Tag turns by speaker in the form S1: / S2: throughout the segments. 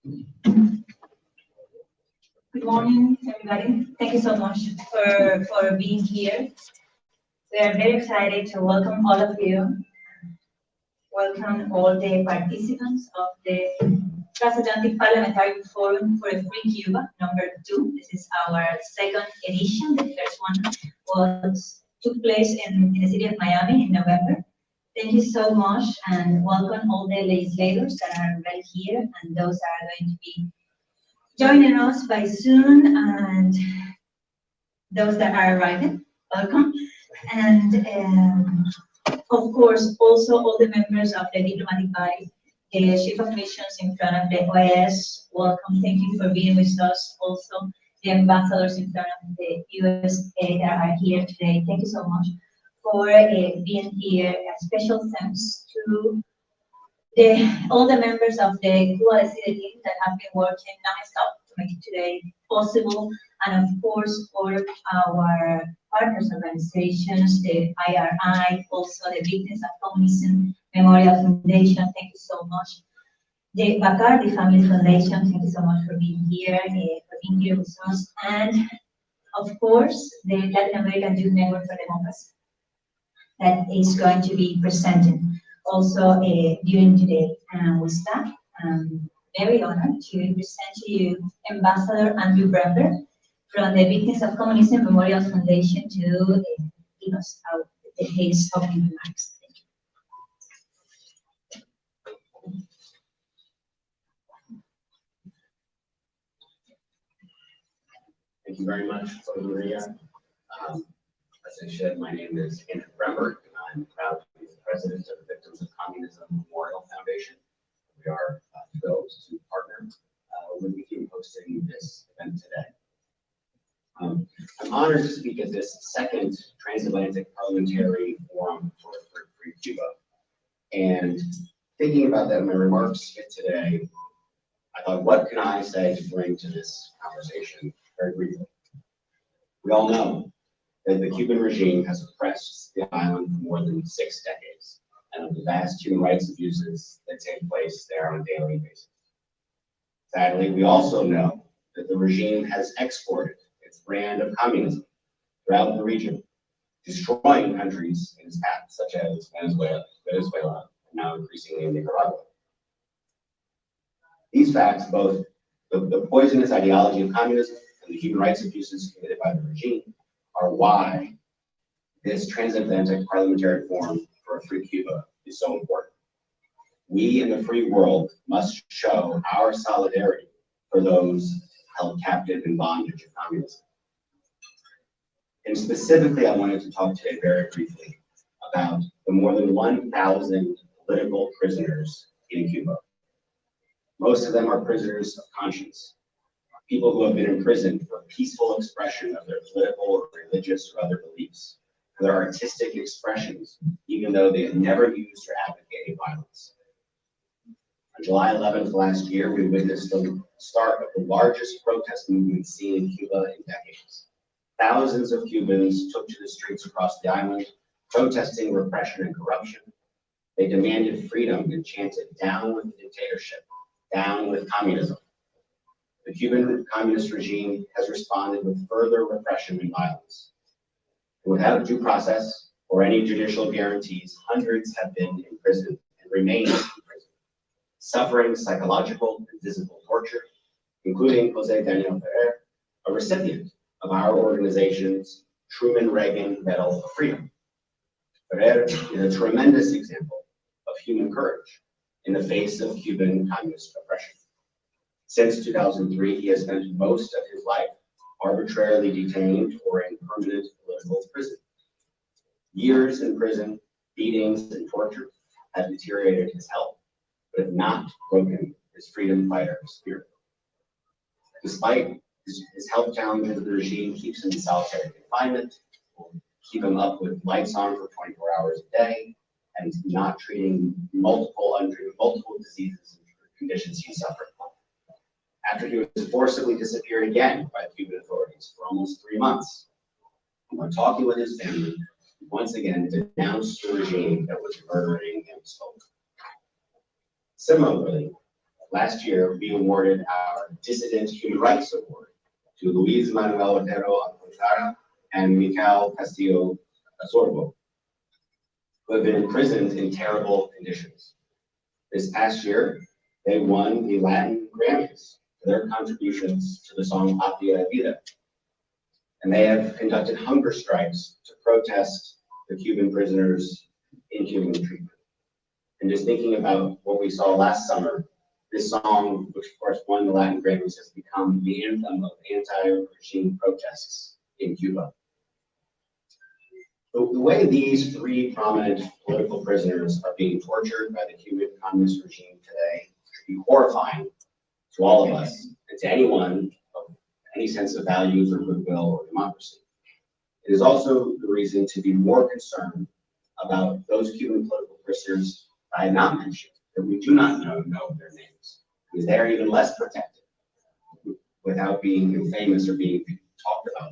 S1: Good morning, everybody. Thank you so much for being here. We are very excited to welcome all of you. Welcome all the participants of the Transatlantic Parliamentary Forum for a Free Cuba, #2. This is our second edition. The first one took place in the city of Miami in November. Thank you so much, and welcome all the legislators that are right here and those that are going to be joining us by Zoom, and those that are arriving, welcome. And of course, also all the members of the diplomatic body, the chief of missions in front of the OAS, welcome. Thank you for being with us. Also, the ambassadors in front of the USA that are here today. Thank you so much for being here. A special thanks to all the members of the Cuba Libre team that have been working non-stop to make it today possible, and of course for our partners organizations, the IRI, also the Victims of Communism Memorial Foundation. Thank you so much. The Bacardi Family Foundation, thank you so much for being here with us, and of course the Latin American Youth Network for Democracy that is going to be presenting also during today. And with that, I'm very honored to present to you Ambassador Andrew Brember from the Victims of Communism Memorial Foundation to give us his opening remarks.
S2: Thank you very much, Maria. As I said, my name is Andrew Brember, and I'm proud to be the president of the Victims of Communism Memorial Foundation. We are thrilled to partner with you hosting this event today. I'm honored to speak at this second Transatlantic Parliamentary Forum for Free Cuba. And thinking about that in my remarks today, I thought, what can I say to bring to this conversation very briefly? We all know that the Cuban regime has oppressed the island for more than 6 decades, and of the vast human rights abuses that take place there on a daily basis. Sadly, we also know that the regime has exported its brand of communism throughout the region, destroying countries in its path, such as Venezuela, and now increasingly Nicaragua. These facts, both the poisonous ideology of communism and the human rights abuses committed by the regime, are why this Transatlantic Parliamentary Forum for a Free Cuba is so important. We in the free world must show our solidarity for those held captive in bondage of communism. And specifically, I wanted to talk today very briefly about the more than 1,000 political prisoners in Cuba. Most of them are prisoners of conscience, people who have been imprisoned for peaceful expression of their political or religious or other beliefs, for their artistic expressions, even though they have never used or advocated violence. On July 11th last year, we witnessed the start of the largest protest movement seen in Cuba in decades. Thousands of Cubans took to the streets across the island, protesting repression and corruption. They demanded freedom and chanted, "Down with the dictatorship, down with communism." The Cuban communist regime has responded with further repression and violence. Without due process or any judicial guarantees, hundreds have been imprisoned and remain in prison, suffering psychological and physical torture, including Jose Daniel Ferrer, a recipient of our organization's Truman Reagan Medal of Freedom. Ferrer is a tremendous example of human courage in the face of Cuban communist oppression. Since 2003, he has spent most of his life arbitrarily detained or in permanent political prison. Years in prison, beatings, and torture have deteriorated his health, but have not broken his freedom fighter spirit. Despite his health challenges, the regime keeps him in solitary confinement, will keep him up with lights on for 24 hours a day, and not treating multiple diseases and conditions he suffered. After he was forcibly disappeared again by Cuban authorities for almost 3 months, when talking with his family, he once again denounced the regime that was murdering him slowly. Similarly, last year, we awarded our Dissident Human Rights Award to Luis Manuel Otero Alcantara and Michael Castillo Sorbo, who have been imprisoned in terrible conditions. This past year, they won the Latin Grammys for their contributions to the song Patria Vida. And they have conducted hunger strikes to protest the Cuban prisoners' inhuman treatment. And just thinking about what we saw last summer, this song, which of course won the Latin Grammys, has become the anthem of anti-regime protests in Cuba. The way these three prominent political prisoners are being tortured by the Cuban communist regime today should be horrifying to all of us and to anyone of any sense of values or goodwill or democracy. It is also the reason to be more concerned about those Cuban political prisoners I have not mentioned, that we do not know their names, because they are even less protected without being famous or being talked about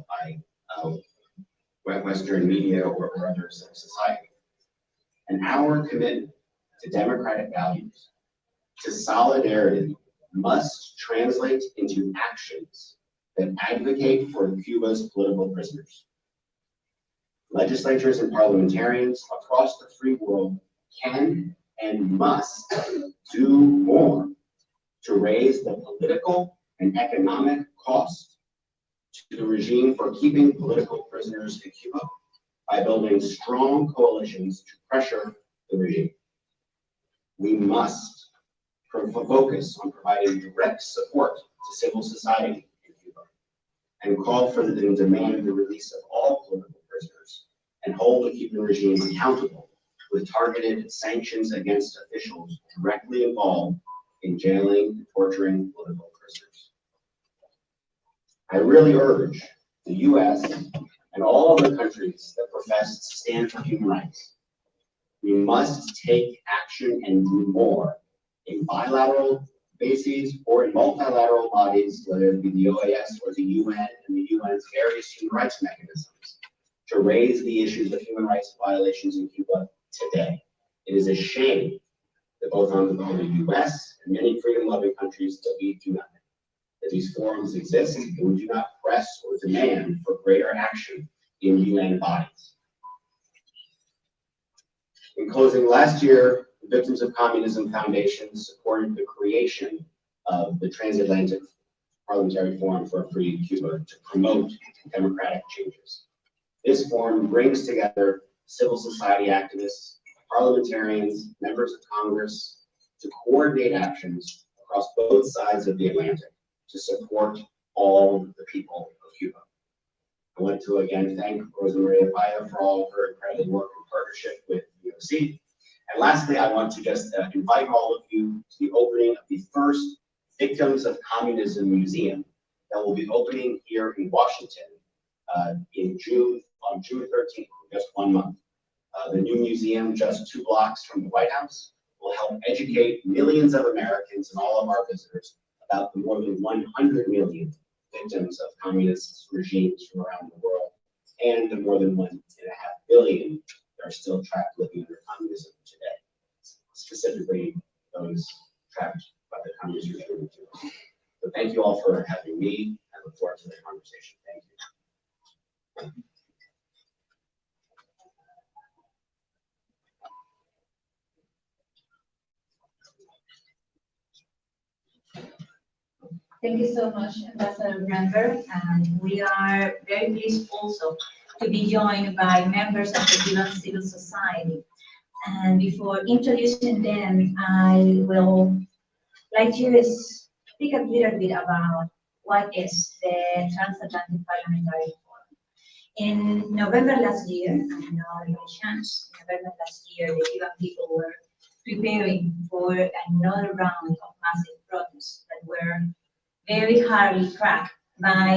S2: by Western media or other civil society. And our commitment to democratic values, to solidarity, must translate into actions that advocate for Cuba's political prisoners. Legislatures and parliamentarians across the free world can and must do more to raise the political and economic cost to the regime for keeping political prisoners in Cuba by building strong coalitions to pressure the regime. We must focus on providing direct support to civil society in Cuba and call for and demand the release of all political prisoners and hold the Cuban regime accountable with targeted sanctions against officials directly involved in jailing and torturing political prisoners. I really urge the US and all other countries that profess to stand for human rights. We must take action and do more in bilateral bases or in multilateral bodies, whether it be the OAS or the UN and the UN's various human rights mechanisms, to raise the issues of human rights violations in Cuba today. It is a shame that both on the US and many freedom-loving countries that we do nothing, that these forums exist and we do not press or demand for greater action in UN bodies. In closing, last year, the Victims of Communism Foundation supported the creation of the Transatlantic Parliamentary Forum for a Free Cuba to promote democratic changes. This forum brings together civil society activists, parliamentarians, members of Congress to coordinate actions across both sides of the Atlantic to support all the people of Cuba. I want to again thank Rosa Maria Paya for all of her incredible work in partnership with VOC. And lastly, I want to just invite all of you to the opening of the first Victims of Communism Museum that will be opening here in Washington in June, on June 13th, just 1 month. The new museum, just 2 blocks from the White House, will help educate millions of Americans and all of our visitors about the more than 100 million victims of communist regimes from around the world, and the more than 1.5 billion that are still trapped living under communism today, specifically those trapped by the communist regime. So thank you all for having me. I look forward to the conversation. Thank you.
S1: Thank you so much, Ambassador Member. And we are very pleased also to be joined by members of the Cuban civil society. And before introducing them, I will like to speak a little bit about what is the Transatlantic Parliamentary Forum. In November last year, and now by chance, in November last year, the Cuban people were preparing for another round of massive protests that were very hardly tracked by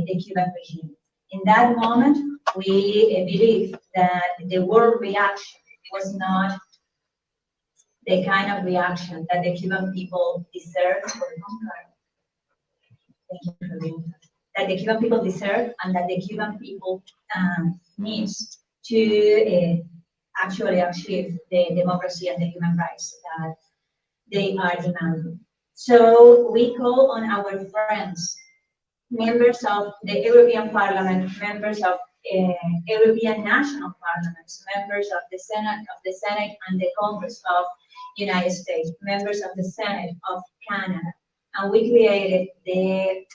S1: the Cuban regime. In that moment, we believed that the world reaction was not the kind of reaction that the Cuban people deserve, that the Cuban people deserve, and that the Cuban people needs to actually achieve the democracy and the human rights that they are demanding. So we call on our friends, members of the European Parliament, members of European national parliaments, members of the Senate and the Congress of United States, members of the Senate of Canada, and we created the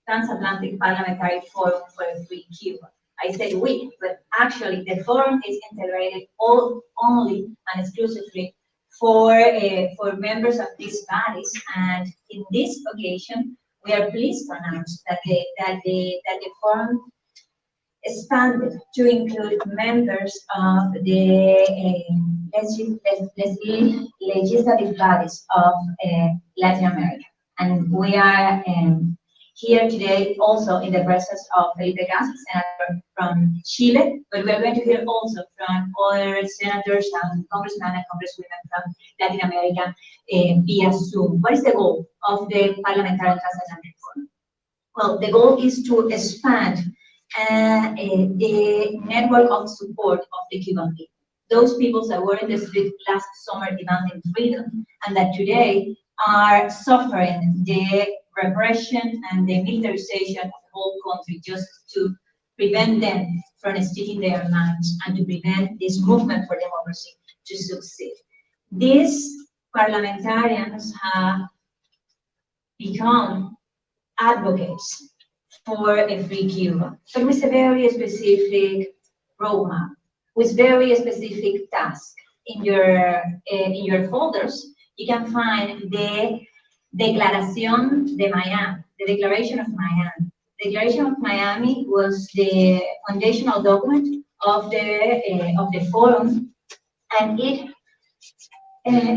S1: Transatlantic Parliamentary Forum for a Free Cuba. I say we, but actually the forum is integrated only and exclusively for members of these bodies, and in this occasion, we are pleased to announce that the forum expanded to include members of the legislative bodies of Latin America, and we are here today also in the presence of Felipe Casas, senator from Chile, but we are going to hear also from other senators and congressmen and congresswomen from Latin America via Zoom. What is the goal of the Parliamentarian Transatlantic Forum? Well, the goal is to expand the network of support of the Cuban people. Those people that were in the street last summer demanding freedom and that today are suffering the repression and the militarization of the whole country just to prevent them from speaking their minds and to prevent this movement for democracy to succeed. These parliamentarians have become advocates for a free Cuba, but with a very specific roadmap, with very specific tasks. In your folders, you can find the Declaración de Miami, the Declaration of Miami. The Declaration of Miami was the foundational document of the forum, and it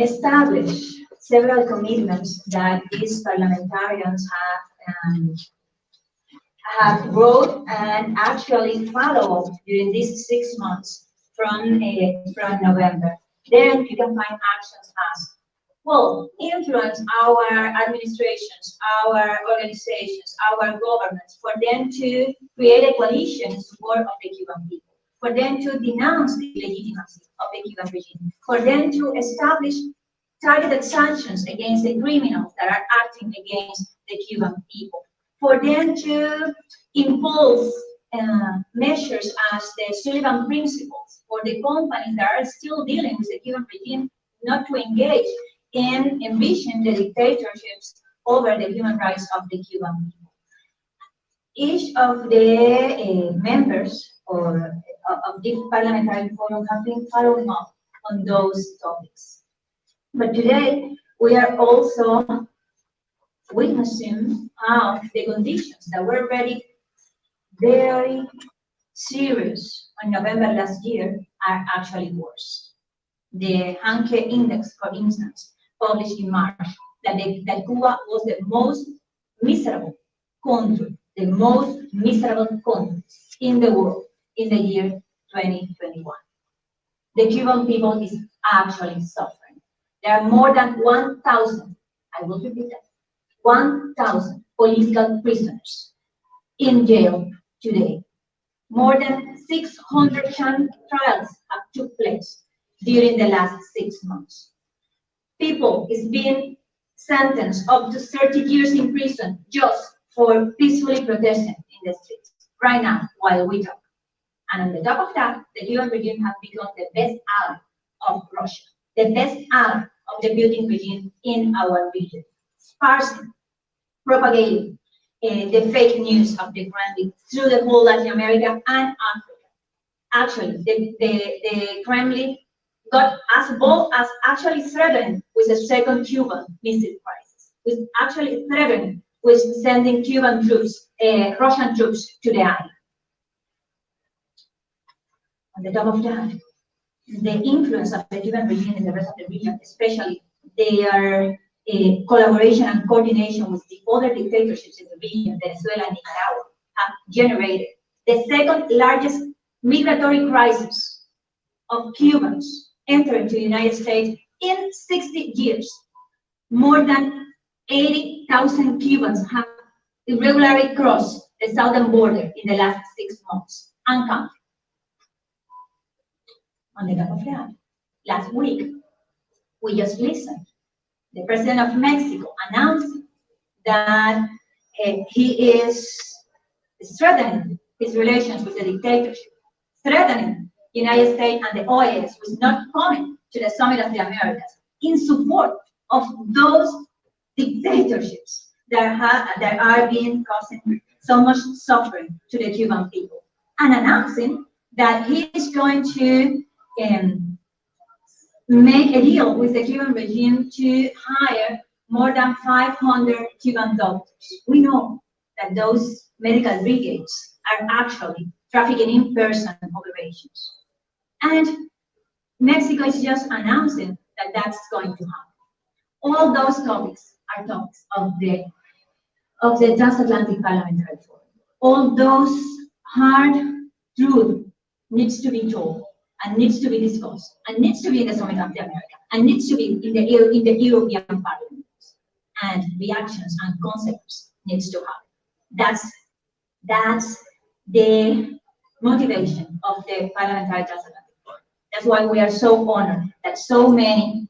S1: established several commitments that these parliamentarians have wrote and actually followed during these 6 months from November. Then you can find actions as, well, influence our administrations, our organizations, our governments, for them to create a coalition in support of the Cuban people, for them to denounce the legitimacy of the Cuban regime, for them to establish targeted sanctions against the criminals that are acting against the Cuban people, for them to impose measures as the Sullivan principles for the companies that are still dealing with the Cuban regime not to engage in envision the dictatorships over the human rights of the Cuban people. Each of the members of this parliamentary forum have been following up on those topics. But today, we are also witnessing how the conditions that were already very serious on November last year are actually worse. The Hanke Index, for instance, published in March, that Cuba was the most miserable country, in the world in the year 2021. The Cuban people is actually suffering. There are more than 1,000, I will repeat that, 1,000 political prisoners in jail today. More than 600 trials have took place during the last 6 months. People is being sentenced up to 30 years in prison just for peacefully protesting in the streets right now while we talk. And on the top of that, the Cuban regime has become the best ally of Russia, the best ally of the Putin regime in our region, sparsing, propagating the fake news of the Kremlin through the whole Latin America and Africa. Actually, the Kremlin got as bold as actually threatening with a second Cuban missile crisis, with actually threatening with sending Cuban troops, Russian troops to the island. On the top of that, the influence of the Cuban regime in the rest of the region, especially their collaboration and coordination with the other dictatorships in the region, Venezuela and Nicaragua, have generated the second largest migratory crisis of Cubans entering to the United States in 60 years. More than 80,000 Cubans have irregularly crossed the southern border in the last 6 months, uncounted. On the top of that, last week, we just listened the president of Mexico, announcing that he is strengthening his relations with the dictatorship, threatening the United States and the OAS with not coming to the Summit of the Americas in support of those dictatorships that are being causing so much suffering to the Cuban people, and announcing that he is going to make a deal with the Cuban regime to hire more than 500 Cuban doctors. We know that those medical brigades are actually trafficking in person operations. And Mexico is just announcing that that's going to happen. All those topics are topics of the Transatlantic Parliamentary Forum. All those hard truth needs to be told, and needs to be discussed, and needs to be in the Summit of the America, and needs to be in the European Parliament, and reactions and consequences needs to happen. That's the motivation of the Parliamentary Transatlantic Forum. That's why we are so honored that so many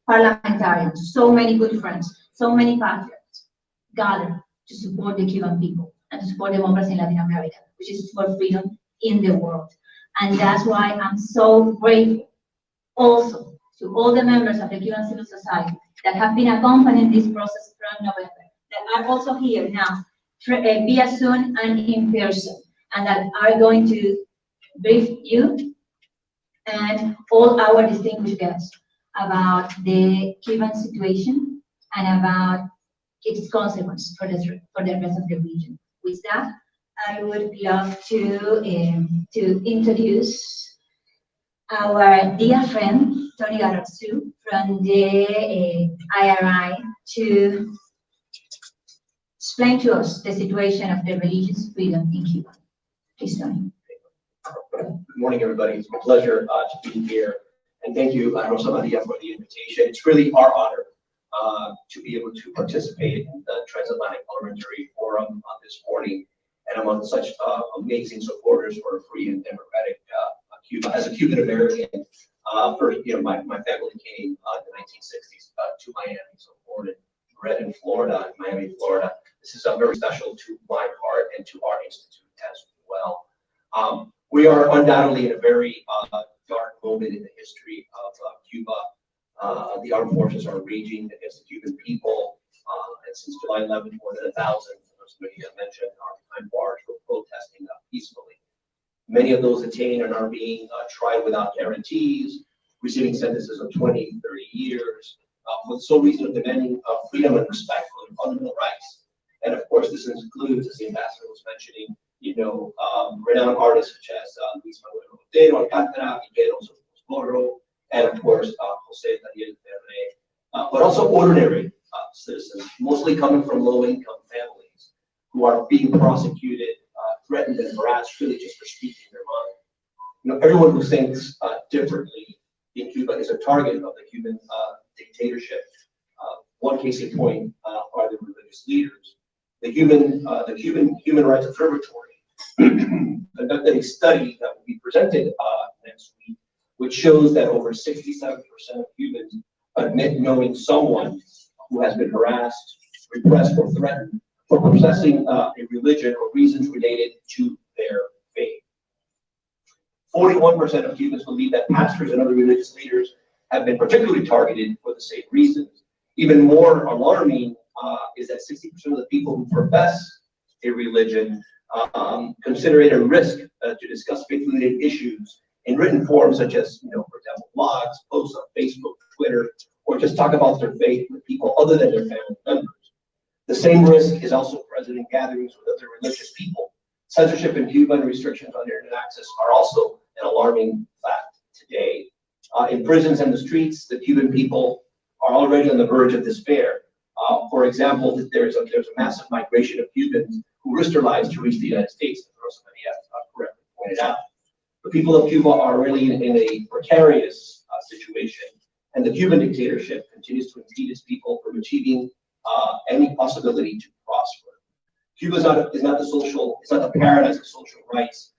S1: parliamentarians, so many good friends, so many patriots gather to support the Cuban people and to support democracy in Latin America, which is for freedom in the world. And that's why I'm so grateful also to all the members of the Cuban civil society that have been accompanying this process from November, that are also here now, via Zoom and in person, and that are going to brief you and all our distinguished guests about the Cuban situation and about its consequence for the rest of the region. With that, I would love to introduce our dear friend, Tony Garrotsu, from the IRI, to explain to us the situation of the religious freedom in Cuba. Please, Tony.
S3: Good morning, everybody. It's my pleasure to be here. And thank you, Rosa Maria, for the invitation. It's really our honor to be able to participate in the Transatlantic Parliamentary Forum this morning, and among such amazing supporters for a free and democratic Cuba. As a Cuban American, my family came in the 1960s to Miami, so born and bred in Florida, in Miami, Florida. This is very special to my heart and to our institute as well. We are undoubtedly in a very dark moment in the history of Cuba. The armed forces are raging against the Cuban people, and since July 11th, more than 1,000, as many have mentioned, are behind bars for protesting peacefully. Many of those detained are now being tried without guarantees, receiving sentences of 20, 30 years, for the sole reason of demanding freedom and respect for their fundamental rights. And of course, this includes, as the ambassador was mentioning, renowned artists such as Luis Manuel Otero, Alcántara, Miguel Socorro, and of course, Jose Daniel Terge, but also ordinary citizens, mostly coming from low-income families, who are being prosecuted, threatened, and harassed really just for speaking their mind. Everyone who thinks differently in Cuba is a target of the Cuban dictatorship. One case in point are the religious leaders. The Cuban Human Rights Observatory conducted a study that will be presented next week, which shows that over 67% of Cubans admit knowing someone who has been harassed, repressed, or threatened for professing a religion or reasons related to their faith. 41% of Cubans believe that pastors and other religious leaders have been particularly targeted for the same reasons. Even more alarming is that 60% of the people who profess a religion consider it a risk to discuss faith-related issues in written form, such as, for example, blogs, posts on Facebook, Twitter, or just talk about their faith with people other than their family members. The same risk is also present in gatherings with other religious people. Censorship in Cuba and restrictions on internet access are also an alarming fact today. In prisons and the streets, the Cuban people are already on the verge of despair. For example, there's a massive migration of Cubans who risk their lives to reach the United States, as Rosa Maria correctly pointed out. The people of Cuba are really in a precarious situation, and the Cuban dictatorship continues to impede its people from achieving any possibility to prosper. Cuba is not the paradise of social rights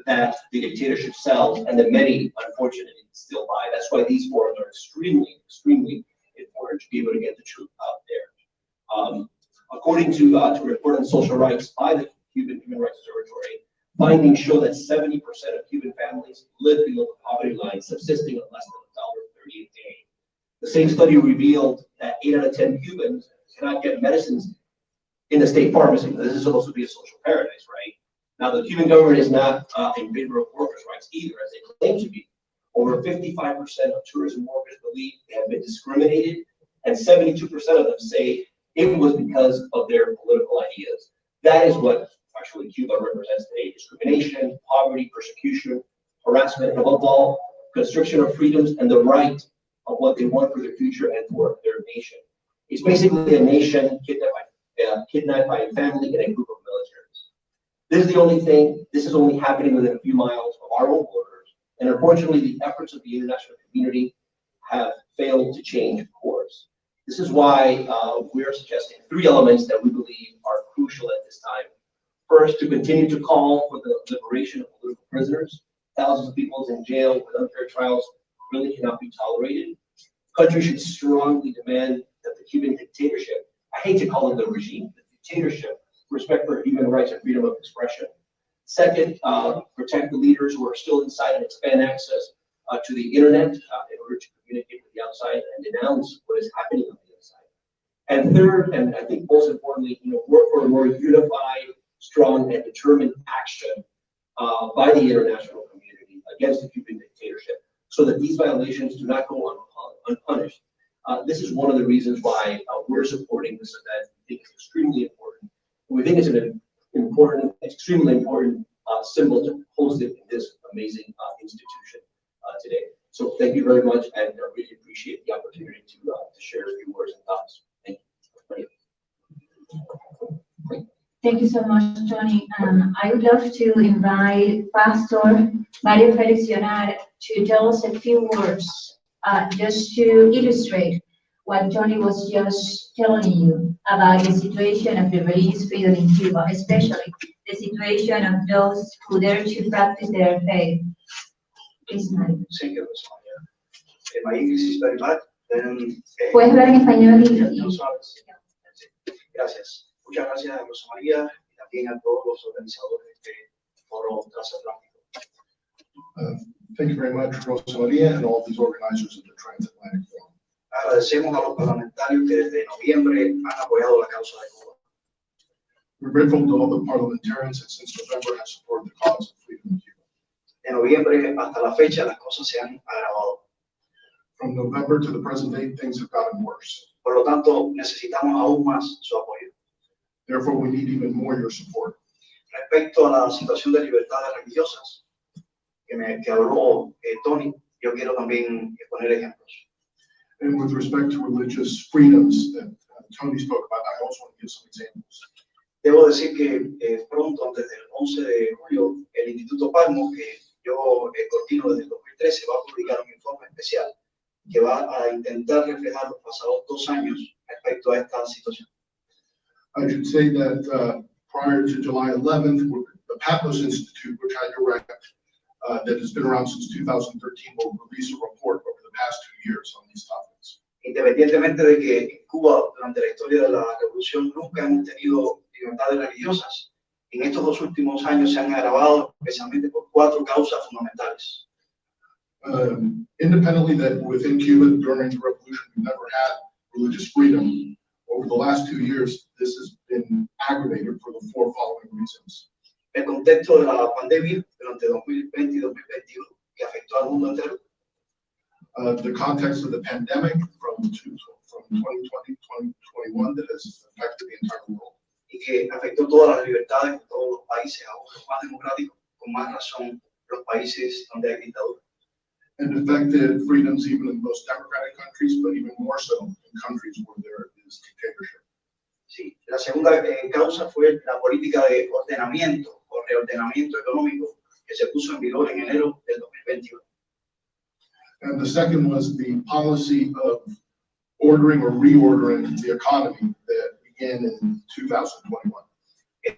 S3: that the dictatorship sells, and that many, unfortunately, still buy. That's why these forums are extremely, extremely important to be able to get the truth out there. According to a report on social rights by the Cuban Human Rights Observatory, findings show that 70% of Cuban families live below the poverty line, subsisting on less than $1.30 a day. The same study revealed that 8 out of 10 Cubans cannot get medicines in the state pharmacy. This is supposed to be a social paradise, right? Now, the Cuban government is not in favor of workers' rights either, as they claim to be. Over 55% of tourism workers believe they have been discriminated, and 72% of them say it was because of their political ideas. That is what actually Cuba represents today: discrimination, poverty, persecution, harassment, and above all, constriction of freedoms and the right of what they want for their future and for their nation. It's basically a nation kidnapped by a family and a group of militaries. This is only happening within a few miles of our own borders, and unfortunately, the efforts of the international community have failed to change course. This is why we are suggesting 3 elements that we believe are crucial at this time. First, to continue to call for the liberation of political prisoners. Thousands of people in jail with unfair trials really cannot be tolerated. Countries should strongly demand that the Cuban dictatorship, I hate to call it the regime, the dictatorship, respect for human rights and freedom of expression. Second, protect the leaders who are still inside and expand access to the internet in order to communicate with the outside and denounce what is happening on the inside. And third, and I think most importantly, work for a more unified, strong, and determined action by the international community against the Cuban dictatorship, so that these violations do not go unpunished. This is one of the reasons why we're supporting this event. We think it's extremely important. We think it's an important, extremely important symbol to host it in this amazing institution today. So thank you very much, and I really appreciate the opportunity to share a few words and thoughts. Thank you.
S1: Thank you so much, Tony. I would love to invite Pastor Mario Felix Leonard to tell us a few words just to illustrate what Tony was just telling you about the situation of the religious freedom in Cuba, especially the situation of those who dare to practice their faith. Please, Mario.
S4: Thank you, my English is very bad.
S1: Puedes hablar en español
S4: No sabes. Gracias. Muchas gracias a Rosa María y también a todos los organizadores de este Foro Transatlántico.
S5: Thank you very much, Rosa Maria, and all these organizers of the Transatlantic Forum.
S4: Agradecemos a los parlamentarios que desde noviembre han apoyado la causa de Cuba.
S5: We're grateful to all the parliamentarians that since November have supported the cause of freedom in Cuba.
S4: De noviembre hasta la fecha las cosas se han agravado.
S5: From November to the present day, things have gotten worse.
S4: Por lo tanto, necesitamos aún más su apoyo.
S5: Therefore, we need even more your support.
S4: Respecto a la situación de libertades religiosas que habló Tony, yo quiero también poner ejemplos.
S5: And with respect to religious freedoms that Tony spoke about, I also want to give some examples.
S4: Debo decir que pronto, desde el 11 de julio, el Instituto Palmo, que yo coordino desde el 2013, va a publicar un informe especial que va a intentar reflejar los pasados 2 años respecto a esta situación.
S5: I should say that prior to July 11th, the Patmos Institute, which I direct, that has been around since 2013, will release a report over the past 2 years on these topics.
S4: Independientemente de que en Cuba, durante la historia de la revolución, nunca hemos tenido libertades religiosas, en estos 2 últimos años se han agravado especialmente por 4 causas fundamentales.
S5: Independently that within Cuba during the revolution we never had religious freedom, over the last 2 years this has been aggravated for the 4 following reasons.
S4: El contexto de la pandemia durante 2020 y 2021 que afectó al mundo entero.
S5: The context of the pandemic from 2020 to 2021 that has affected the entire world.
S4: Y que afectó todas las libertades de todos los países, aún los más democráticos, con más razón los países donde hay dictadura.
S5: And affected freedoms even in the most democratic countries, but even more so in countries where there is dictatorship.
S4: Sí, la segunda causa fue la política de ordenamiento o reordenamiento económico que se puso en vigor en enero del 2021.
S5: And the second was the policy of ordering or reordering the economy that began in 2021.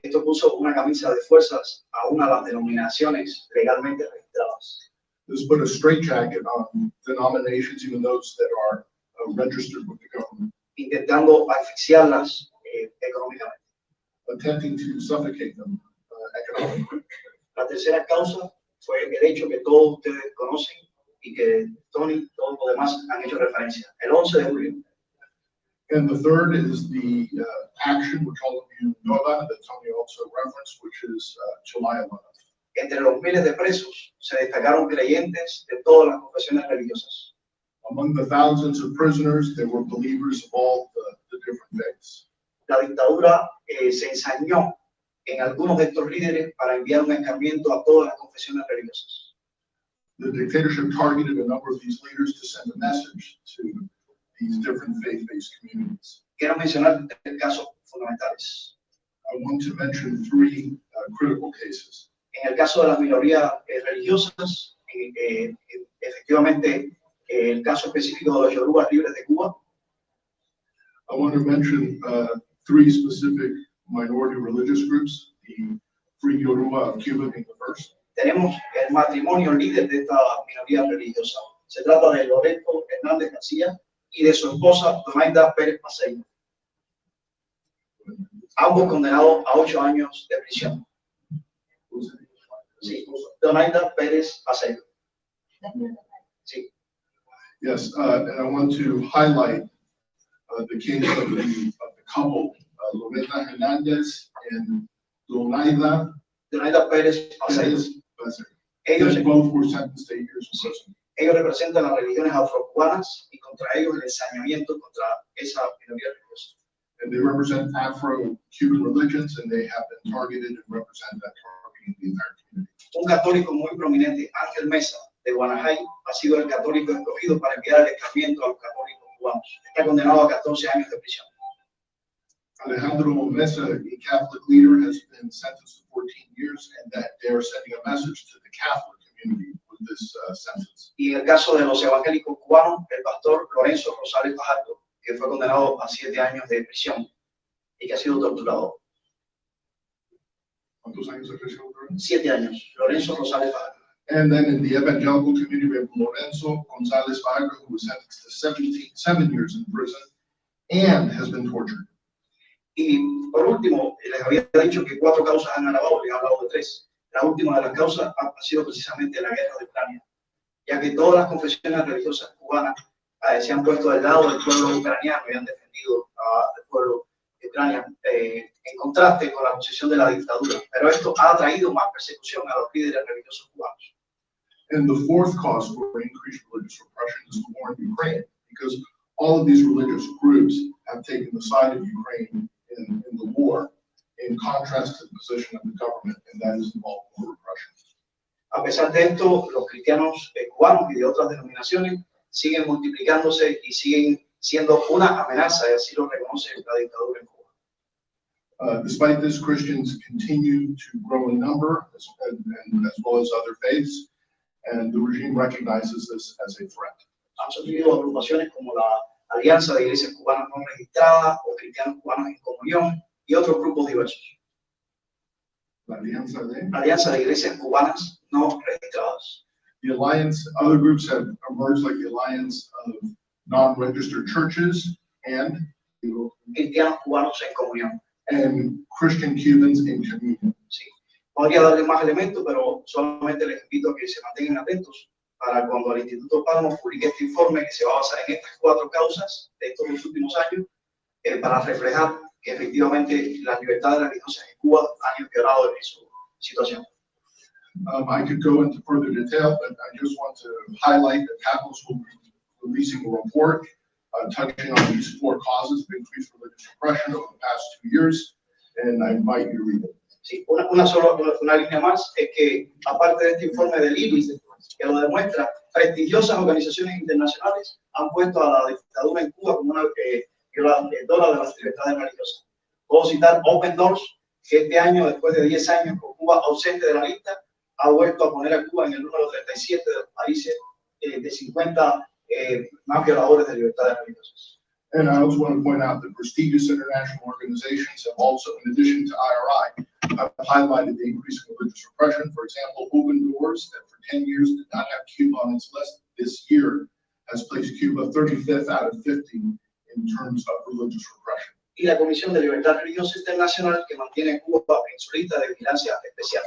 S4: Esto puso una camisa de fuerzas a una de las denominaciones legalmente registradas.
S5: This put a straitjacket on denominations, even those that are registered with the government,
S4: intentando asfixiarlas económicamente.
S5: attempting to suffocate them economically.
S4: La tercera causa fue el hecho que todos ustedes conocen y que Tony y todos los demás han hecho referencia. El 11 de julio,
S5: And the third is the action, which all of you know about, that Tony also referenced, which is July 11th.
S4: entre los miles de presos se destacaron creyentes de todas las confesiones religiosas.
S5: Among the thousands of prisoners, there were believers of all the different faiths.
S4: La dictadura se ensañó en algunos de estos líderes para enviar un escarmiento a todas las confesiones religiosas.
S5: The dictatorship targeted a number of these leaders to send a message to these different faith-based communities.
S4: Quiero mencionar tres casos fundamentales.
S5: I want to mention three critical cases.
S4: En el caso de las minorías religiosas, efectivamente, el caso específico de los yorubas libres de Cuba,
S5: I want to mention three specific minority religious groups, the Free Yoruba of Cuba being the first.
S4: tenemos el matrimonio líder de esta minoría religiosa. Se trata de Loreto Hernández García y de su esposa Donaida Pérez Paceño, ambos condenados a 8 años de prisión. Sí, Donaida Pérez Paceño. Sí.
S5: Yes, and I want to highlight the case of the couple, Loreta Hernandez and Donaida
S4: Pérez Paceño. Ellos,
S5: both were sentenced to 8 years in prison.
S4: ellos representan las religiones afrocubanas y contra ellos el ensañamiento contra esa minoría religiosa.
S5: And they represent Afro-Cuban religions, and they have been targeted and represent that targeting the entire community.
S4: Un católico muy prominente, Ángel Mesa, de Guanajay, ha sido el católico escogido para enviar el escarmiento a los católicos cubanos. Está condenado a 14 años de prisión.
S5: Alejandro Mesa, a Catholic leader, has been sentenced to 14 years, and that they are sending a message to the Catholic community with this sentence.
S4: Y en el caso de los evangélicos cubanos, el pastor Lorenzo Rosales Fajardo, que fue condenado a 7 años de prisión y que ha sido torturado.
S5: ¿Cuántos años de prisión?
S4: 7 años. Lorenzo Rosales Fajardo.
S5: And then in the evangelical community, we have Lorenzo González Vargas, who was sentenced to 7 years in prison and has been tortured.
S4: Y por último, les había dicho que 4 causas han agravado, les he hablado de 3. La última de las causas ha sido precisamente la guerra de Ucrania, ya que todas las confesiones religiosas cubanas se han puesto del lado del pueblo ucraniano y han defendido al pueblo de Ucrania en contraste con la posición de la dictadura. Pero esto ha traído más persecución a los líderes religiosos cubanos.
S5: And the fourth cause for increased religious repression is the war in Ukraine, because all of these religious groups have taken the side of Ukraine in the war, in contrast to the position of the government, and that is involved in repression.
S4: A pesar de esto, los cristianos cubanos y de otras denominaciones siguen multiplicándose y siguen siendo una amenaza, y así lo reconoce la dictadura en Cuba.
S5: Despite this, Christians continue to grow in number, as well as other faiths, and the regime recognizes this as a threat.
S4: Han surgido agrupaciones como la Alianza de Iglesias Cubanas No Registradas o Cristianos Cubanos en Comunión y otros grupos diversos.
S5: La Alianza
S4: Alianza de Iglesias Cubanas No Registradas.
S5: The alliance, other groups have emerged, like the Alliance of Non-Registered Churches and
S4: Cristianos Cubanos en Comunión.
S5: and Christian Cubans in Communion.
S4: Sí. Podría darle más elementos, pero solamente les invito a que se mantengan atentos para cuando el Instituto Palmo publique este informe que se va a basar en estas 4 causas de estos 2 últimos años para reflejar que efectivamente las libertades religiosas en Cuba han empeorado en su situación.
S5: I could go into further detail, but I just want to highlight that Capitals will be releasing a report touching on these 4 causes of increased religious repression over the past 2 years, and I invite you to read it.
S4: Sí, una línea más es que, aparte de este informe del IBIS, que lo demuestra, prestigiosas organizaciones internacionales han puesto a la dictadura en Cuba como una violadora de las libertades religiosas. Puedo citar Open Doors, que este año, después de 10 años con Cuba ausente de la lista, ha vuelto a poner a Cuba en el número 37 de los países de 50 más violadores de libertades religiosas.
S5: And I also want to point out that prestigious international organizations have also, in addition to IRI, have highlighted the increase in religious repression. For example, Open Doors, that for 10 years did not have Cuba on its list, this year has placed Cuba 35th out of 50 in terms of religious repression.
S4: Y la Comisión de Libertad Religiosa Internacional, que mantiene a Cuba en su lista de vigilancia especial.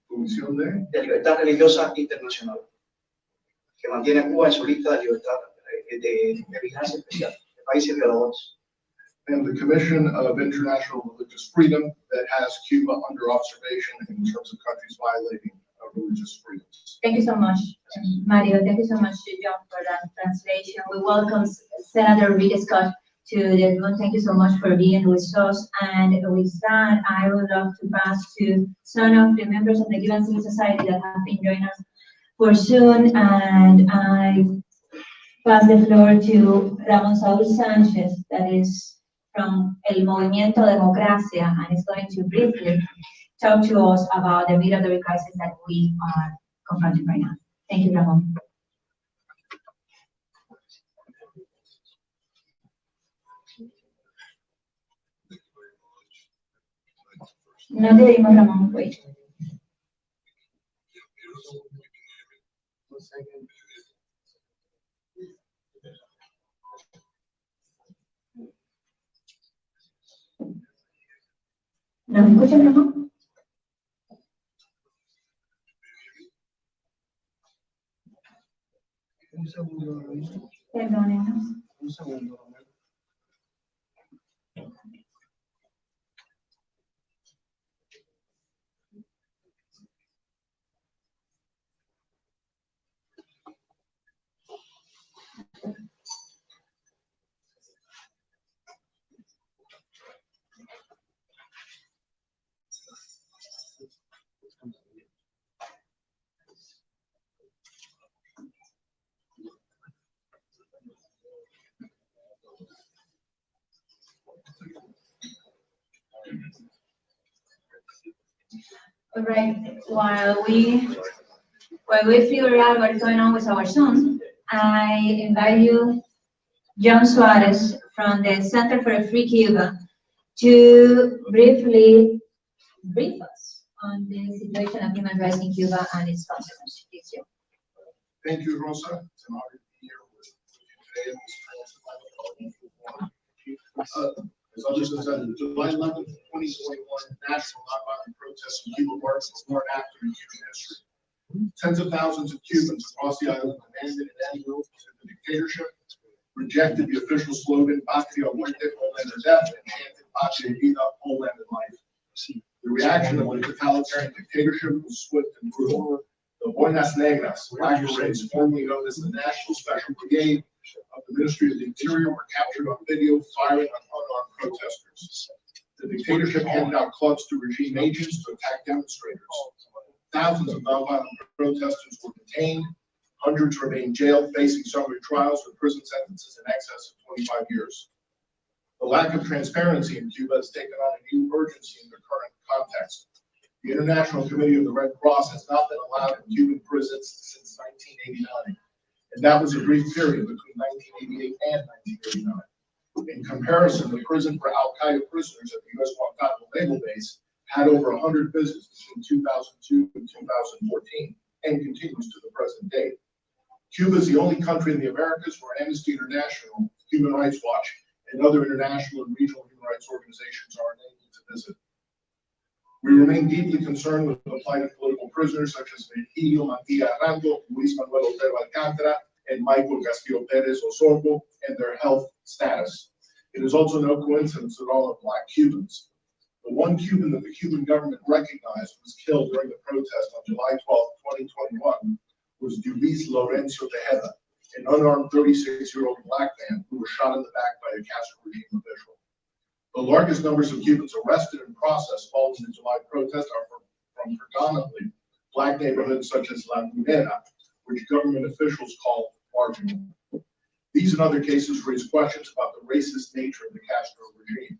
S5: Comisión de
S4: Libertad Religiosa Internacional, que mantiene a Cuba en su lista de libertad de vigilancia especial, de países violadores.
S5: and the Commission of International Religious Freedom that has Cuba under observation in terms of countries violating religious freedoms.
S1: Thank you so much, Mario. Thank you so much, John, for that translation. We welcome Senator Rita Scott to the room. Thank you so much for being with us. And with that, I would love to pass to some of the members of the Cuban Civil Society that have been joining us for soon. And I pass the floor to Ramon Saúl Sánchez, that is from El Movimiento Democracia, and is going to briefly talk to us about the migratory crisis that we are confronting right now. Thank you, Ramon. No te dimos, Ramón, wait. ¿Nos escuchas, Ramón?
S4: Un segundo.
S1: Perdónenos.
S4: Un segundo.
S1: All right, while we figure out what's going on with our Zoom, I invite you, John Suarez from the Center for a Free Cuba, to briefly brief us on the situation of human rights in Cuba and its consequences.
S5: Thank you, Rosa. It's an honor to be here with you today in this Transatlantic. As others have said, the July 11th, 2021 national nonviolent protests in Cuba marks a smart actor in Cuban history. Tens of thousands of Cubans across the island demanded an end to the dictatorship, rejected the official slogan "Patria Muerte, Homeland or Death," and chanted "Patria Vida, Homeland and Life." The reaction of the totalitarian dictatorship was swift and brutal. The Boinas Negras, Black Berets, formerly known as the National Special Brigade of the Ministry of the Interior, were captured on video firing on unarmed protesters. The dictatorship handed out clubs to regime agents to attack demonstrators. Thousands of nonviolent protesters were detained. Hundreds remain jailed, facing summary trials with prison sentences in excess of 25 years. The lack of transparency in Cuba has taken on a new urgency in the current context. The International Committee of the Red Cross has not been allowed in Cuban prisons since 1989, and that was a brief period between 1988 and 1989. In comparison, the prison for Al-Qaeda prisoners at the U.S. Guantanamo Naval Base had over 100 visits between 2002 and 2014, and continues to the present date. Cuba is the only country in the Americas where Amnesty International, Human Rights Watch, and other international and regional human rights organizations are unable to visit. We remain deeply concerned with the plight of political prisoners such as Virgilio Mantilla Arango, Luis Manuel Otero Alcántara, and Michael Castillo Perez Osorbo, and their health status. It is also no coincidence that all are Black Cubans. The one Cuban that the Cuban government recognized was killed during the protest on July 12, 2021 was Luis Lorenzo Tejeda, an unarmed 36-year-old Black man who was shot in the back by a Castro regime official. The largest numbers of Cubans arrested and processed following the July protest are from predominantly Black neighborhoods such as La Minera, which government officials call marginal. These and other cases raise questions about the racist nature of the Castro regime.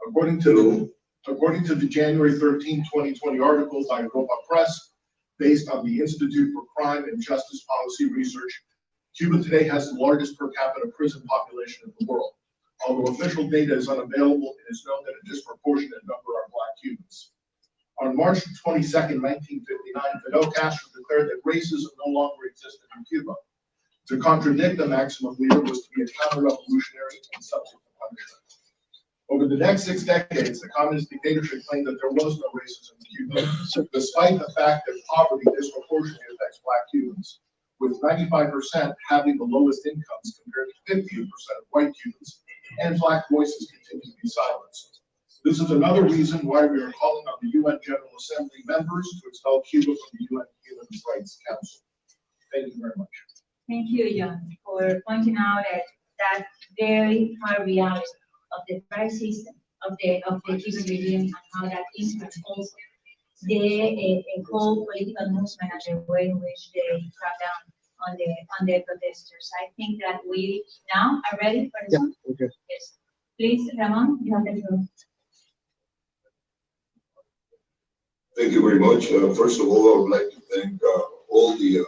S5: According to the January 13, 2020 article by Europa Press, based on the Institute for Crime and Justice Policy Research, Cuba today has the largest per capita prison population in the world. Although official data is unavailable, it is known that a disproportionate number are Black Cubans. On March 22, 1959, Fidel Castro declared that racism no longer existed in Cuba. To contradict the maximum leader was to be a counter-revolutionary and subject to punishment. Over the next 6 decades, the communist dictatorship claimed that there was no racism in Cuba, despite the fact that poverty disproportionately affects Black Cubans, with 95% having the lowest incomes compared to 50% of white Cubans, and Black voices continue to be silenced. This is another reason why we are calling on the UN General Assembly members to expel Cuba from the UN Human Rights Council. Thank you very much.
S1: Thank you, John, for pointing out that very hard reality of the price system of the Cuban regime and how that impacts also the whole political movement and the way in which they crack down on the protesters. I think that we now are ready for this one.
S6: Okay.
S1: Yes. Please, Ramon, you have the floor.
S7: Thank you very much. First of all, I would like to thank all the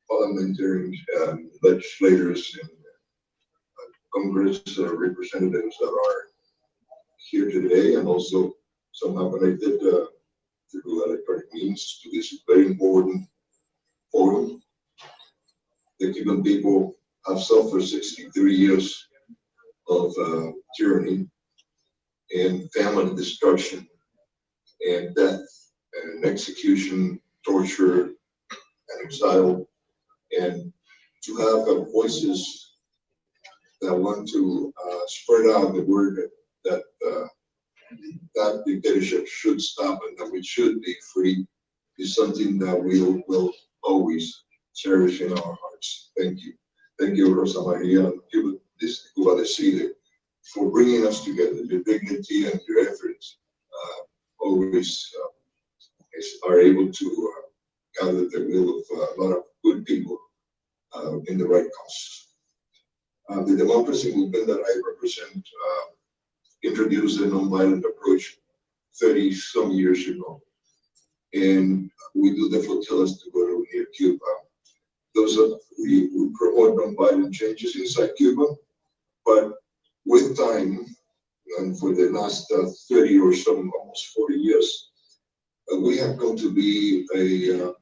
S7: parliamentarians and legislators and Congress representatives that are here today, and also somehow connected through electronic means to this very important forum. The Cuban people have suffered 63 years of tyranny and family destruction and death and execution, torture, and exile, and to have voices that want to spread out the word that that dictatorship should stop and that we should be free is something that we will always cherish in our hearts. Thank you. Thank you, Rosa Maria, Cuba Decide, for bringing us together. Your dignity and your efforts always are able to gather the will of a lot of good people in the right cause. The democracy movement that I represent introduced a nonviolent approach 30-some years ago, and we do the flotillas to go to near Cuba. We promote nonviolent changes inside Cuba, but with time, and for the last 30 or some, almost 40 years, we have come to be a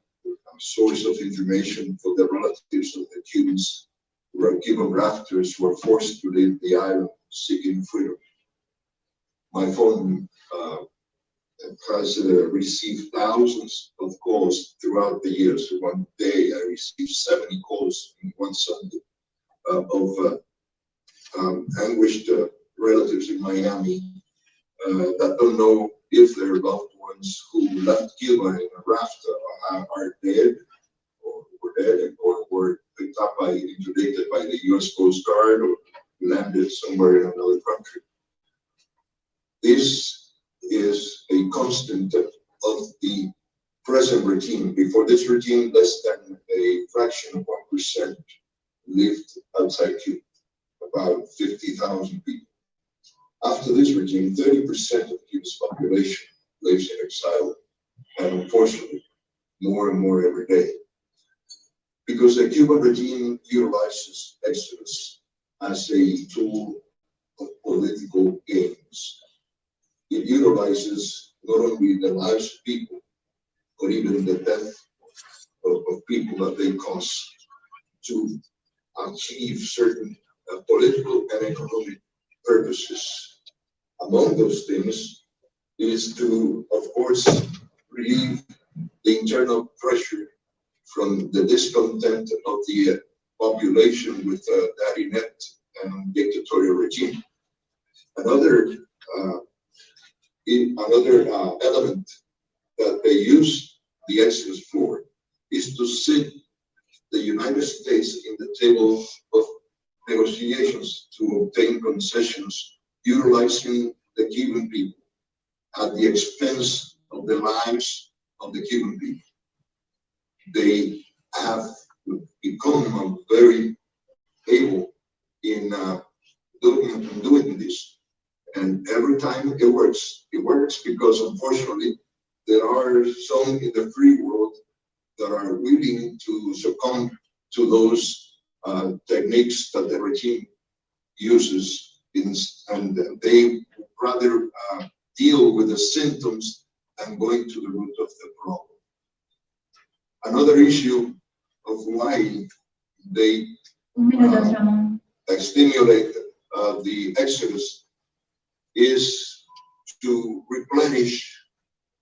S7: source of information for the relatives of the Cubans who are Cuban rafters who are forced to leave the island seeking freedom. My phone has received thousands of calls throughout the years. One day I received 70 calls in one Sunday of anguished relatives in Miami that don't know if their loved ones who left Cuba in a raft are dead or were dead or were picked up interdicted by the U.S. Coast Guard or landed somewhere in another country. This is a constant of the present regime. Before this regime, less than a fraction of 1% lived outside Cuba, about 50,000 people. After this regime, 30% of Cuba's population lives in exile, and unfortunately, more and more every day. Because the Cuban regime utilizes exodus as a tool of political gains. It utilizes not only the lives of people, but even the death of people that they cause to achieve certain political and economic purposes. Among those things is to, of course, relieve the internal pressure from the discontent of the population with that inept and dictatorial regime. Another element that they use the exodus for is to sit the United States in the table of negotiations to obtain concessions, utilizing the Cuban people at the expense of the lives of the Cuban people. They have become very able in doing this. And every time it works because unfortunately there are some in the free world that are willing to succumb to those techniques that the regime uses, and they rather deal with the symptoms than going to the root of the problem. another issue of why they
S1: Un minuto, Ramón.
S7: stimulate the exodus is to replenish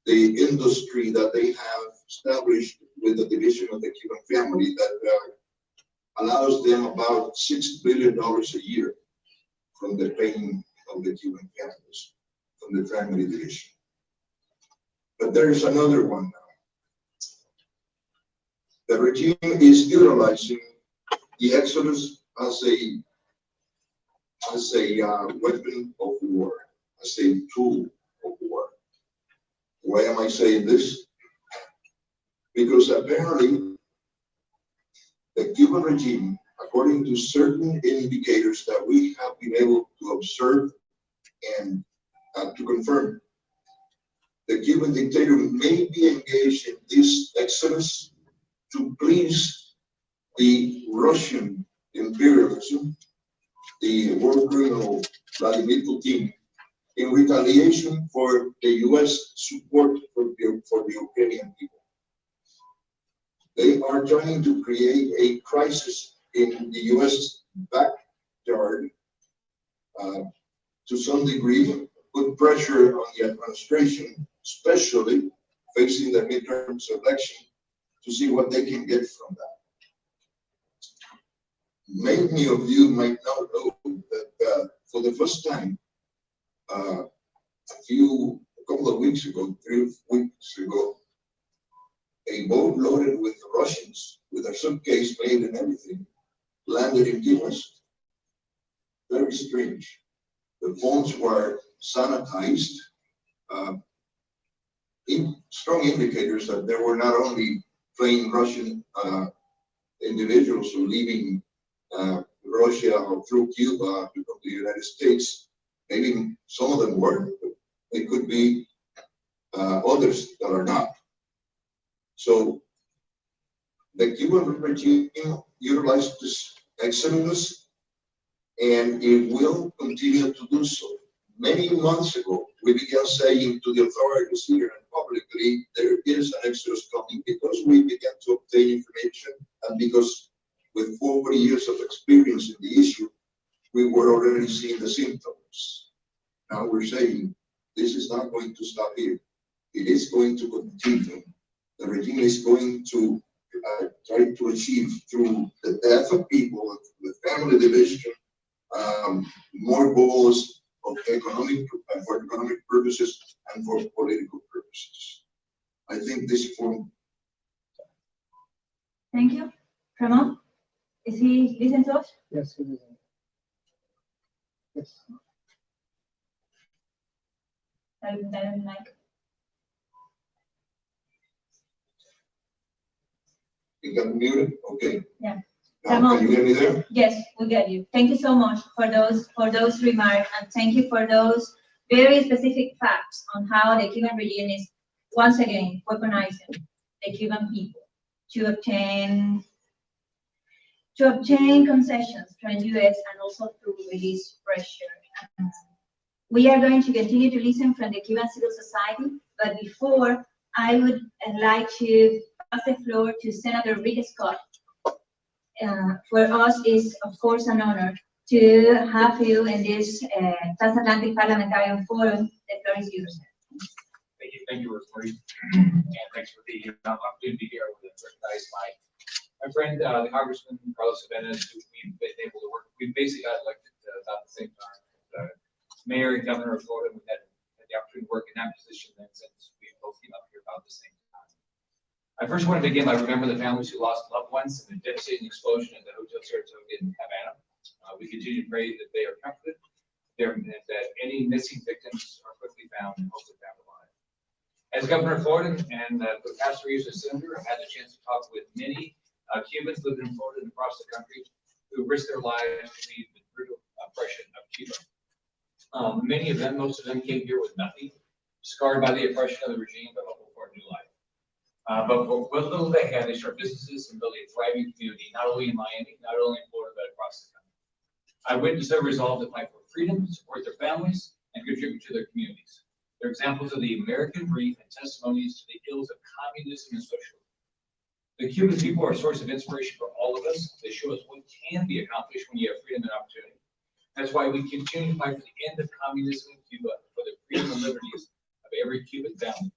S7: the industry that they have established with the division of the Cuban family that allows them about $6 billion a year from the paying of the Cuban families, from the family division. But there's another one now. The regime is utilizing the exodus as a weapon of war, as a tool of war. Why am I saying this? Because apparently the Cuban regime, according to certain indicators that we have been able to observe and to confirm, the Cuban dictator may be engaged in this exodus to please the Russian imperialism, the war criminal Vladimir Putin, in retaliation for the U.S. support for the Ukrainian people. They are trying to create a crisis in the U.S. backyard to some degree, put pressure on the administration, especially facing the midterms election, to see what they can get from that. Many of you might not know that for the first time, a couple of weeks ago, 3 weeks ago, a boat loaded with Russians, with a suitcase made and everything, landed in Cuba. Very strange. The phones were sanitized, strong indicators that there were not only plain Russian individuals who leaving Russia or through Cuba to come to the United States. Maybe some of them were, but they could be others that are not. So the Cuban regime utilized this exodus, and it will continue to do so. Many months ago, we began saying to the authorities here and publicly, there is an exodus coming, because we began to obtain information, and because with 40 years of experience in the issue, we were already seeing the symptoms. Now we're saying this is not going to stop here. It is going to continue. The regime is going to try to achieve, through the death of people, the family division, more goals of for economic purposes and for political purposes. I think this form.
S1: Thank you. Ramón, is he listening to us?
S6: Yes, it is. Yes.
S1: Mike.
S7: You got muted? Okay.
S1: Yeah.
S7: Now, can you hear me there?
S1: Yes, we get you. Thank you so much for those remarks, and thank you for those very specific facts on how the Cuban regime is once again weaponizing the Cuban people to obtain concessions from the U.S. and also to release pressure. We are going to continue to listen from the Cuban civil society, but before, I would like to pass the floor to Senator Rick Scott. For us, is of course an honor to have you in this Transatlantic Parlamentarian Forum. The floor is yours.
S8: Thank you, Rosemary, and thanks for the opportunity here. I would recognize my friend, the Congressman Carlos Jimenez, who we've been able to work. We basically got elected about the same time. Mayor and Governor of Florida, we had the opportunity to work in that position, and since we both came up here about the same time. I first want to begin by remembering the families who lost loved ones in the devastating explosion at the Hotel Saratoga in Havana. We continue to pray that they are comforted, that any missing victims are quickly found and hopefully found alive. As Governor of Florida and for the past 3 years as Senator, I've had the chance to talk with many Cubans living in Florida and across the country who risked their lives to leave the brutal oppression of Cuba. Many of them, most of them, came here with nothing, scarred by the oppression of the regime, but hopeful for a new life. But what little they had, they started businesses and built a thriving community, not only in Miami, not only in Florida, but across the country. I witnessed their resolve to fight for freedom, support their families, and contribute to their communities. They're examples of the American dream and testimonies to the ills of communism and socialism. The Cuban people are a source of inspiration for all of us. They show us what can be accomplished when you have freedom and opportunity. That's why we continue to fight for the end of communism in Cuba, for the freedom and liberties of every Cuban family.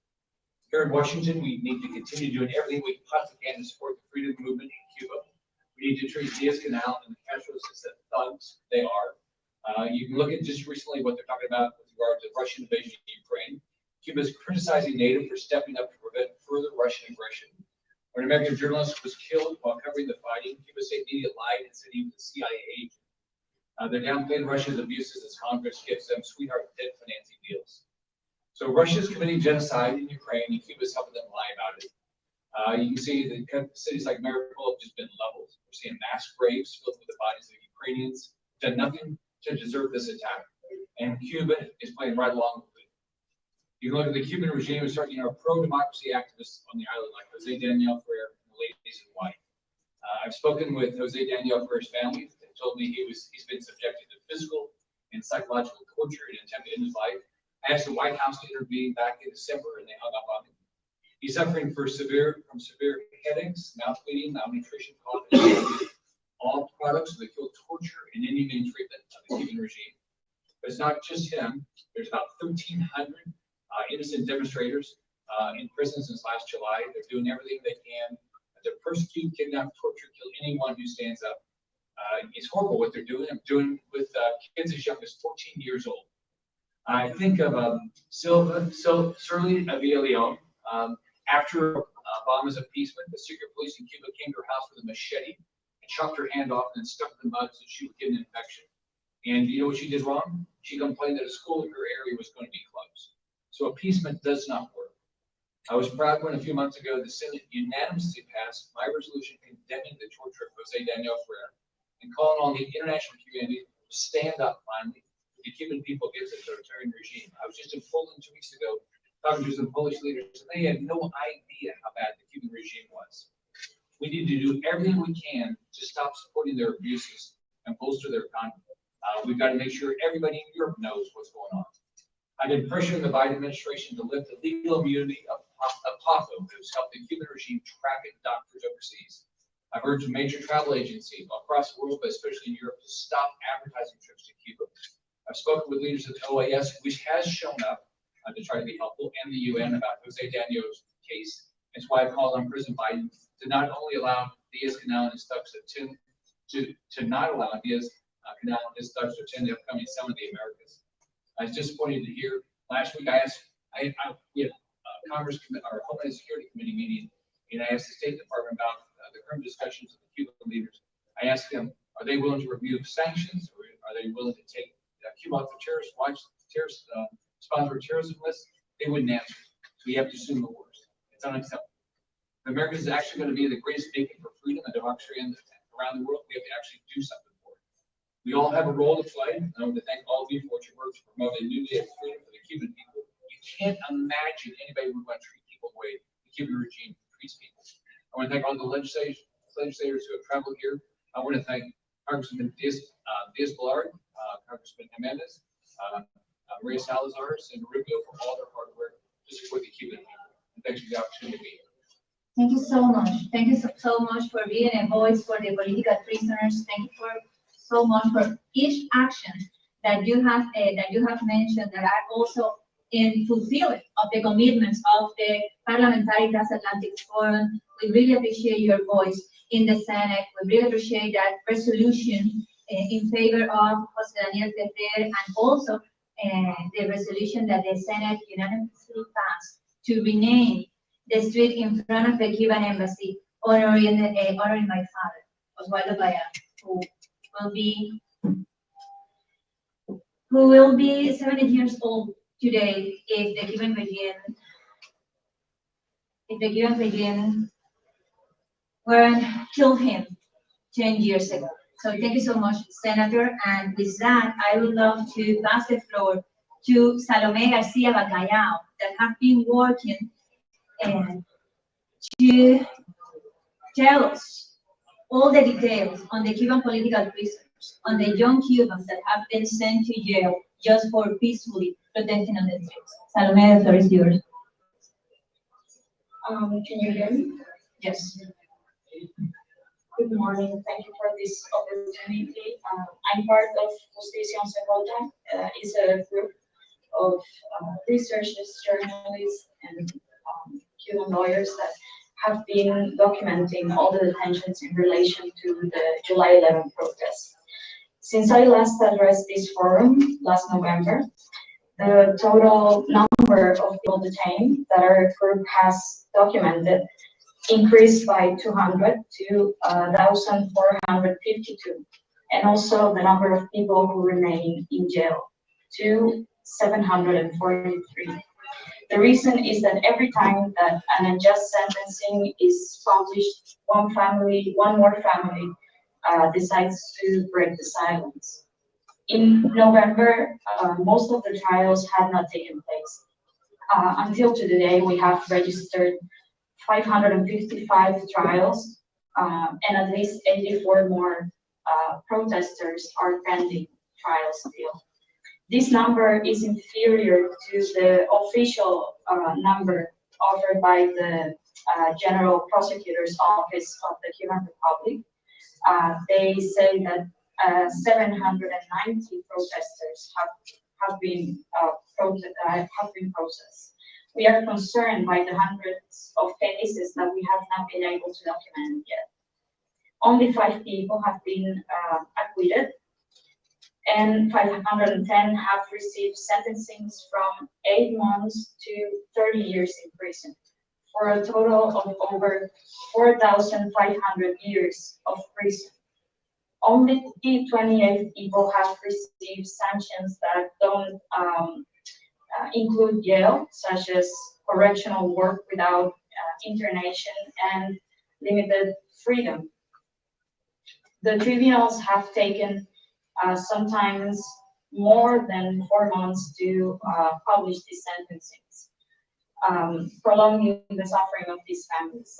S8: Here in Washington, we need to continue doing everything we possibly can to support the freedom movement in Cuba. We need to treat Diaz-Canel and the Castros as the thugs they are. You can look at just recently what they're talking about with regard to Russian invasion of Ukraine. Cuba is criticizing NATO for stepping up to prevent further Russian aggression. When an American journalist was killed while covering the fighting, Cuba state media lied and said he was a CIA agent. They're downplaying Russia's abuses as Congress gives them sweetheart debt financing deals. So Russia's committing genocide in Ukraine, and Cuba's helping them lie about it. You can see that cities like Mariupol have just been leveled. We're seeing mass graves filled with the bodies of Ukrainians. Done nothing to deserve this attack, and Cuba is playing right along with it. You can look at the Cuban regime and start, pro-democracy activists on the island like Jose Daniel Ferrer and the ladies in white. I've spoken with Jose Daniel Ferrer's family. They told me he's been subjected to physical and psychological torture in an attempt to end his life. I asked the White House to intervene back in December, and they hung up on him. He's suffering from severe headaches, mouth bleeding, malnutrition, cough, and all products of the kill, torture, and inhumane treatment of the Cuban regime. But it's not just him. There's about 1,300 innocent demonstrators in prison since last July. They're doing everything they can to persecute, kidnap, torture, kill anyone who stands up. It's horrible what they're doing. I'm doing with kids as young as 14 years old. I think of Shirley Avila-Leon. After Obama's appeasement, the secret police in Cuba came to her house with a machete and chopped her hand off and then stuck in the mud so she would get an infection. And you know what she did wrong? She complained that a school in her area was going to be closed. So appeasement does not work. I was proud when a few months ago the Senate unanimously passed my resolution condemning the torture of Jose Daniel Ferrer and calling on the international community to stand up finally with the Cuban people against the authoritarian regime. I was just in Poland 2 weeks ago talking to some Polish leaders, and they had no idea how bad the Cuban regime was. We need to do everything we can to stop supporting their abuses and bolster their economy. We've got to make sure everybody in Europe knows what's going on. I've been pressuring the Biden administration to lift the legal immunity of apoyo, who's helped the Cuban regime traffic doctors overseas. I've urged major travel agencies across the world, but especially in Europe, to stop advertising trips to Cuba. I've spoken with leaders of the OAS, which has shown up to try to be helpful, and the UN about Jose Daniel's case. That's why I called on President Biden to not only allow Diaz-Canel and his thugs to not allow Diaz-Canel and his thugs to attend the upcoming Summit of the Americas. I was disappointed to hear last week we had Congress or Homeland Security Committee meeting, and I asked the State Department about the current discussions of the Cuban leaders. I asked them, are they willing to review sanctions, or are they willing to take Cuba off the terrorist watch, sponsor terrorism list? They wouldn't answer. So we have to assume the worst. It's unacceptable. If America is actually going to be the greatest beacon for freedom and democracy around the world, we have to actually do something for it. We all have a role to play. I want to thank all of you for what you work to promote a new day of freedom for the Cuban people. You can't imagine anybody would want to treat people the way the Cuban regime treats people. I want to thank all the legislators who have traveled here. I want to thank Congressman Diaz-Balart, Congressman Jimenez, Maria Salazar, and Rubio for all their hard work to support the Cuban people. And thanks for the opportunity to be here.
S1: Thank you so much. Thank you so much for being a voice for the political prisoners. Thank you so much for each action that you have mentioned that are also in fulfillment of the commitments of the Parliamentary Transatlantic Forum. We really appreciate your voice in the Senate. We really appreciate that resolution in favor of Jose Daniel Terge, and also the resolution that the Senate unanimously passed to rename the street in front of the Cuban embassy, honoring my father, Osvaldo Payán, who will be 70 years old today if the Cuban regime weren't killed him 10 years ago. So thank you so much, Senator. And with that, I would love to pass the floor to Salome Garcia Bacallao, that have been working to tell us all the details on the Cuban political prisoners, on the young Cubans that have been sent to jail just for peacefully protesting on the streets. Salome, the floor is yours.
S9: Can you hear me?
S1: Yes.
S9: Good morning. Thank you for this opportunity. I'm part of Segunda. It's a group of researchers, journalists, and Cuban lawyers that have been documenting all the detentions in relation to the July 11 protests. Since I last addressed this forum last November, the total number of people detained that our group has documented increased by 200 to 1,452, and also the number of people who remain in jail to 743. The reason is that every time that an unjust sentencing is published, one more family decides to break the silence. In November, most of the trials had not taken place. Until today, we have registered 555 trials, and at least 84 more protesters are pending trial still. This number is inferior to the official number offered by the General Prosecutor's Office of the Cuban Republic. They say that 790 protesters have been processed. We are concerned by the hundreds of cases that we have not been able to document yet. Only 5 people have been acquitted, and 510 have received sentencings from 8 months to 30 years in prison, for a total of over 4,500 years of prison. Only 28 people have received sanctions that don't include jail, such as correctional work without internation and limited freedom. The tribunals have taken sometimes more than 4 months to publish these sentencings, prolonging the suffering of these families.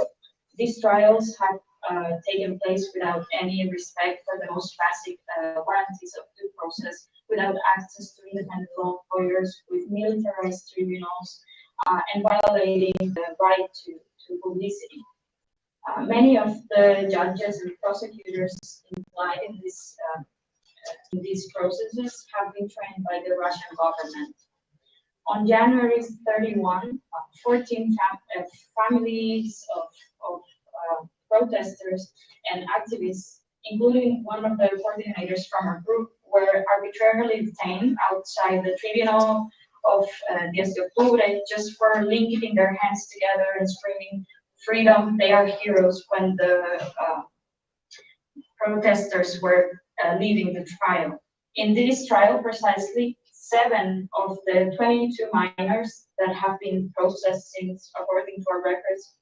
S9: These trials have taken place without any respect for the most basic guarantees of due process, without access to independent lawyers, with militarized tribunals, and violating the right to publicity. Many of the judges and prosecutors implied in these processes have been trained by the Russian government. On January 31, 14 families of protesters and activists, including one of the coordinators from our group, were arbitrarily detained outside the tribunal of 10 de Octubre just for linking their hands together and screaming, "Freedom, they are heroes," when the protesters were leaving the trial. In this trial, precisely 7 of the 22 minors that have been processed since, according to our records,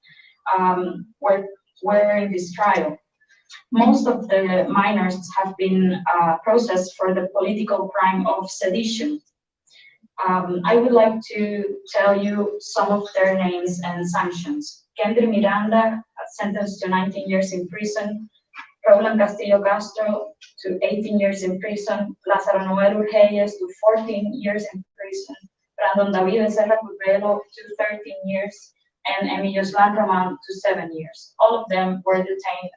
S9: were in this trial. Most of the minors have been processed for the political crime of sedition. I would like to tell you some of their names and sanctions. Kendry Miranda, sentenced to 19 years in prison. Roland Castillo Castro to 18 years in prison. Lázaro Noel Urgelles to 14 years in prison. Brandon David Serra Curvelo to 13 years. And Emilio Slan Roman to 7 years. All of them were detained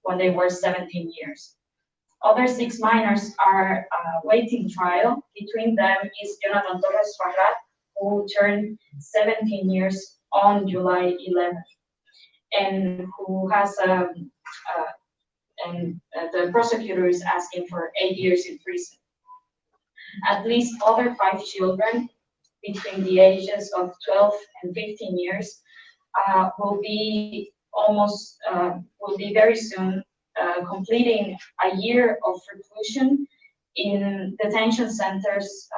S9: when they were 17 years. Other 6 minors are waiting trial. Between them is Jonathan Torres Farrat, who turned 17 years on July 11th, and who has the prosecutor is asking for 8 years in prison. At least other 5 children between the ages of 12 and 15 years will be very soon completing a year of reclusion in detention centers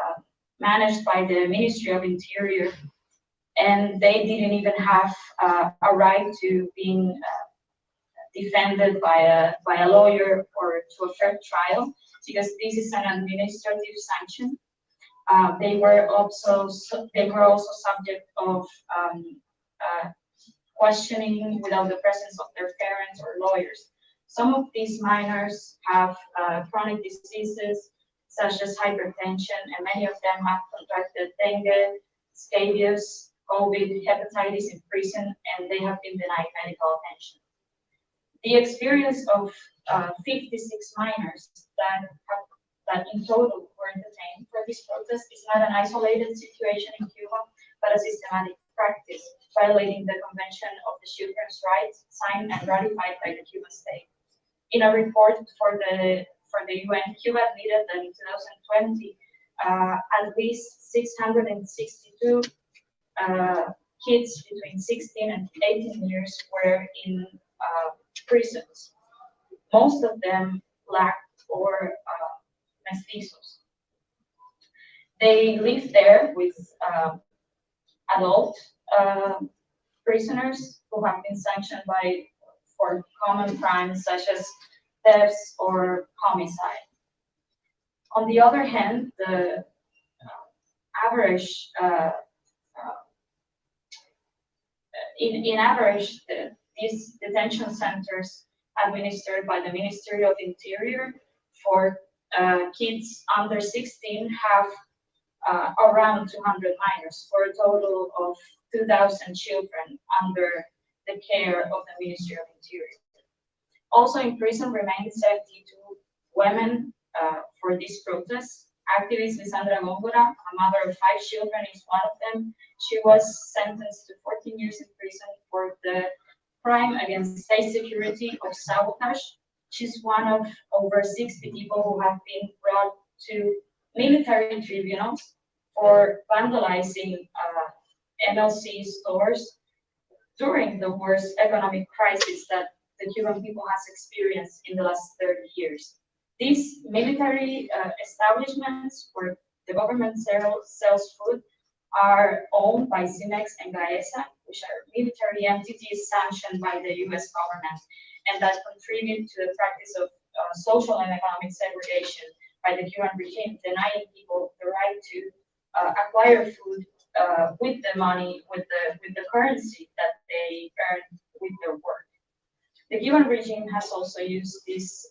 S9: managed by the Ministry of Interior, and they didn't even have a right to being defended by a lawyer or to a fair trial, because this is an administrative sanction. They were also subject of questioning without the presence of their parents or lawyers. Some of these minors have chronic diseases such as hypertension, and many of them have contracted dengue, scabies, COVID, hepatitis in prison, and they have been denied medical attention. The experience of 56 minors that in total were detained for this protest is not an isolated situation in Cuba, but a systematic practice violating the Convention of the Children's Rights signed and ratified by the Cuban state. In a report for the UN, Cuba admitted that in 2020, at least 662 kids between 16 and 18 years were in prisons. Most of them black or mestizos. They live there with adult prisoners who have been sanctioned for common crimes such as thefts or homicide. On the other hand, the average in average, these detention centers administered by the Ministry of Interior for kids under 16 have around 200 minors for a total of 2,000 children under the care of the Ministry of Interior. Also in prison remain 72 women for this protest. Activist Lisandra Góngora, a mother of 5 children, is one of them. She was sentenced to 14 years in prison for the crime against state security of sabotage. She's one of over 60 people who have been brought to military tribunals for vandalizing MLC stores during the worst economic crisis that the Cuban people has experienced in the last 30 years. These military establishments where the government sells food are owned by CIMEX and GAESA, which are military entities sanctioned by the US government and that contribute to the practice of social and economic segregation by the Cuban regime, denying people the right to acquire food with the money, with the currency that they earn with their work. The Cuban regime has also used this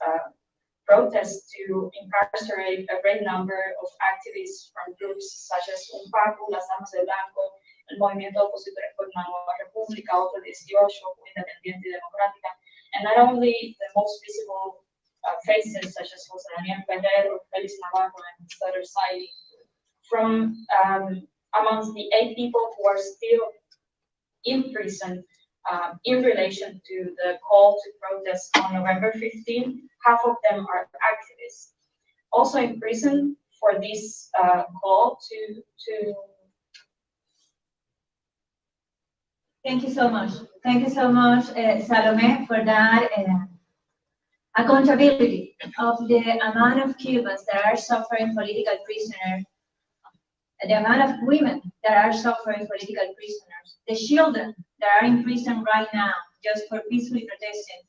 S9: protests to incarcerate a great number of activists from groups such as UNPACU, Las Damas de Blanco, el Movimiento de Opositores por una Nueva República, Otro 18, Independiente y Democrática, and not only the most visible faces such as José Daniel Ferrer, Félix Navarro, and Sutter Saidi, from amongst the 8 people who are still in prison in relation to the call to protest on November 15, half of them are activists. Also in prison for this call to
S1: Thank you so much. Thank you so much, Salome, for that accountability of the amount of Cubans that are suffering political prisoners, the amount of women that are suffering political prisoners, the children that are in prison right now just for peacefully protesting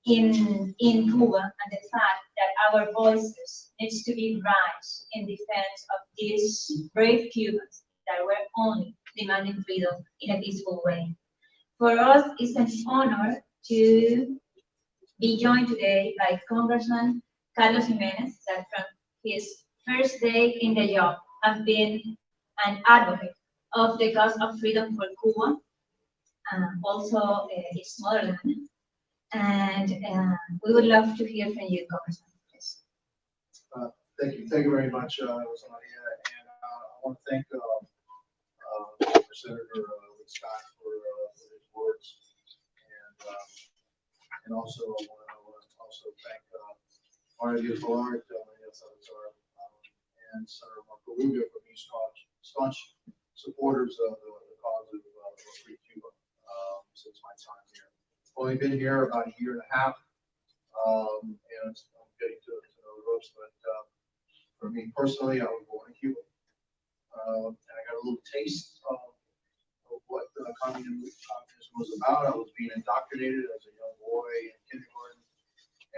S1: in Cuba, and the fact that our voices needs to be raised in defense of these brave Cubans that were only demanding freedom in a peaceful way. For us, it's an honor to be joined today by Congressman Carlos Jimenez, that from his first day in the job have been an advocate of the cause of freedom for Cuba, also its motherland. And we would love to hear from you, Congressman, please.
S5: Thank you very much, Rosalia, and I want to thank Senator Scott for his words, and also I want to also thank Mario Villar, and Senator Marco Rubio for being staunch supporters of the cause of free Cuba since my time here. Only been here about a year and a half, and I'm getting to know the ropes, but for me personally, I was born in Cuba, and I got a little taste of what communism was about. I was being indoctrinated as a young boy in kindergarten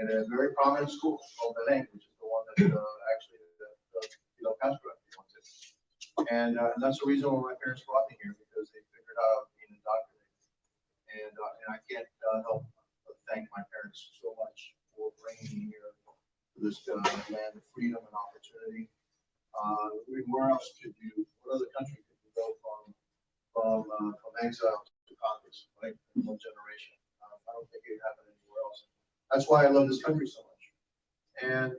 S5: in a very prominent school called Belén, which is the one that actually Fidel Castro wanted. And that's the reason why my parents brought me here, because they figured out I was being indoctrinated. And I can't help but thank my parents so much for bringing me here to this land of freedom and opportunity. Where else could you, what other country could you go from exile to Congress, right? In one generation. I don't think it happened anywhere
S4: That's why I love this country so much. And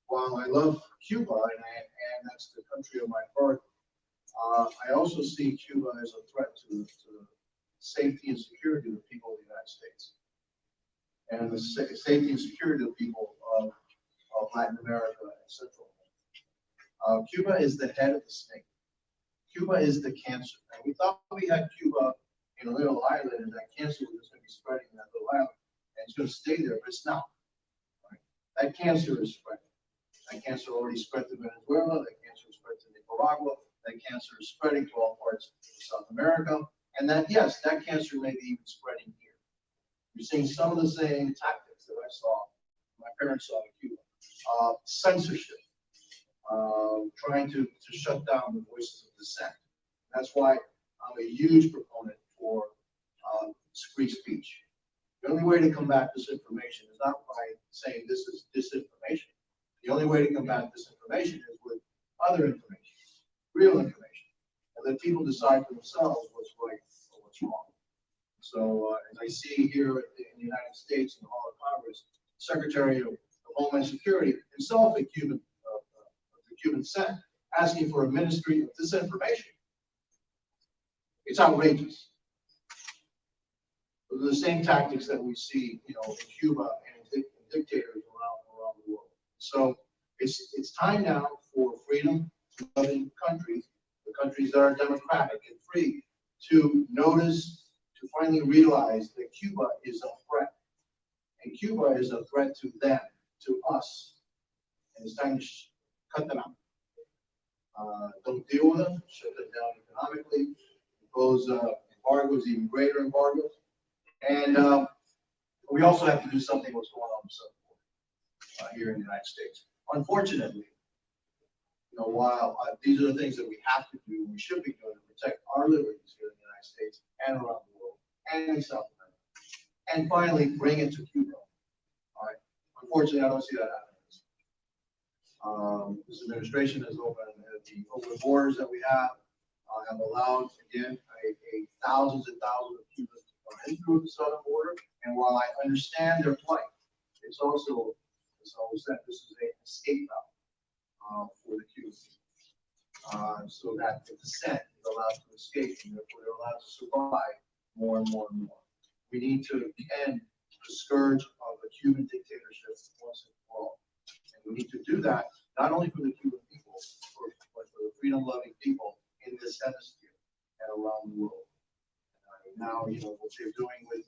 S4: while I love Cuba, and that's the country of my birth, I also see Cuba as a threat to the safety and security of the people of the United States, and the safety and security of the people of Latin America and Central America. Cuba is the head of the snake. Cuba is the cancer. And we thought we had Cuba in a little island, and that cancer was just going to be spreading in that little island, and it's going to stay there, but it's not. Right? That cancer is spreading. That cancer already spread to Venezuela. That cancer spread to Nicaragua. That cancer is spreading to all parts of South America. And that, yes, that cancer may be even spreading here. You're seeing some of the same tactics that I saw, my parents saw in Cuba. Censorship, trying to shut down the voices of dissent. That's why I'm a huge proponent for free speech. The only way to combat disinformation is not by saying this is disinformation. The only way to combat disinformation is with other information, real information, and let people decide for themselves what's right or what's wrong. So as I see here in the United States in the Hall of Congress, Secretary of Homeland Security himself, a Cuban, the Cuban Senate, asking for a ministry of disinformation. It's outrageous. Those are the same tactics that we see, in Cuba and in dictators around the world. So it's time now for freedom-loving countries, the countries that are democratic and free, to notice, to finally realize that Cuba is a threat. And Cuba is a threat to them, to us. And it's time to cut them out. Don't deal with them, shut them down economically, impose embargoes, even greater embargoes. And we also have to do something what's going on here in the United States. Unfortunately, while these are the things that we have to do, we should be doing to protect our liberties here in the United States and around the world and in South America. And finally, bring it to Cuba. All right. Unfortunately, I don't see that happening. This administration has opened the open borders that we have allowed, again, thousands and thousands of Cubans to come in through the southern border. And while I understand their plight, it's also that this is an escape route for the Cubans, so that the dissent is allowed to escape, and therefore they're allowed to survive more and more and more. We need to end the scourge of the Cuban dictatorship once and for all. And we need to do that not only for the Cuban people, but for the freedom-loving people in this hemisphere and around the world. Now, what they're doing with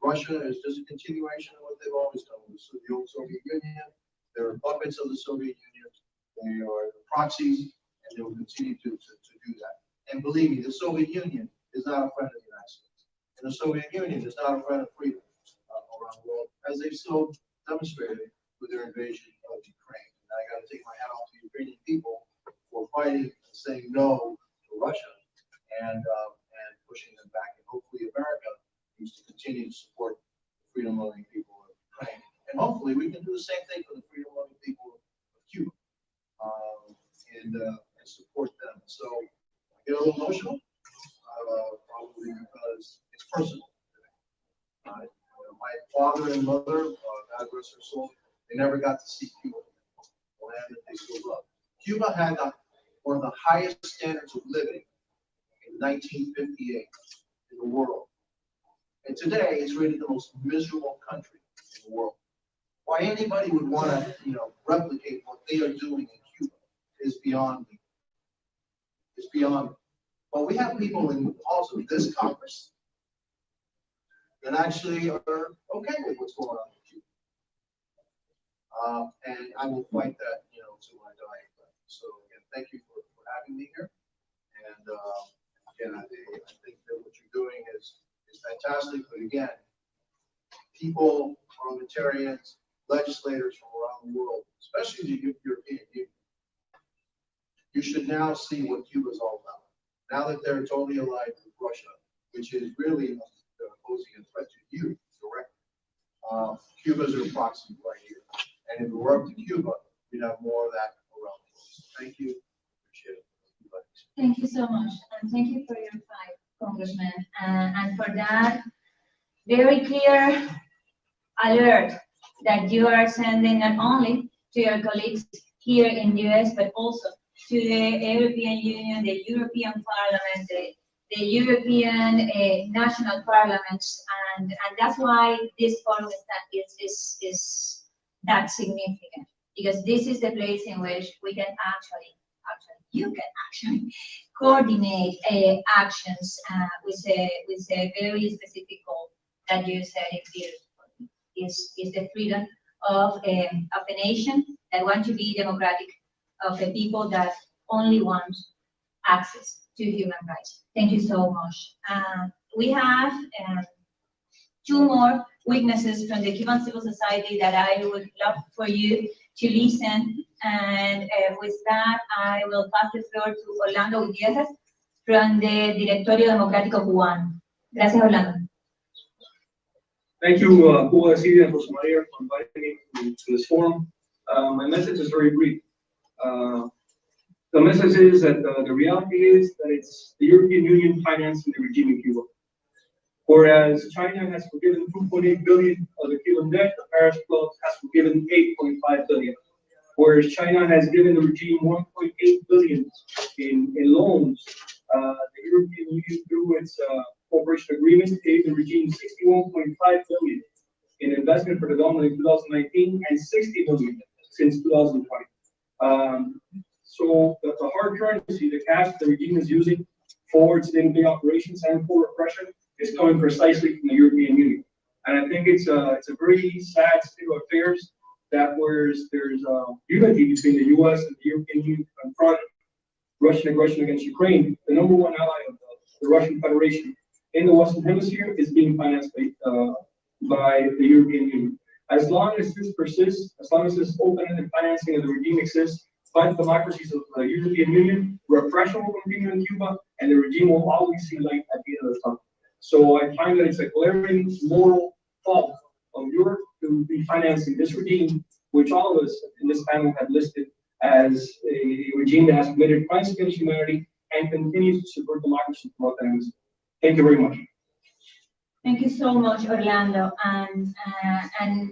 S4: Russia is just a continuation of what they've always done with the old Soviet Union. They're puppets of the Soviet Union. They are proxies, and they will continue to do that. And believe me, the Soviet Union is not a friend of the United States. And the Soviet Union is not a friend of freedom around the world, as they've so demonstrated with their invasion of Ukraine. And I got to take my hat off to the Ukrainian people for fighting and saying no to Russia and pushing them back. And hopefully America needs to continue to support the freedom-loving people of Ukraine. And hopefully we can do the same thing for the freedom-loving people of Cuba and support them. So I get a little emotional, probably because it's personal. My father and mother, God rest their soul, they never got to see Cuba, the land that they so loved. Cuba had one of the highest standards of living in 1958 in the world. And today it's rated the most miserable country in the world. Why anybody would want to, replicate what they are doing in Cuba is beyond me. It's beyond me. But we have people in also this Congress that actually are okay with what's going on in Cuba. And I will fight that, to my dying breath. So again, thank you for having me here. And again, I think that what you're doing is fantastic. But again, people, parliamentarians, legislators from around the world, especially the European Union, you should now see what Cuba's all about. Now that they're totally allied with Russia, which is really posing a threat to you directly. Cuba's a proxy right here. And if it were up to Cuba, we'd have more of that around the world. So thank you. Appreciate it.
S1: Thank you so much. And thank you for your time, Congressman. And for that very clear alert that you are sending not only to your colleagues here in the US, but also to the European Union, the European Parliament, the European national parliaments, and that's why this forum is that significant, because this is the place in which we can you can actually coordinate actions with a very specific goal that you said is the freedom of a nation that want to be democratic, of a people that only want access to human rights. Thank you so much. We have two more witnesses from the Cuban civil society that I would love for you to listen. And with that, I will pass the floor to Orlando Gutiérrez from the Directorio Democrático Cubano. Gracias, Orlando.
S10: Thank you, Cuba Libre and Rosa Maria, for inviting me to this forum. My message is very brief. The message is that the reality is that it's the European Union financing the regime in Cuba. Whereas China has forgiven 2.8 billion of the Cuban debt, the Paris Club has forgiven 8.5 billion. Whereas China has given the regime 1.8 billion in loans, the European Union, through its cooperation agreement, gave the regime 61.5 billion in investment for development in 2019 and 60 billion since 2020. So the hard currency, the cash the regime is using for its day-to-day operations and for repression is coming precisely from the European Union. And I think it's a very sad state of affairs that whereas there's unity between the U.S. and the European Union to confront Russian aggression against Ukraine, the number one ally of the Russian Federation in the Western Hemisphere is being financed by the European Union. As long as this persists, as long as this open-ended financing of the regime exists by the democracies of the European Union, repression will continue in Cuba, and the regime will always see light at the end of the tunnel. So I find that it's a glaring moral fault of Europe to be financing this regime, which all of us in this panel have listed as a regime that has committed crimes against humanity and continues to subvert democracy throughout the hemisphere. Thank you very much.
S1: Thank you so much, Orlando, and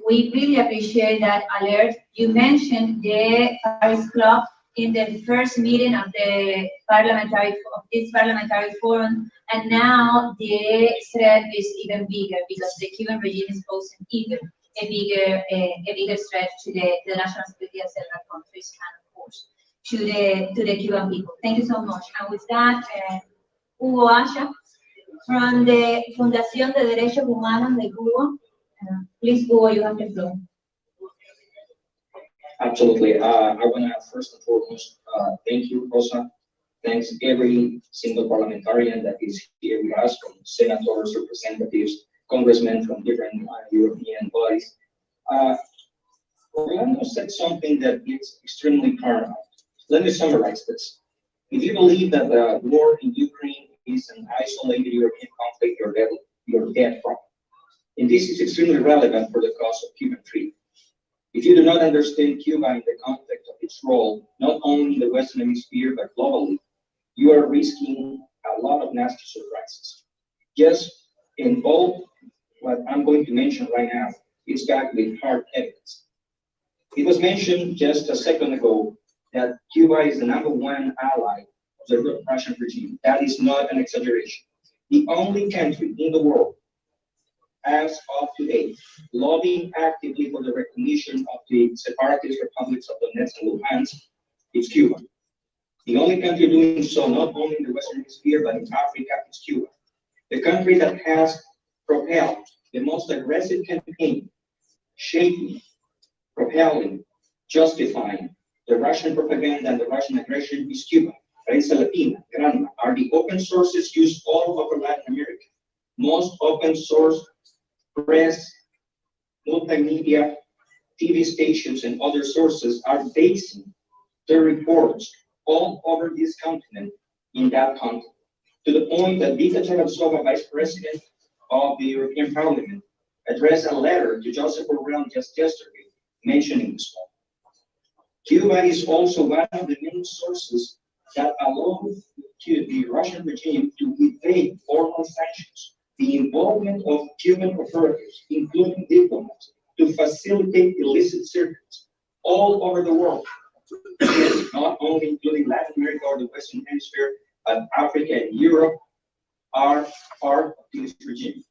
S1: we really appreciate that alert. You mentioned the Paris Club in the first meeting of the Parliamentary Forum, and now the threat is even bigger because the Cuban regime is posing even a bigger threat to the national security of several countries and, of course, to the Cuban people. Thank you so much. And with that, Hugo Asha, from the Fundación de Derechos Humanos de Cuba. Please, Hugo, you have the floor.
S11: Absolutely. I want to first and foremost thank you, Rosa. Thanks every single parliamentarian that is here with us, from senators, representatives, congressmen from different European bodies. Orlando said something that is extremely paramount. Let me summarize this. If you believe that the war in Ukraine is an isolated European conflict, you're dead wrong. And this is extremely relevant for the cause of Cuban freedom. If you do not understand Cuba in the context of its role, not only in the Western Hemisphere, but globally, you are risking a lot of nasty surprises. Just in all what I'm going to mention right now, it's backed with hard evidence. It was mentioned just a second ago that Cuba is the #1 ally of the Russian regime. That is not an exaggeration. The only country in the world, as of today, lobbying actively for the recognition of the separatist republics of Donetsk and Luhansk is Cuba. The only country doing so, not only in the Western Hemisphere, but in Africa, is Cuba. The country that has propelled the most aggressive campaign, shaping, propelling, justifying the Russian propaganda and the Russian aggression is Cuba. Prensa Latina, Granma, are the open sources used all over Latin America. Most open source press, multimedia, TV stations, and other sources are basing their reports all over this continent in that content, to the point that Vita Tarasova, Vice President of the European Parliament, addressed a letter to Joseph Borrell just yesterday mentioning this one. Cuba is also one of the main sources that allow the Russian regime to evade formal sanctions. The involvement of Cuban authorities, including diplomats, to facilitate illicit circuits all over the world, not only including Latin America or the Western Hemisphere, but Africa and Europe are part of this regime.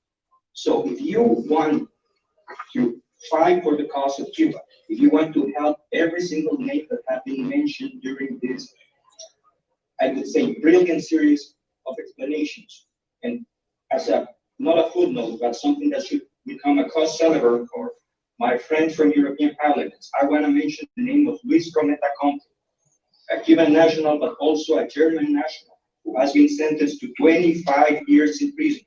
S11: So if you want to fight for the cause of Cuba, if you want to help every single name that have been mentioned during this, I would say, brilliant series of explanations, and as a, not a footnote, but something that should become a cause célèbre for my friends from European parliaments, I want to mention the name of Luis Prometa Conte, a Cuban national, but also a German national, who has been sentenced to 25 years in prison.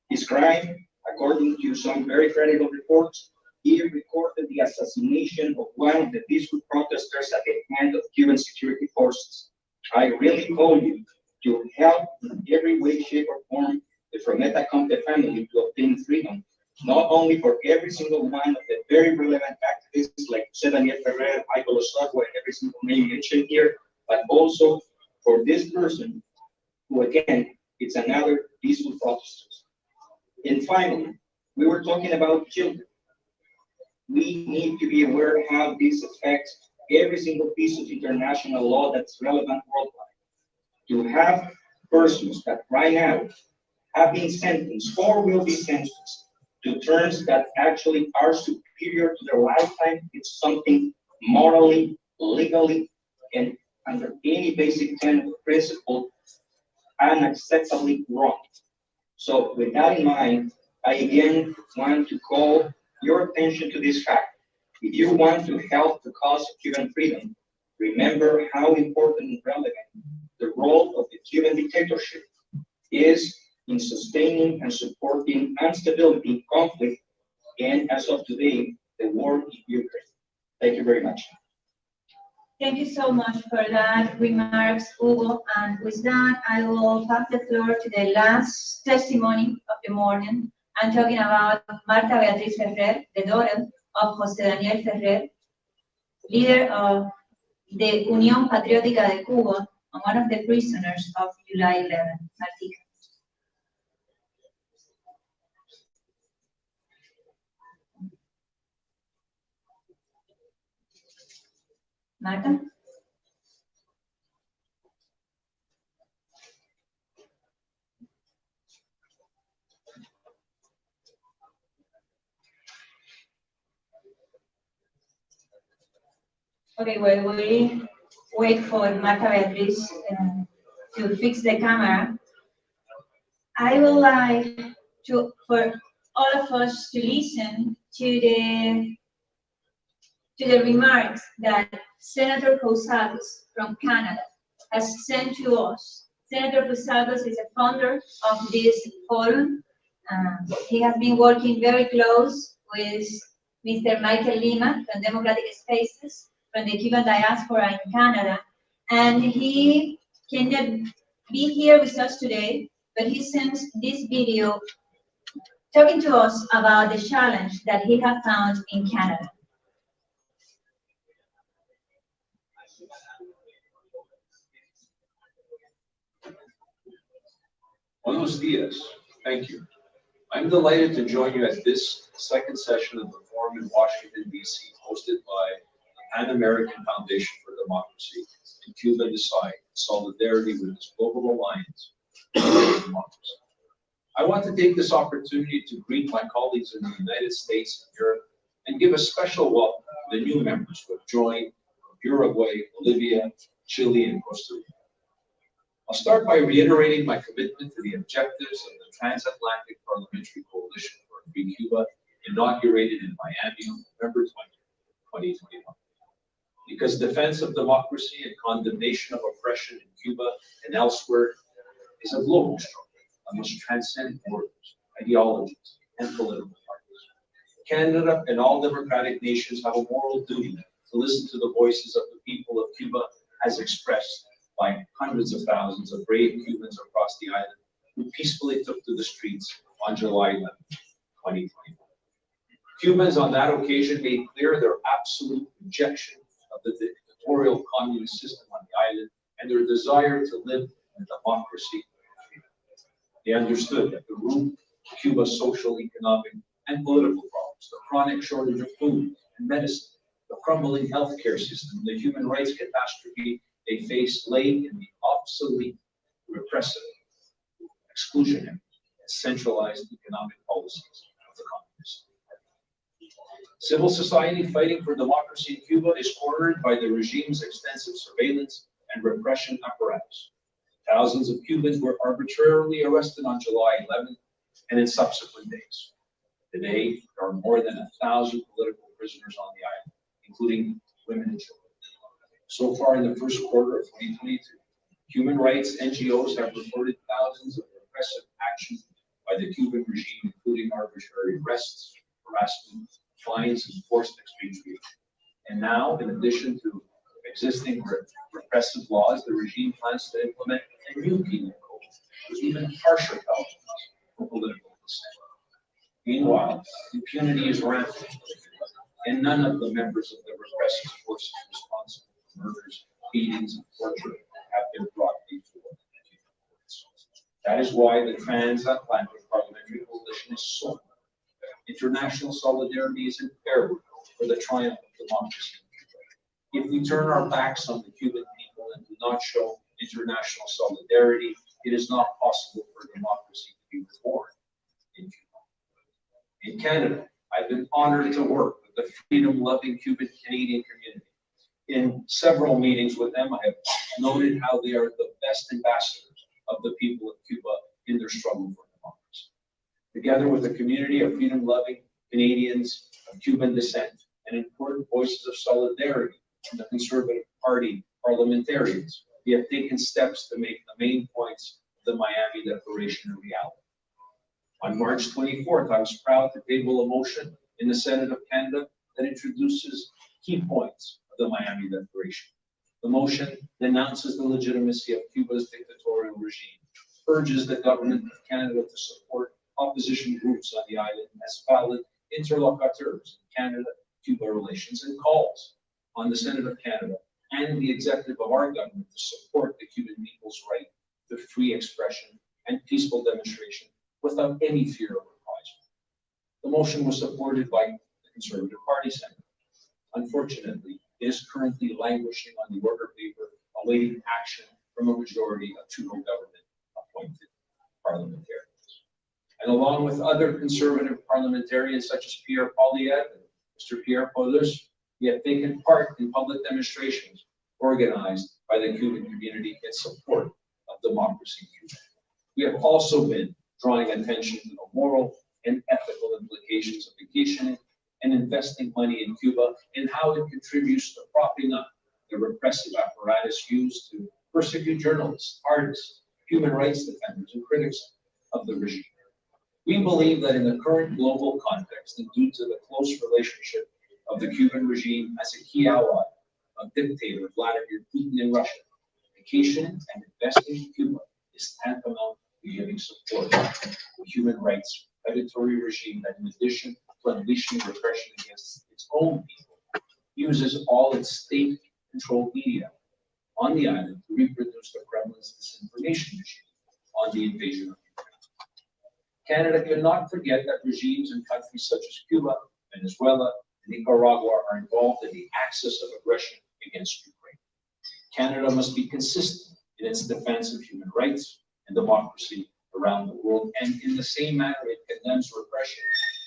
S11: His crime, according to some very credible reports, he recorded the assassination of one of the peaceful protesters at the hand of Cuban security forces. I really call you to help in every way, shape, or form the Prometa Conte family to obtain freedom, not only for every single one of the very relevant activists like José Daniel Ferrer, Michael Osorgo, and every single name mentioned here, but also for this person who, again, it's another peaceful protester. And finally, we were talking about children. We need to be aware of how this affects every single piece of international law that's relevant worldwide. To have persons that right now have been sentenced or will be sentenced to terms that actually are superior to their lifetime, it's something morally, legally, and under any basic tenet of principle, unacceptably wrong. So with that in mind, I again want to call your attention to this fact. If you want to help the cause of Cuban freedom, remember how important and relevant the role of the Cuban dictatorship is in sustaining and supporting instability, conflict, and as of today, the war in Ukraine. Thank you very much.
S1: Thank you so much for that remarks, Hugo. And with that, I will pass the floor to the last testimony of the morning. I'm talking about Marta Beatriz Ferrer, the daughter of José Daniel Ferrer, leader of the Unión Patriótica de Cuba, and one of the prisoners of July 11. Marta? Okay, well, we wait for Marta Beatriz to fix the camera. I would like for all of us to listen to the remarks that Senator Posadas from Canada has sent to us. Senator Posadas is a founder of this forum. He has been working very close with Mr. Michael Lima from Democratic Spaces, from the Cuban diaspora in Canada, and he cannot be here with us today, but he sent this video talking to us about the challenge that he has found in Canada.
S12: Buenos dias. Thank you. I'm delighted to join you at this second session of the forum in Washington, D.C., hosted by the Pan American Foundation for Democracy and Cuba Decide, in solidarity with its global alliance for democracy. I want to take this opportunity to greet my colleagues in the United States and Europe and give a special welcome to the new members who have joined from Uruguay, Bolivia, Chile, and Costa Rica. I'll start by reiterating my commitment to the objectives of the Transatlantic Parliamentary Coalition for a Free Cuba, inaugurated in Miami on November 20, 2021. Because defense of democracy and condemnation of oppression in Cuba and elsewhere is a global struggle that must transcend borders, ideologies, and political parties. Canada and all democratic nations have a moral duty to listen to the voices of the people of Cuba as expressed by hundreds of thousands of brave Cubans across the island who peacefully took to the streets on July 11, 2021. Cubans on that occasion made clear their absolute rejection of the dictatorial communist system on the island and their desire to live in democracy. They understood that the root of Cuba's social, economic, and political problems the chronic shortage of food and medicine, the crumbling healthcare system, the human rights catastrophe they face lay in the obsolete, repressive, exclusionary, and centralized economic policies of the communists. Civil society fighting for democracy in Cuba is cornered by the regime's extensive surveillance and repression apparatus. Thousands of Cubans were arbitrarily arrested on July 11th and in subsequent days. Today, there are more than 1,000 political prisoners on the island, including women and children. So far in the first quarter of 2022, human rights NGOs have reported thousands of repressive actions by the Cuban regime, including arbitrary arrests, harassment, fines, and forced expatriation. And now, in addition to existing repressive laws, the regime plans to implement a new penal code with even harsher penalties for political dissent. Meanwhile, impunity is rampant, and none of the members of the repressive forces responsible for murders, beatings, and torture have been brought before the courts. That is why the Transatlantic Parliamentary Coalition is so important. International solidarity is imperative for the triumph of democracy. If we turn our backs on the Cuban people and do not show international solidarity, it is not possible for democracy to be reborn in Cuba. In Canada, I've been honored to work with the freedom-loving Cuban Canadian community. In several meetings with them, I have noted how they are the best ambassadors of the people of Cuba in their struggle for democracy. Together with a community of freedom-loving Canadians of Cuban descent and important voices of solidarity from the Conservative Party Parliamentarians, we have taken steps to make the main points of the Miami Declaration a reality. On March 24th, I was proud to table a motion in the Senate of Canada that introduces key points of the Miami Declaration. The motion denounces the legitimacy of Cuba's dictatorial regime, urges the government of Canada to support opposition groups on the island as valid interlocutors in Canada-Cuba relations, and calls on the Senate of Canada and the executive of our government to support the Cuban people's right to free expression and peaceful demonstration without any fear of reprisal. The motion was supported by the Conservative Party Senate. Unfortunately, it is currently languishing on the order paper, awaiting action from a majority of Trudeau government-appointed parliamentarians. And along with other conservative parliamentarians such as Pierre Poilievre and Mr. Pierre Paulus, we have taken part in public demonstrations organized by the Cuban community in support of democracy in Cuba. We have also been drawing attention to the moral and ethical implications of vacationing and investing money in Cuba and how it contributes to propping up the repressive apparatus used to persecute journalists, artists, human rights defenders, and critics of the regime. We believe that in the current global context, and due to the close relationship of the Cuban regime as a key ally of dictator Vladimir Putin in Russia, vacationing and investing in Cuba is tantamount to giving support to the human rights predatory regime that, in addition to unleashing repression against its own people, uses all its state-controlled media on the island to reproduce the Kremlin's disinformation machine on the invasion of Ukraine. Canada cannot forget that regimes in countries such as Cuba, Venezuela, and Nicaragua are involved in the axis of aggression against Ukraine. Canada must be consistent in its defense of human rights and democracy around the world, and in the same manner it condemns repression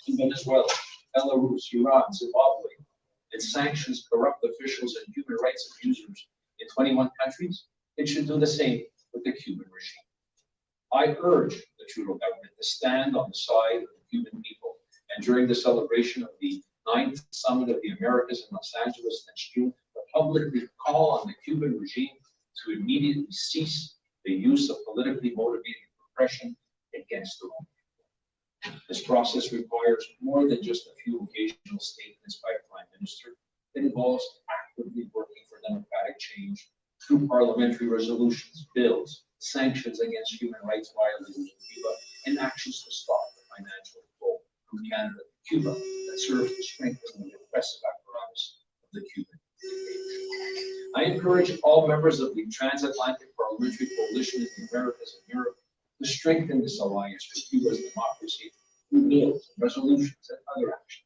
S12: in Venezuela, Belarus, Iran, Zimbabwe, and sanctions corrupt officials and human rights abusers in 21 countries. It should do the same with the Cuban regime. I urge the Trudeau government to stand on the side of the Cuban people, and during the celebration of the 9th Summit of the Americas in Los Angeles next June, to publicly call on the Cuban regime to immediately cease the use of politically motivated repression against their own people. This process requires more than just a few occasional statements by a prime minister. It involves actively working for democratic change through parliamentary resolutions, bills, sanctions against human rights violators in Cuba, and actions to stop the financial flow from Canada to Cuba that serves to strengthen the repressive apparatus of the Cuban dictatorship. I encourage all members of the Transatlantic Parliamentary Coalition in the Americas and Europe to strengthen this alliance for Cuba's democracy through bills, resolutions, and other actions.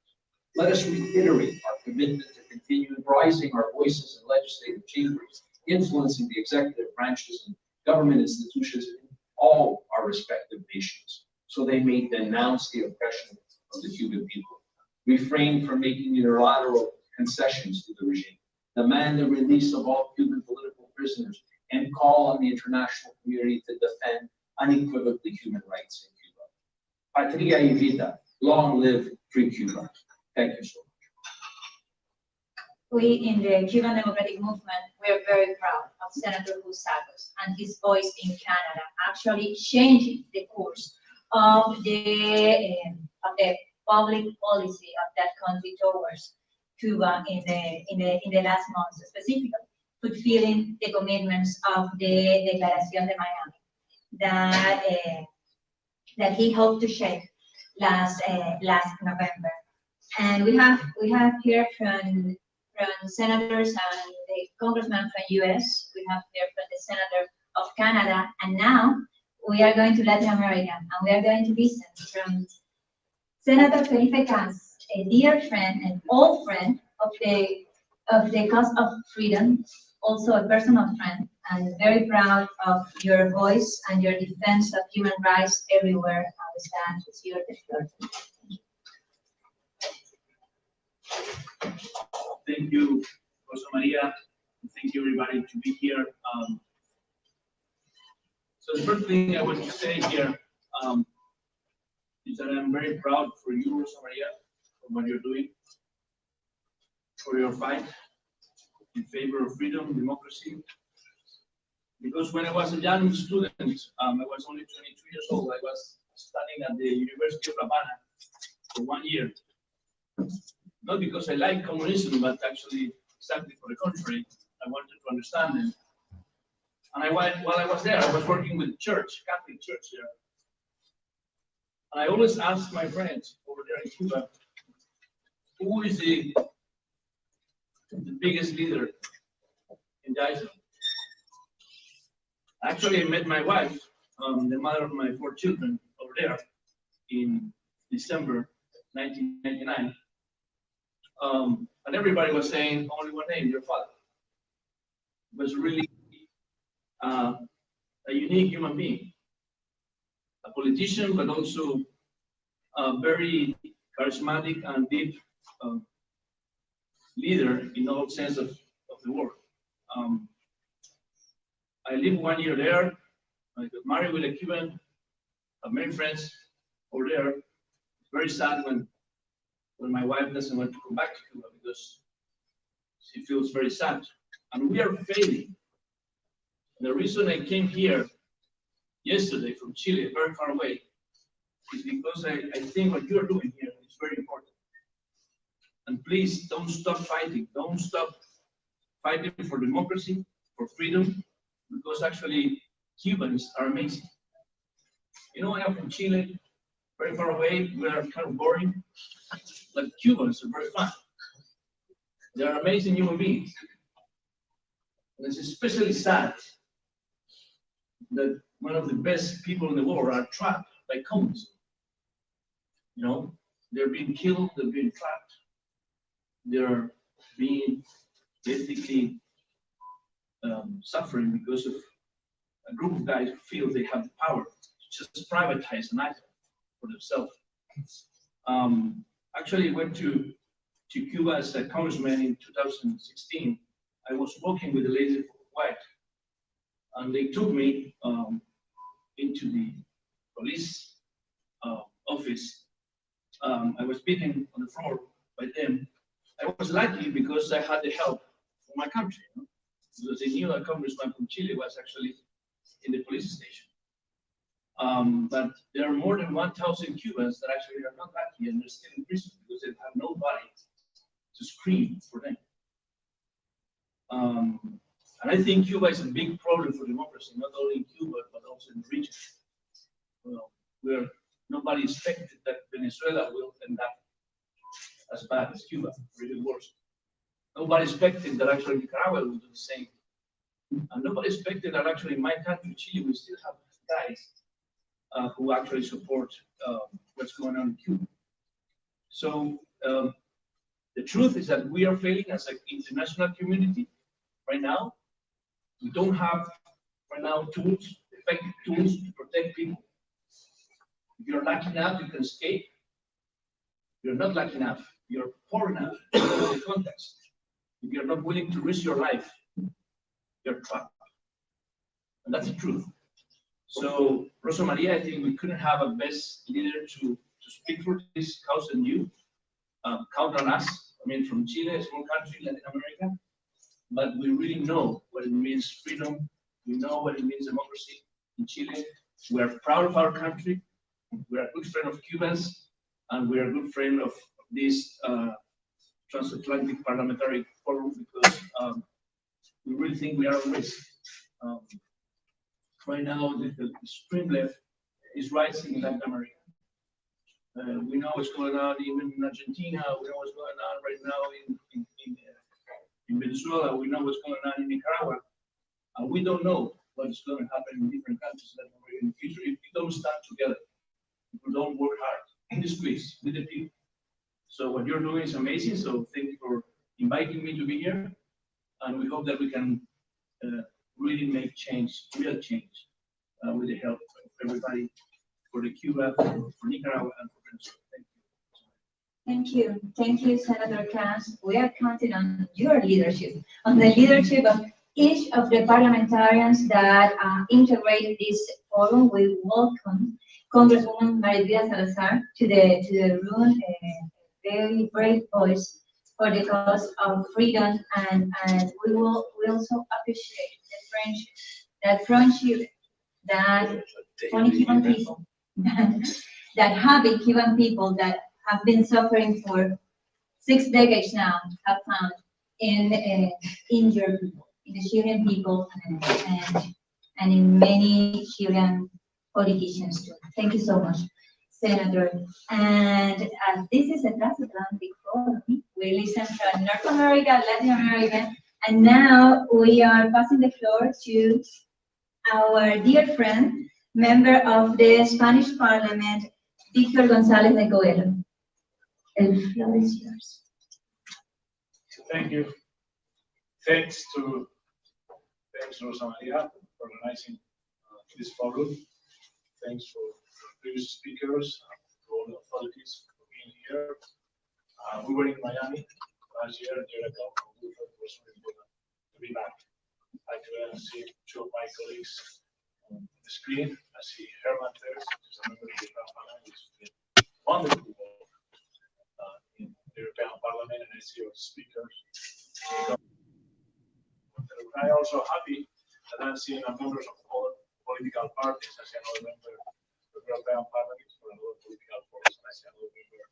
S12: Let us reiterate our commitment to continue rising our voices in legislative chambers, influencing the executive branches and government institutions in all our respective nations, so they may denounce the oppression of the Cuban people, refrain from making unilateral concessions to the regime, demand the release of all Cuban political prisoners, and call on the international community to defend unequivocally human rights in Cuba. Patria y vida, long live free Cuba. Thank you so much.
S1: We in the Cuban Democratic Movement, we are very proud of Senator Gonzalez and his voice in Canada, actually changing the course of the public policy of that country towards Cuba in the last months, specifically fulfilling the commitments of the Declaración de Miami that he hoped to shape last November. And we have here from senators and the congressman from US, we have here from the senator of Canada, and now we are going to Latin America, and we are going to listen from Senator Felipe Cas, a dear friend and old friend of the cause of freedom, also a personal friend, and very proud of your voice and your defense of human rights everywhere. And we stand with you at the floor.
S13: Thank you, Rosa Maria. Thank you, everybody, to be here. So the first thing I want to say here is that I'm very proud for you, Rosa Maria, for what you're doing, for your fight in favor of freedom, democracy. Because when I was a young student, I was only 22 years old, I was studying at the University of La Habana for 1 year. Not because I like communism, but actually exactly for the contrary. I wanted to understand it. And while I was there, I was working with church, Catholic church there. And I always asked my friends over there in Cuba, who is the biggest leader in the island? Actually, I met my wife, the mother of my 4 children, over there in December 1999. And everybody was saying only one name, your father. He was really a unique human being, a politician, but also a very charismatic and deep leader in all sense of the word. I lived 1 year there. I got married with a Cuban. I have many friends over there. It's very sad when my wife doesn't want to come back to Cuba because she feels very sad. And we are failing. And the reason I came here yesterday from Chile, very far away, is because I think what you're doing here is very important. And please don't stop fighting. Don't stop fighting for democracy, for freedom, because actually Cubans are amazing. You know, I am from Chile, very far away. We are kind of boring. But Cubans are very fun. They are amazing human beings. And it's especially sad that one of the best people in the world are trapped by communism. You know, they're being killed, they're being trapped, they're being basically suffering because of a group of guys who feel they have the power to just privatize an island for themselves. Actually, I went to Cuba as a congressman in 2016. I was walking with the ladies of white, and they took me into the police office. I was beaten on the floor by them. I was lucky because I had the help from my country, you know? Because they knew a congressman from Chile was actually in the police station. But there are more than 1,000 Cubans that actually are not lucky and they're still in prison because they have nobody to scream for them. And I think Cuba is a big problem for democracy, not only in Cuba, but also in the region. Well, where nobody expected that Venezuela will end up as bad as Cuba, or even worse. Nobody expected that actually Nicaragua will do the same. And nobody expected that actually in my country, Chile, we still have guys who actually support what's going on in Cuba. So The truth is that we are failing as an international community right now. We don't have right now tools, effective tools to protect people. If you're lucky enough, you can escape. If you're not lucky enough, you're poor enough in the context. If you're not willing to risk your life, you're trapped. And that's the truth. So, Rosa Maria, I think we couldn't have a best leader to speak for this cause than you. Count on us. I mean, from Chile, a small country, Latin America, but we really know what it means freedom. We know what it means democracy in Chile. We are proud of our country. We are a good friend of Cubans, and we are a good friend of this Transatlantic Parliamentary Forum because we really think we are at risk. Right now, the extreme left is rising in Latin America. We know what's going on even in Argentina. We know what's going on right now in Venezuela. We know what's going on in Nicaragua. And we don't know what's going to happen in different countries in Latin America in the future if we don't stand together, if we don't work hard in the streets with the people. So what you're doing is amazing. So thank you for inviting me to be here. And we hope that we can really make change, real change, with the help of everybody for the Cuba, for Nicaragua, and for Venezuela. Thank you.
S1: Thank you. Thank you, Senator Cass. We are counting on your leadership, on the leadership of each of the parliamentarians that integrate this forum. We welcome Congresswoman María Salazar to the room, a very brave voice for the cause of freedom, and we also appreciate the friendship that funny Cuban people that happy Cuban people that have been suffering for 6 decades now have found in your people, in the Chilean people, and in many Chilean politicians too. Thank you so much, Senator. And this is a Transatlantic Forum. We listen from North America, Latin America, and now we are passing the floor to our dear friend, member of the Spanish Parliament, Victor González de Coelho. El floor is yours.
S10: Thank you. Thanks, Rosa Maria, for organizing this forum. Thanks for previous speakers, to all the authorities for being here. We were in Miami last year, a year ago. It was really important to be back. I can see two of my colleagues on the screen. I see Hermann Terge, who's a member of the European Parliament, who's been wonderful work in the European Parliament, and I see our speakers. I'm also happy that I'm seeing members of all political parties. I see another member of the European Parliament for another political party, and I see another member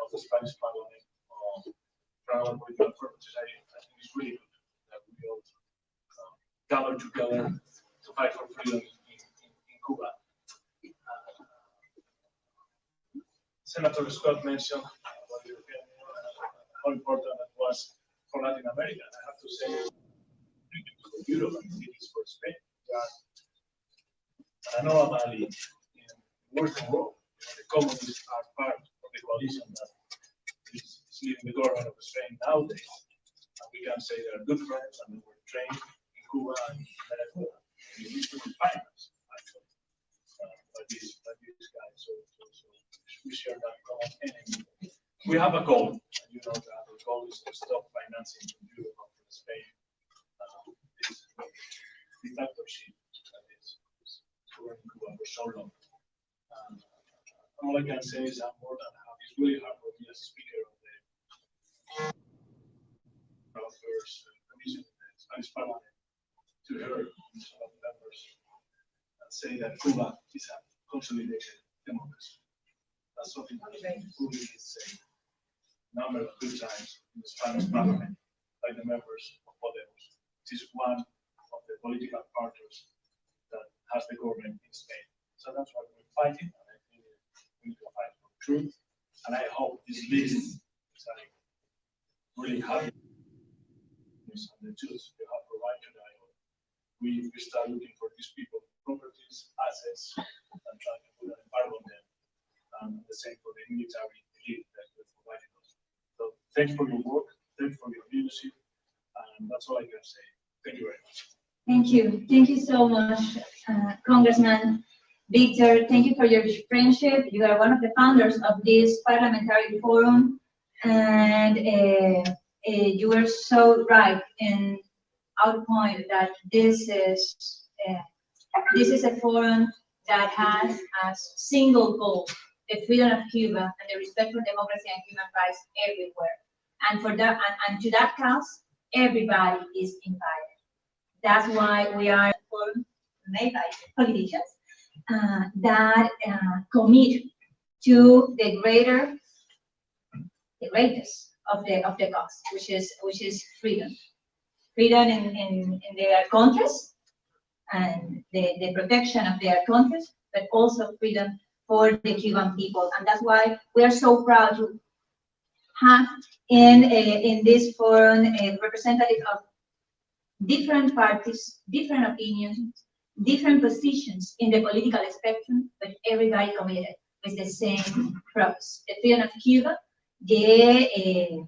S10: of the Spanish Parliament for another political purpose. I think it's really good that we all gather together to fight for freedom in Cuba. Senator Scott mentioned about the European Union and how important it was for Latin America. And I have to say, for Europe and it is for Spain. And normally, in the Western world, the communists are part of the coalition that is leading the government of Spain nowadays. And we can say they are good friends and they were trained in Cuba and Venezuela. And we used to finance, actually, by these guys. So we share that common enemy. We have a goal, and you know that the goal is to stop financing from Europe and from Spain this dictatorship that is governing Cuba for so long. All I can say is I'm more than happy. It's really hard for me as speaker of the first commission in the Spanish Parliament to hear some of the members say that Cuba is a consolidated democracy. That's something that Cuba is saying a number of good times in the Spanish Parliament by the members of Podemos. This is one of the political parties that has the government in Spain. So that's why we're fighting, and I think we need to fight for truth. And I hope this list is really happy. And the tools we have provided tonight, we start looking for these people, properties, assets, and try to put an embargo on them. And the same for the military elite that we're providing us. So thank Thanks for your work. Thanks for your leadership. And that's all I can say. Thank you very much.
S1: Thank you. Thank you so much, Congressman Victor. Thank you for your friendship. You are one of the founders of this Parliamentary Forum, and you were so right in our point that this is a forum that has as single goal the freedom of Cuba and the respect for democracy and human rights everywhere. And for that, and to that cause, everybody is invited. That's why we are a forum made by politicians that commit to the greatest of the cause, which is freedom. Freedom in their countries and the protection of their countries, but also freedom for the Cuban people. And that's why we are so proud to have in this forum a representative of different parties, different opinions, different positions in the political spectrum, but everybody committed with the same purpose: the freedom of Cuba, the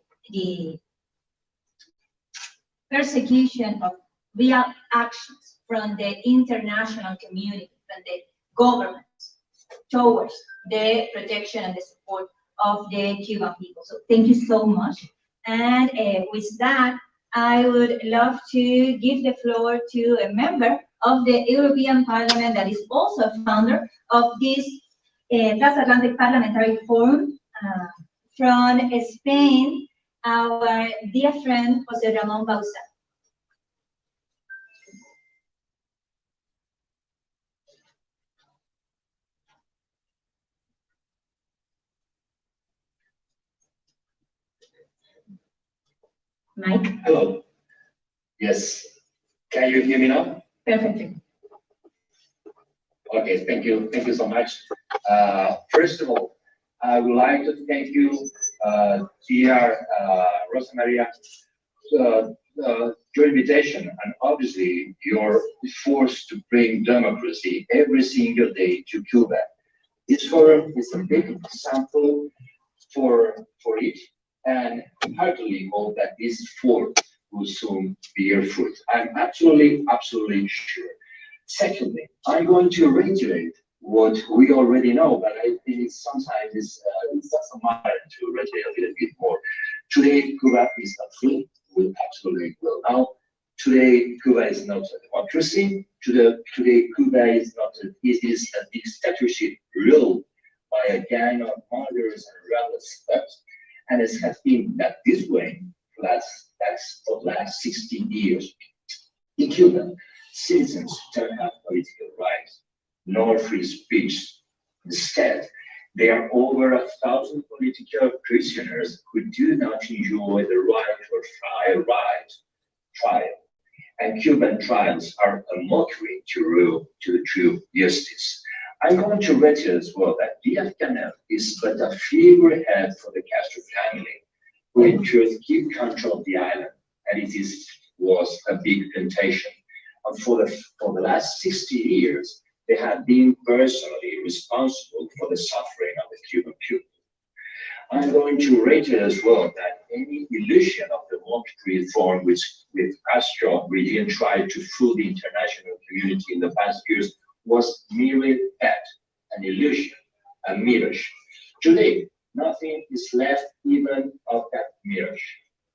S1: persecution of real actions from the international community, from the governments, towards the protection and the support of the Cuban people. So thank you so much. And with that, I would love to give the floor to a member of the European Parliament that is also a founder of this Transatlantic Parliamentary Forum from Spain, our dear friend, José Ramón Bauzá. Mike?
S14: Hello. Yes. Can you hear me now?
S1: Perfectly.
S14: Okay, thank you. Thank you so much. First of all, I would like to thank you, dear Rosa Maria, your invitation, and obviously your efforts to bring democracy every single day to Cuba. This forum is a big example for it, and heartily hope that this effort will soon bear fruit. I'm absolutely sure. Secondly, I'm going to reiterate what we already know, but I think sometimes it doesn't matter to reiterate a little bit more. Today, Cuba is not free. We absolutely will know. Today, Cuba is not a democracy. Today, Cuba is not. It is a dictatorship ruled by a gang of murderers and rebels. And it has been that this way for the last 60 years. In Cuba, citizens don't have political rights, nor free speech. Instead, there are over 1,000 political prisoners who do not enjoy the right to a fair trial. And Cuban trials are a mockery to the true justice. I'm going to reiterate as well that Díaz-Canel is but a figurehead for the Castro family, who in truth keep control of the island, and was a big temptation. And for the last 60 years, they have been personally responsible for the suffering of the Cuban people. I'm going to reiterate as well that any illusion of democratic reform which with Castro regime tried to fool the international community in the past years was merely that, an illusion, a mirage. Today, nothing is left even of that mirage.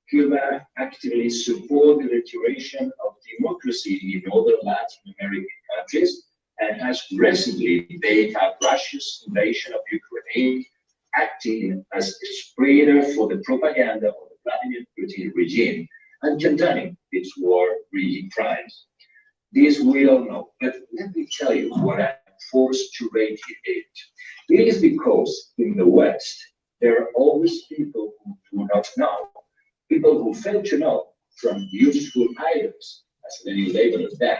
S14: Cuba actively supports the restoration of democracy in other Latin American countries and has recently backed up Russia's invasion of Ukraine, acting as a spreader for the propaganda of the Vladimir Putin regime and condoning its war crimes. This we all know, but let me tell you what I'm forced to reiterate. It is because in the West, there are always people who do not know, people who fail to know, from useful items, as many label them,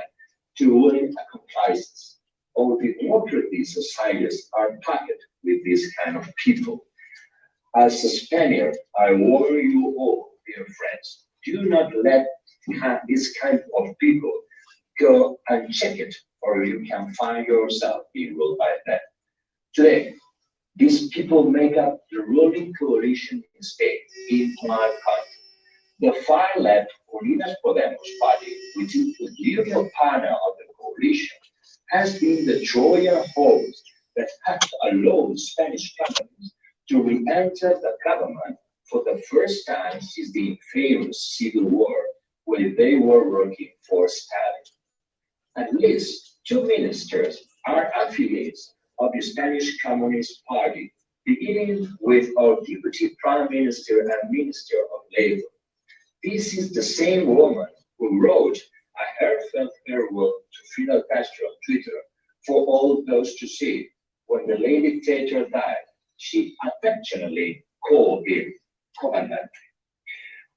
S14: to willing accomplices. All the democratic societies are packed with this kind of people. As a Spaniard, I warn you all, dear friends, do not let this kind of people go and check it, or you can find yourself being ruled by them. Today, These people make up the ruling coalition in Spain, in my country. The far-left Unidas Podemos party, which is the liberal partner of the coalition, has been the Trojan horse that has allowed Spanish companies to re-enter the government for the first time since the famous Civil War, where they were working for Stalin. At least 2 ministers are affiliates of the Spanish Communist Party, beginning with our Deputy Prime Minister and Minister of Labor. This is the same woman who wrote a heartfelt farewell to Fidel Castro on Twitter for all those to see. When the late dictator died, she affectionately called him comandante.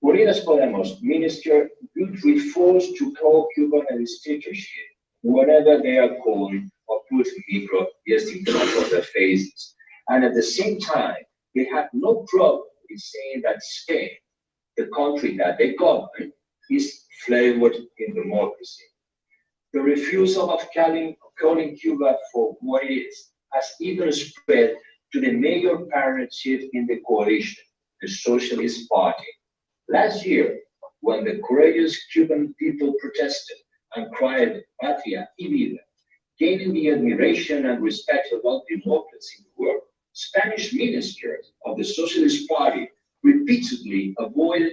S14: Unidas Podemos minister would refuse to call Cuban a dictatorship whenever they are calling or put micro just in front of their faces. And at the same time, they have no problem with saying that Spain, the country that they govern, is flavored in democracy. The refusal of calling Cuba for what it is has even spread to the major partnership in the coalition, the Socialist Party. Last year, when the courageous Cuban people protested and cried "Patria y vida," gaining the admiration and respect of all democracy in the world, Spanish ministers of the Socialist Party repeatedly avoided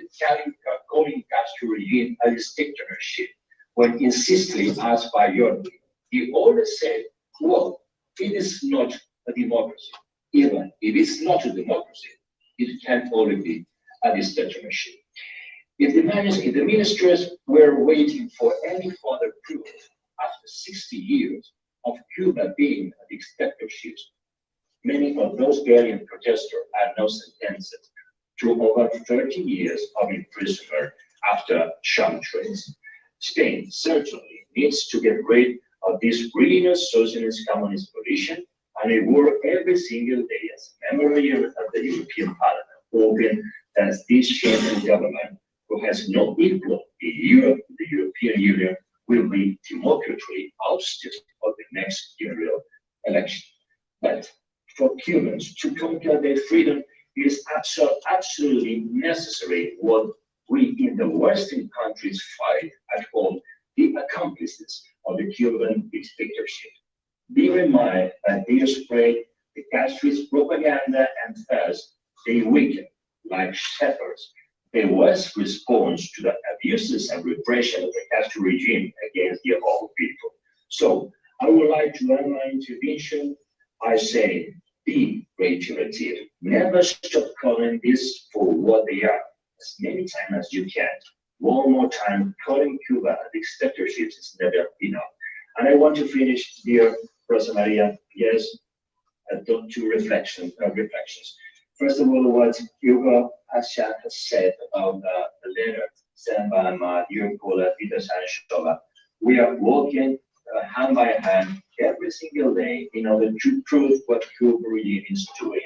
S14: calling Castro regime a dictatorship when insistently asked by Jordi. He always said, well, it is not a democracy. Even if it's not a democracy, it can only be a dictatorship. If the ministers were waiting for any further proof after 60 years of Cuba being a dictatorship, many of those gallant protesters are now sentenced to over 30 years of imprisonment after sham trials. Spain certainly needs to get rid of this ruinous socialist communist coalition, and I work every single day as a member of the European Parliament, hoping that this shameful government, who has no equal in Europe, the European Union, will be democratically ousted of the next general election. But for Cubans to conquer their freedom, it is absolutely necessary what we in the Western countries fight at home, the accomplices of the Cuban dictatorship. Bear in mind that they spread the Castrist propaganda and thus they weaken like shepherds the West's response to the abuses and repression of the Castro regime against the whole people. So I would like to end my intervention by saying, be reiterative. Never stop calling this for what they are, as many times as you can. One more time, calling Cuba a dictatorship is never enough. And I want to finish, dear Rosa Maria, yes, two reflections. First of all, what Hugo has said about the letter sent by my dear colleague Peter Sanchez. We are working hand by hand every single day in order to prove what Cuba really is doing.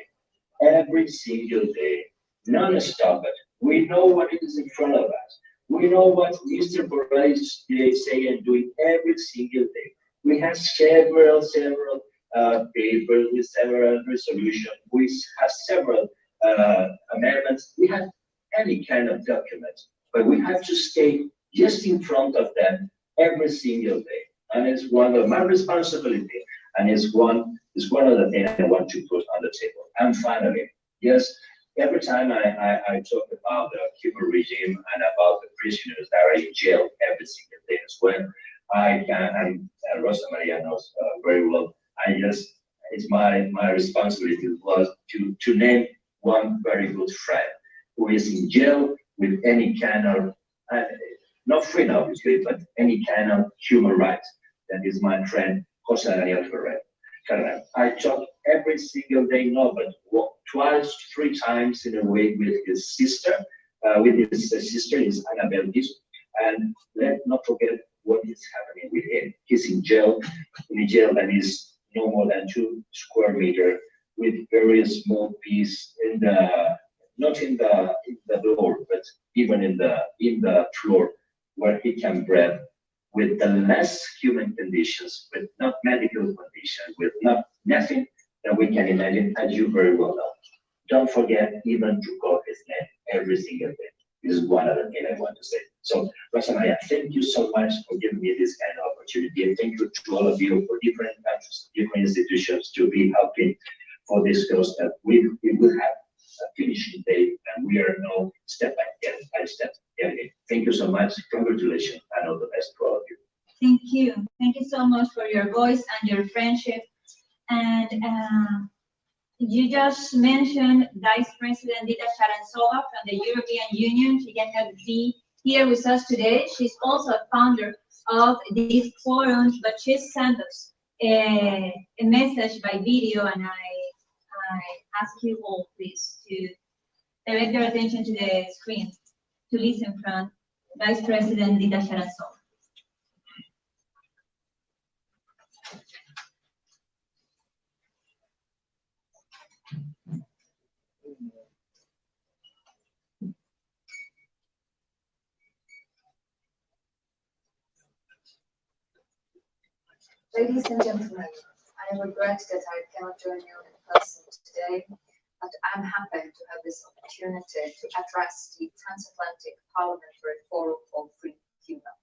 S14: Every single day, non-stop. We know what it is in front of us. We know what Mr. Borrell is saying and doing every single day. We have several papers with several resolutions. We have several amendments. We have any kind of document, but we have to stay just in front of them every single day. And it's one of my responsibility, and it's one of the things I want to put on the table. And finally, yes, every time I talk about the Cuban regime and about the prisoners that are in jail every single day as well, I can, and Rosa Maria knows very well, it's my responsibility was to name one very good friend who is in jail with any kind of, not free obviously, but any kind of human rights. That is my friend, Jose Daniel Ferrer. I talk every single day, no, but twice, 3 times in a week with his sister, is Annabelle Gish. And let's not forget what is happening with him. He's in jail that is no more than 2 square meters with very small piece in the, not in the door, but even in the floor where he can breathe, with the less human conditions, with not medical conditions, with nothing than we can imagine, as you very well know. Don't forget even to call his name every single day. This is one other thing I want to say. So, Rosa Maria, thank you so much for giving me this kind of opportunity. And thank you to all of you for different countries, different institutions to be helping for this cause that we will have a finishing date, and we are now step by step getting it. Thank you so much. Congratulations and all the best to all of you.
S1: Thank you. Thank you so much for your voice and your friendship. And you just mentioned Vice President Dita Sharantsova from the European Union. She cannot be here with us today. She's also a founder of this forum, but she sent us a message by video, and I ask you all, please, to direct your attention to the screen to listen from Vice President Dita Sharantsova.
S15: Ladies and gentlemen, I regret that I cannot join you in person today, but I'm happy to have this opportunity to address the Transatlantic Parliamentary Forum for Free Cuba.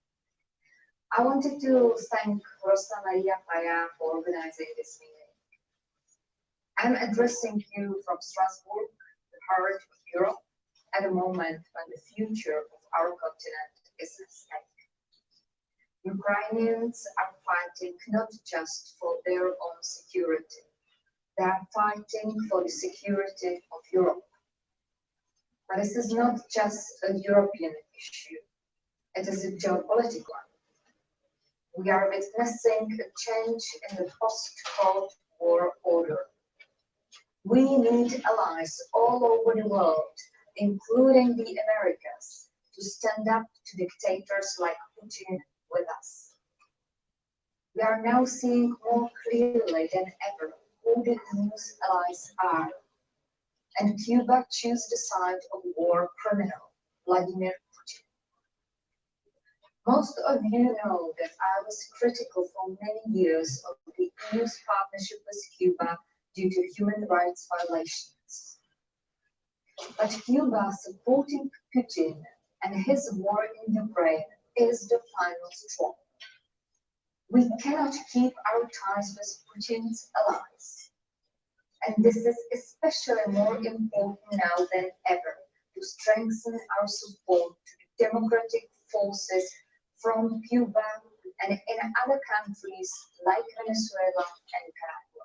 S15: I wanted to thank Rosa Maria Paya for organizing this meeting. I'm addressing you from Strasbourg, the heart of Europe, at a moment when the future of our continent is at stake. Ukrainians are fighting not just for their own security, they are fighting for the security of Europe. But this is not just a European issue, it is a geopolitical one. We are witnessing a change in the post-Cold War order. We need allies all over the world, including the Americas, to stand up to dictators like Putin with us. We are now seeing more clearly than ever who the EU's allies are, and Cuba chose the side of war criminal Vladimir Putin. Most of you know that I was critical for many years of the EU's partnership with Cuba due to human rights violations. But Cuba supporting Putin and his war in Ukraine is the final straw. We cannot keep our ties with Putin's allies. And this is especially more important now than ever to strengthen our support to the democratic forces from Cuba and in other countries like Venezuela and Nicaragua.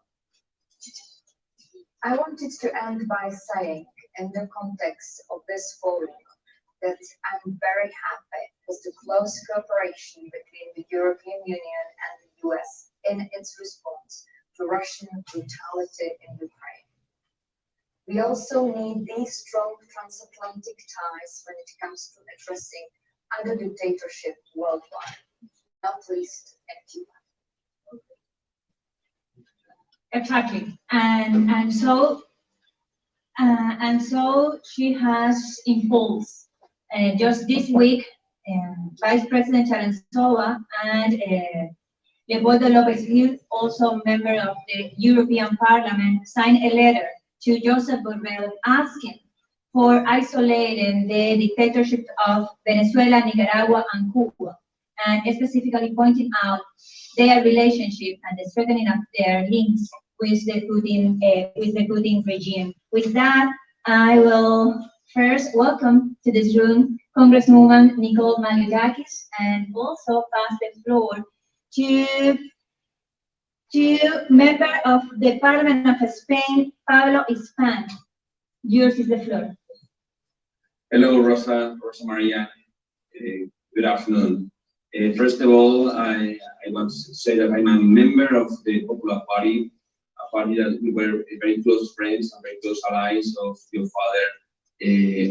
S15: I wanted to end by saying, in the context of this forum, that I'm very happy with the close cooperation between the European Union and the US in its response to Russian brutality in Ukraine. We also need these strong transatlantic ties when it comes to addressing other dictatorships worldwide, not least in Cuba.
S1: Exactly, and so she has impulsed just this week. Vice President Sharantsova and Leopoldo López Gil, also member of the European Parliament, signed a letter to Joseph Borrell asking for isolating the dictatorship of Venezuela, Nicaragua, and Cuba, and specifically pointing out their relationship and the strengthening of their links with the Putin regime. With that, I will first welcome to this room Congresswoman Nicole Maliakis, and also pass the floor to member of the Parliament of Spain, Pablo Ispan. Yours is the floor.
S16: Hello, Rosa Maria. Good afternoon. First of all, I want to say that I'm a member of the Popular Party, a party that we were very close friends and very close allies of your father,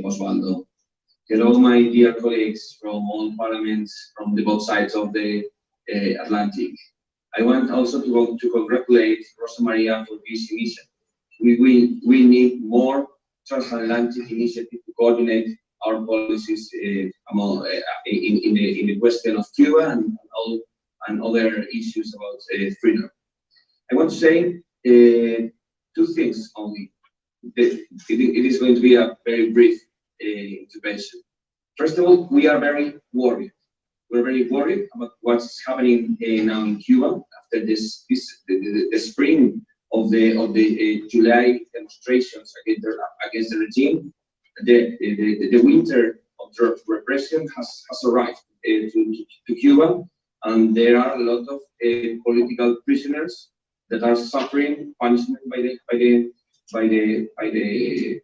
S16: Osvaldo. Hello, my dear colleagues from all parliaments from both sides of the Atlantic. I want also to congratulate Rosa Maria for this initiative. We need more transatlantic initiative to coordinate our policies in the question of Cuba and other issues about freedom. I want to say two things only. It is going to be a very brief intervention. First of all, we are very worried. We're very worried about what's happening now in Cuba after the spring of the July demonstrations against the regime. The winter of the repression has arrived to Cuba, and there are a lot of political prisoners that are suffering punishment by the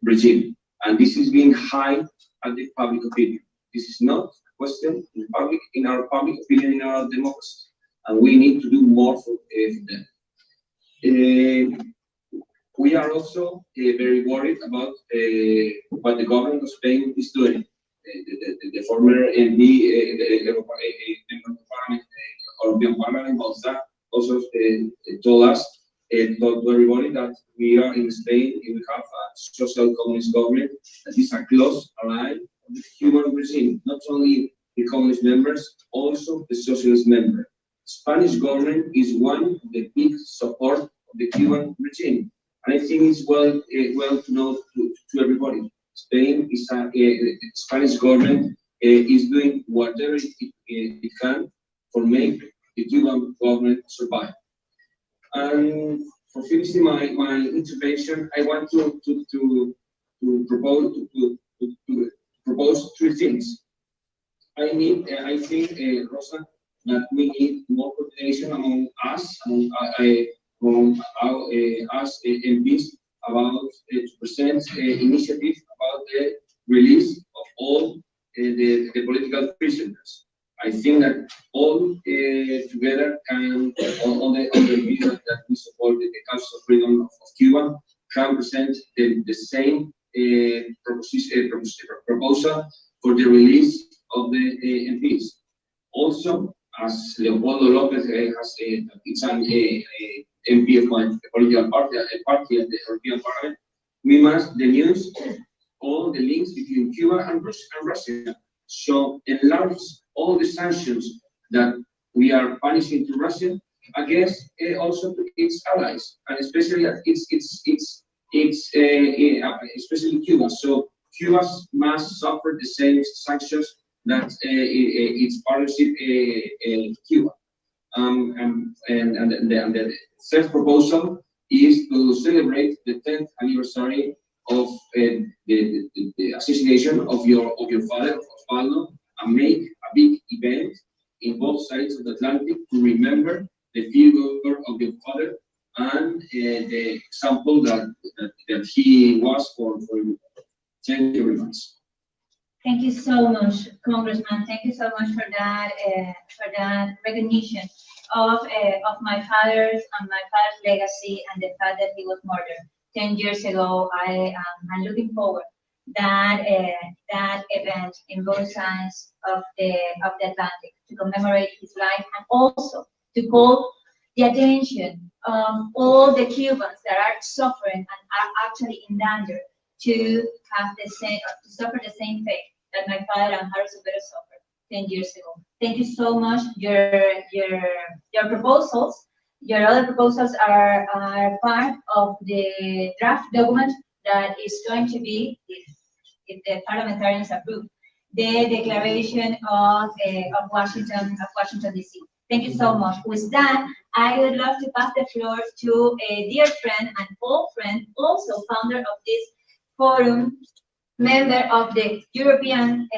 S16: regime, and this is being high at the public opinion. This is not a question in our public opinion in our democracy, and we need to do more for them. We are also very worried about what the government of Spain is doing. The former MD, European Parliament, also told us, told everybody that we are in Spain, we have a social communist government that is a close ally of the Cuban regime, not only the communist members, also the socialist member. Spanish government is one of the big support of the Cuban regime. And I think it's well to know to everybody. Spain is the Spanish government is doing whatever it can for make the Cuban government survive. And for finishing my intervention, I want to propose three things. I think, Rosa, that we need more coordination among us, among us MPs, about to present initiative about the release of all the political prisoners. I think that all together can, on the view that we support the Council of Freedom of Cuba, can present the same proposal for the release of the MPs. Also, as Leopoldo Lopez has, it's an MP of my political party at the European Parliament, we must denunciate all the links between Cuba and Russia. So enlarge all the sanctions that we are punishing to Russia against also to its allies, and especially especially Cuba. So Cuba must suffer the same sanctions that its partnership Cuba. And the third proposal is to celebrate the 10th anniversary of the assassination of your father, of Osvaldo, and make a big event in both sides of the Atlantic to remember the figure of your father and the example that he was for you. Thank you very much.
S1: Thank you so much, Congressman. Thank you so much for that recognition of my father's legacy and the fact that he was murdered 10 years ago. I'm looking forward that event in both sides of the Atlantic to commemorate his life, and also to call the attention of all the Cubans that are suffering and are actually in danger to have to suffer the same fate that my father and Harry Sobero suffered 10 years ago. Thank you so much. Your proposals, your other proposals are part of the draft document that is going to be, if the parliamentarians approve, the declaration of Washington DC. Thank you so much. With that, I would love to pass the floor to a dear friend and old friend, also founder of this forum, member of the European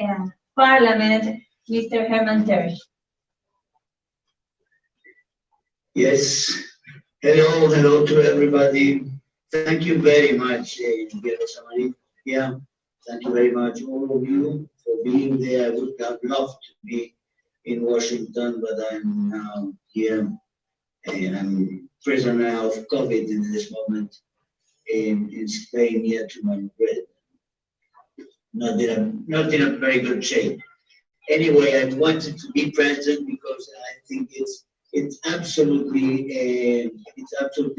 S1: Parliament, Mr. Hermann Terge.
S17: Yes. Hello to everybody. Thank you very much, Rosa Maria. Yeah, thank you very much, all of you, for being there. I would have loved to be in Washington, but I'm now here, and I'm prisoner now of COVID in this moment in Spain, here to Madrid. Not in a very good shape. Anyway, I wanted to be present because I think it's absolutely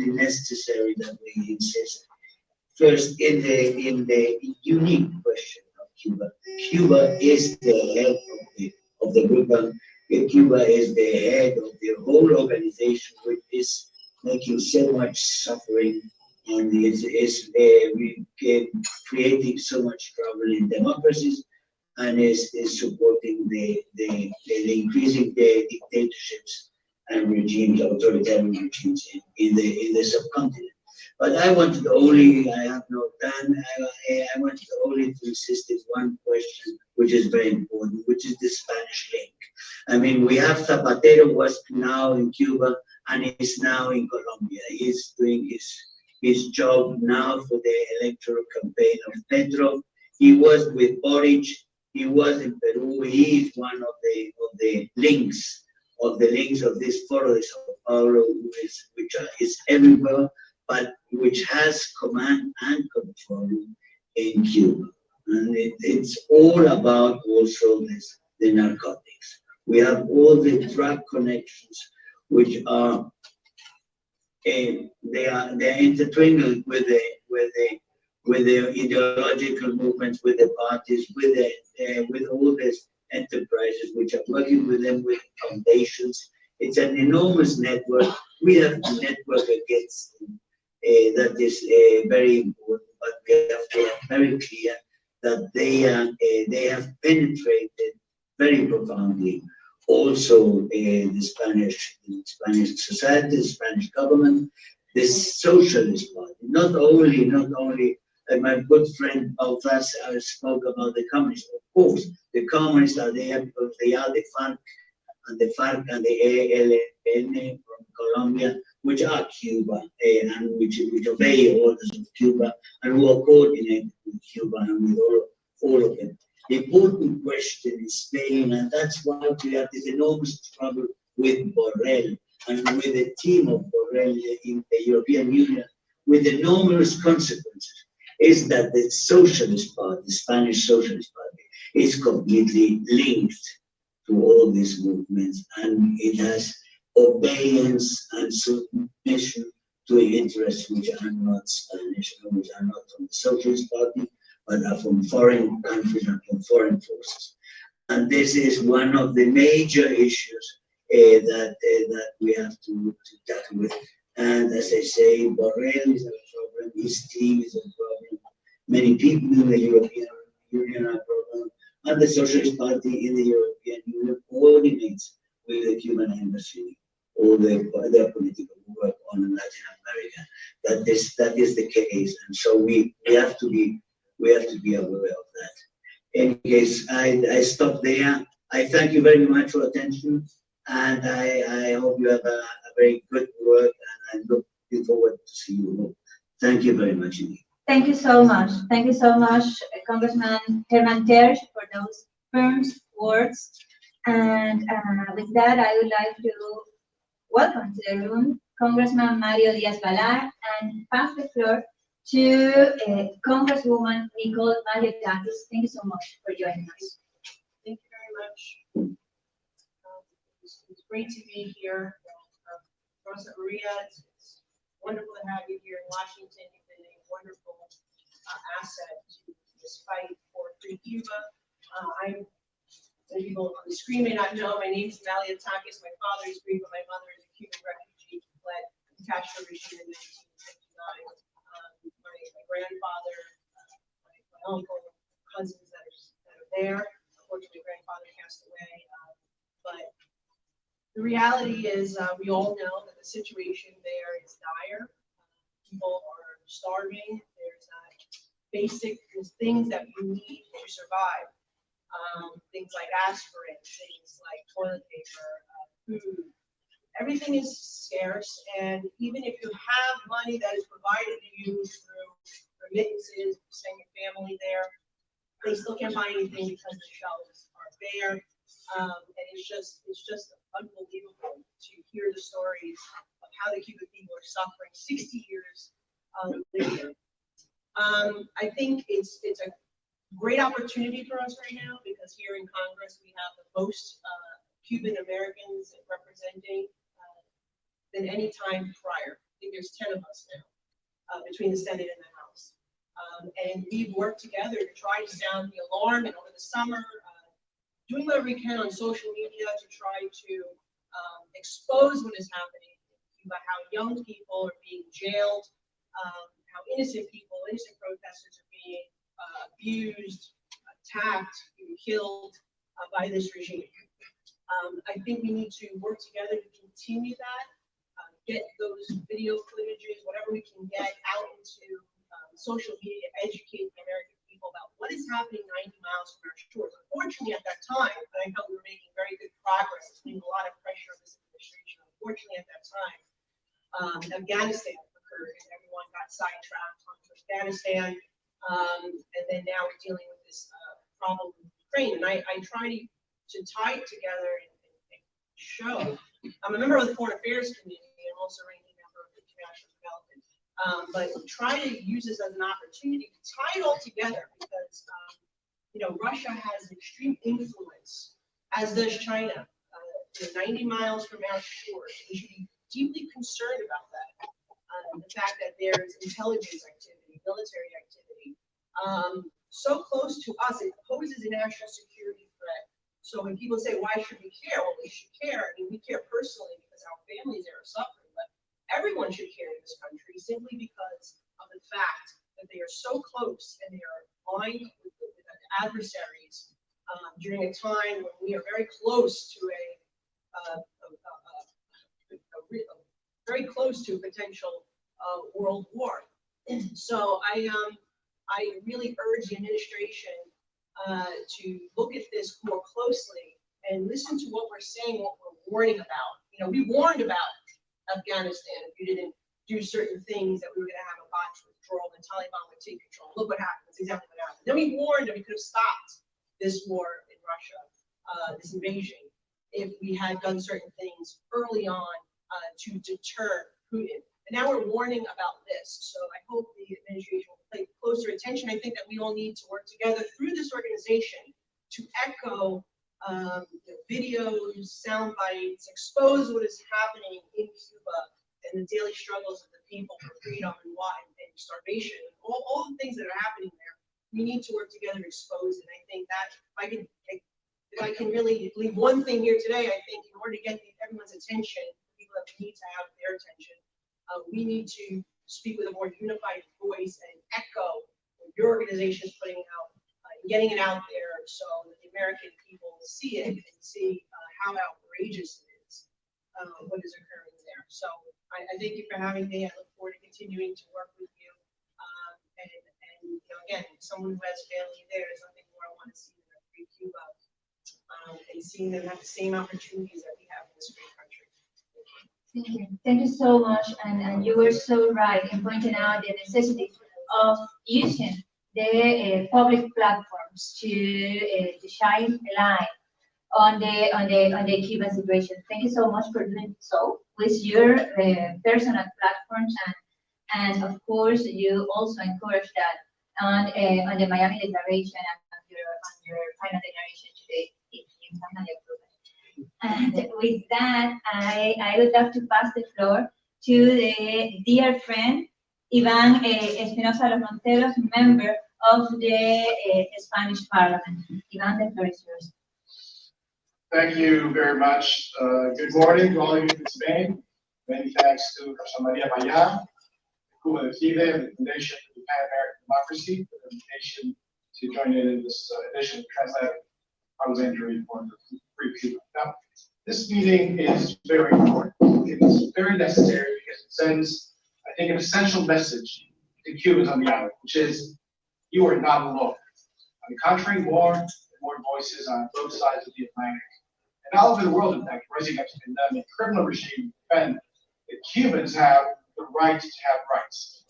S17: necessary that we insist first in the unique question of Cuba. Cuba is the head of the group. Cuba is the head of the whole organization, which is making so much suffering and we creating so much trouble in democracies, and is supporting the increasing the dictatorships and regimes, authoritarian regimes in the subcontinent. But I wanted only, I have no time, I wanted only to insist in one question, which is very important, which is the Spanish link. I mean, we have Zapatero was now in Cuba and is now in Colombia. He's doing his job now for the electoral campaign of Petro. He was with Boric, he was in Peru, he is one of the links of this Foro de Sao Paulo, which is everywhere, but which has command and control in Cuba. And it's all about also the narcotics. We have all the drug connections, which are they are intertwined with the ideological movements, with the parties, with all these enterprises which are working with them, with foundations. It's an enormous network. We have a network against them. That is very important, but we have to be very clear that they have penetrated very profoundly also the Spanish society, the Spanish government, the socialist party. Not only my good friend Balthasar spoke about the communists. Of course, the communists are there because they are the FARC and the ELN from Colombia, which are Cuba, and which obey orders of Cuba, and who are coordinated with Cuba and with all of them. The important question is Spain, and that's why we have this enormous trouble with Borrell and with the team of Borrell in the European Union, with enormous consequences, is that the Socialist Party, the Spanish Socialist Party, is completely linked to all these movements, and it has obedience and submission to interests which are not Spanish, which are not from the Socialist Party, but are from foreign countries and from foreign forces. And this is one of the major issues that we have to tackle with. And as I say, Borrell is a problem, his team is a problem, many people in the European Union are a problem, and the Socialist Party in the European Union coordinates with the Cuban embassy or their political work on Latin America. That is the case, and so we have to be aware of that. In any case, I stop there. I thank you very much for attention, and I hope you have a very good work, and I'm looking forward to see you all. Thank you very much indeed.
S1: Thank you so much. Thank you so much, Congressman Hermann Terge, for those firm words. And with that, I would like to welcome to the room Congressman Mario Diaz-Balart and pass the floor to Congresswoman Nicole Maliotakis. Thank you so much for joining us.
S18: Thank you very much. It's great to be here. Rosa Maria, it's wonderful to have you here in Washington. You've been a wonderful asset to this fight for free Cuba. Some people on the screen may not know, my name is Maliotakis. My father is Greek, but my mother is a Cuban refugee who fled the Castro regime in 1959. My grandfather, my uncle, cousins that are there. Unfortunately, grandfather passed away. But the reality is, we all know that the situation there is dire. People are starving. There's basic things that you need to survive. Things like aspirin, things like toilet paper, food. Everything is scarce, and even if you have money that is provided to you through remittances, send your family there, they still can't buy anything because the shelves are bare. And it's just unbelievable to hear the stories of how the Cuban people are suffering 60 years later. I think it's a great opportunity for us right now, because here in Congress we have the most Cuban Americans representing than any time prior. I think there's 10 of us now between the Senate and the House. And we've worked together to try to sound the alarm, and over the summer, doing whatever we can on social media to try to expose what is happening in Cuba, how young people are being jailed how innocent people, innocent protesters are being abused, attacked, even killed by this regime. I think we need to work together to continue that, get those video footages, whatever we can get out into social media, educate the American people about what is happening 90 miles from our shores. Unfortunately, at that time, and I felt we were making very good progress, putting a lot of pressure on this administration. Unfortunately, at that time, Afghanistan occurred, and everyone got sidetracked onto Afghanistan, and then now we're dealing with this problem with Ukraine. And I try to tie it together and show. I'm a member of the Foreign Affairs Committee. I'm also a ranking member of international development. But try to use this as an opportunity to tie it all together because, Russia has extreme influence, as does China. 90 miles from our shores. We should be deeply concerned about that. The fact that there's intelligence activity, military activity, so close to us, it poses a national security threat. So when people say, why should we care? Well, we should care. I mean, we care personally because our families there are suffering, but everyone should care in this country simply because of the fact that they are so close and they are aligned with adversaries during a time when we are very close to very close to a potential world war. So I really urge the administration to look at this more closely and listen to what we're saying, what we're warning about. We warned about Afghanistan. If you didn't do certain things, that we were going to have a botched withdrawal, the Taliban would take control. Look what happened. That's exactly what happened. Then we warned that we could have stopped this war in Russia, this invasion, if we had done certain things early on to deter Putin. And now we're warning about this. So I hope the administration will pay closer attention. I think that we all need to work together through this organization to echo videos, sound bites, expose what is happening in Cuba and the daily struggles of the people for freedom and starvation, all the things that are happening there. We need to work together to expose it. I think that if I can really leave one thing here today, I think in order to get everyone's attention, people that we need to have their attention, we need to speak with a more unified voice and echo what your organization is putting out, getting it out there so that the American people see it and see how outrageous it is, what is occurring there. So I thank you for having me. I look forward to continuing to work with you. And again, someone who has family there, there's nothing more I want to see than a free Cuba and seeing them have the same opportunities that we have in this great country.
S1: Thank you. Thank you so much. And you were so right in pointing out the necessity of using the public platforms to shine a light on the Cuban situation. Thank you so much for doing so with your personal platforms, and of course you also encourage that on the Miami Declaration and on your final declaration today, if you finally approve it. And with that, I would like to pass the floor to the dear friend Iván Espinosa Los Monteros, member of the Spanish Parliament. Iván, the floor is yours.
S5: Thank you very much. Good morning to all of you in Spain. Many thanks to Rosa Maria Payá, Cuba Libre, the Foundation for the Pan-American Democracy, for the invitation to join in this edition of Transatlantic Parliamentary Forum for Free Cuba. Now, this meeting is very important. It is very necessary because it sends, I think, an essential message to Cubans on the island, which is you are not alone. On the contrary, more and more voices on both sides of the Atlantic, and all over the world, in fact, rising up to condemn a criminal regime defend that Cubans have the right to have rights.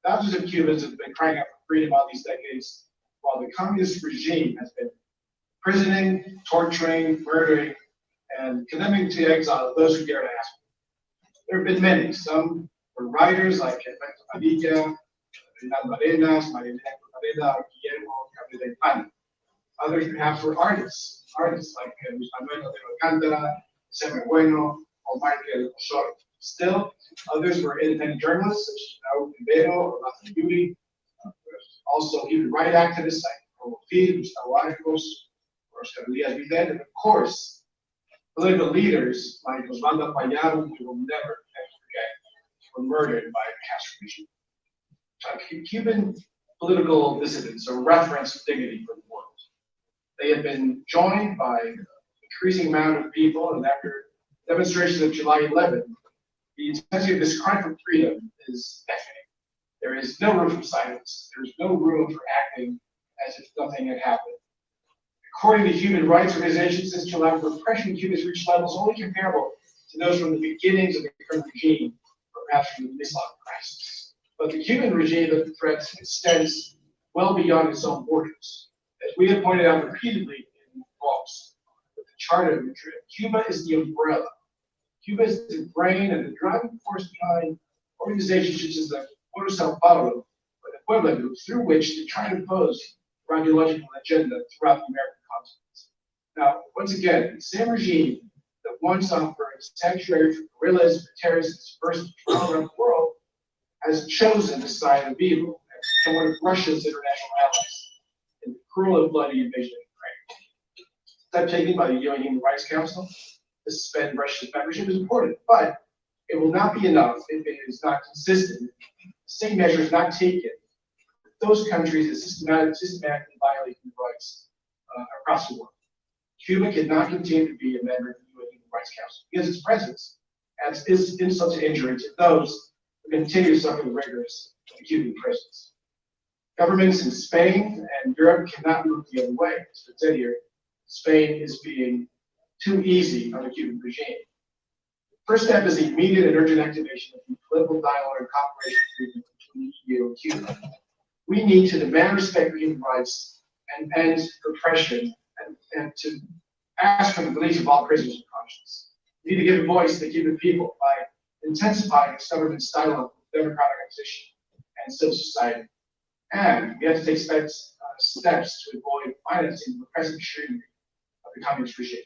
S5: Thousands of Cubans have been crying out for freedom all these decades, while the communist regime has been imprisoning, torturing, murdering, and condemning to exile those who dare to ask. There have been many. Some were writers like Hermann Terge, Arenas, María Elena, Guillermo Cabrera. Others perhaps were artists like Luis Manuel de Alcántara, Semper Bueno, or Michael Osorio. Still, others were independent journalists such as Raúl Rivero or Rafa Yuri. Also, human rights activists like Profil, Gustavo Arcos, or Oscar Díaz Vidal, and of course, political leaders like Osvaldo Payá, whom we will never forget.
S10: were murdered by a Castro regime. Cuban political dissidents are reference of dignity for the world. They have been joined by an increasing amount of people, and after demonstrations of July 11th, the intensity of this cry for freedom is deafening. There is no room for silence. There is no room for acting as if nothing had happened. According to human rights organizations, since July, repression in Cuba has reached levels only comparable to those from the beginnings of the current regime, or perhaps from the Islamic crisis. But the Cuban regime of the threat extends well beyond its own borders. As we have pointed out repeatedly in talks with the Charter of Madrid, Cuba is the umbrella. Cuba is the brain and the driving force behind organizations such as the Foro Sao Paulo or the Pueblo group, through which they try to impose their ideological agenda throughout the American continent. Now, once again, the same regime that once offered sanctuary for guerrillas, for terrorists, first around the world, has chosen the side of evil and become one of Russia's international allies in the cruel and bloody invasion of Ukraine. The step taken by the UN Human Rights Council to suspend Russia's membership is important, but it will not be enough if it is not consistent. The same measure is not taken with those countries that systematically violate human rights across the world. Cuba cannot continue to be a member of the UN Human Rights Council because its presence adds insult to injury to those who continue to suffer the rigors of the Cuban prisons. Governments in Spain and Europe cannot move the other way. As I said here, Spain is being too easy on the Cuban regime. First step is the immediate and urgent activation of the political dialogue and cooperation agreement between the EU and Cuba. We need to demand respect for human rights and end repression and to ask for the release of all prisoners of conscience. We need to give a voice to the Cuban people by intensifying its government's dialogue with democratic opposition and civil society. And we have to take steps to avoid financing the repressive machinery of the communist regime.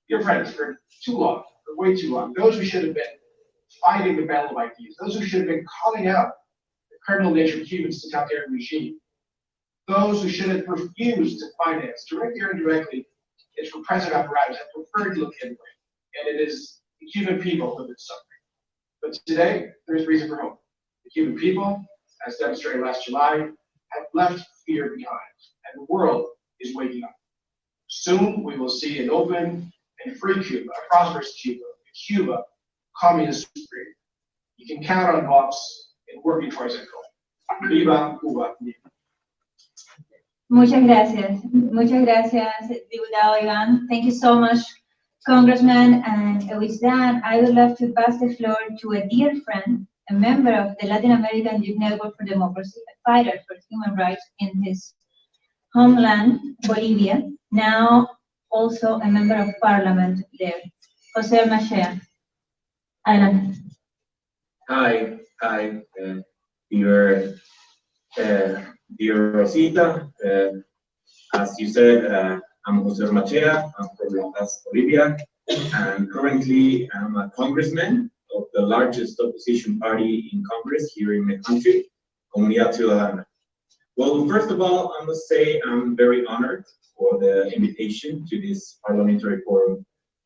S10: Dear friends, for too long, for way too long, those who should have been fighting the battle of ideas, those who should have been calling out the criminal nature of Cuba's totalitarian regime, those who should have refused to finance, directly or indirectly, its repressive apparatus have preferred to look inward. And it is the Cuban people who have been suffering. But today, there is reason for hope. The Cuban people, as demonstrated last July, have left fear behind, and the world is waking up. Soon, we will see an open and free Cuba, a prosperous Cuba, a Cuba communist-free. You can count on Vox in working towards that goal. Viva Cuba.
S1: Muchas gracias. Muchas gracias, Diputado Iván. Thank you so much, Congressman. And with that, I would love to pass the floor to a dear friend, a member of the Latin American Youth Network for Democracy, a fighter for human rights in his homeland, Bolivia, now also a member of parliament there, José Machea. Adelante.
S19: Hi, dear Rosita. As you said, I'm José Machea. I'm from La Paz, Bolivia, and currently I'm a congressman of the largest opposition party in Congress here in the country, Comunidad Ciudadana. Well, first of all, I must say I'm very honored for the invitation to this parliamentary forum.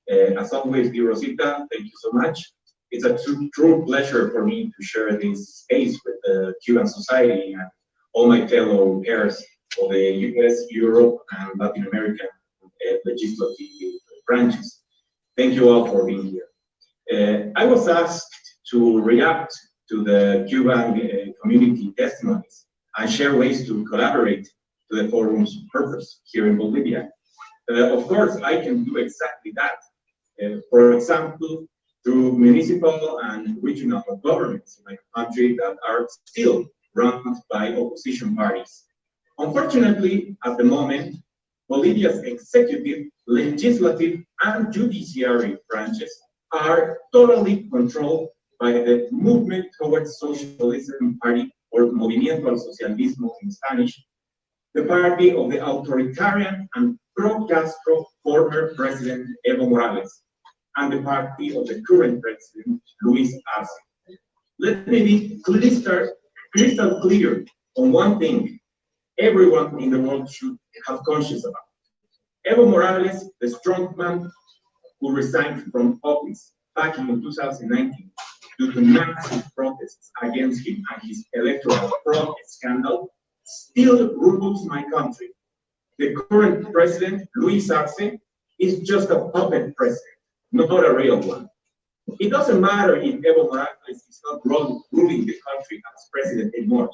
S19: As always, dear Rosita, thank you so much. It's a true pleasure for me to share this space with the Cuban society and all my fellow peers of the US, Europe, and Latin American legislative branches. Thank you all for being here. I was asked to react to the Cuban community testimonies and share ways to collaborate to the forum's purpose here in Bolivia. Of course, I can do exactly that. For example, through municipal and regional governments in my country that are still run by opposition parties. Unfortunately, at the moment, Bolivia's executive, legislative, and judiciary branches are totally controlled by the Movement Towards Socialism Party, or Movimiento al Socialismo in Spanish, the party of the authoritarian and pro-Castro former President Evo Morales, and the party of the current President Luis Arce. Let me be crystal clear on one thing everyone in the world should have conscience about. Evo Morales, the strongman who resigned from office back in 2019, due to massive protests against him and his electoral fraud scandal, still rules my country. The current president, Luis Arce, is just a puppet president, not a real one. It doesn't matter if Evo Morales is not ruling the country as president anymore.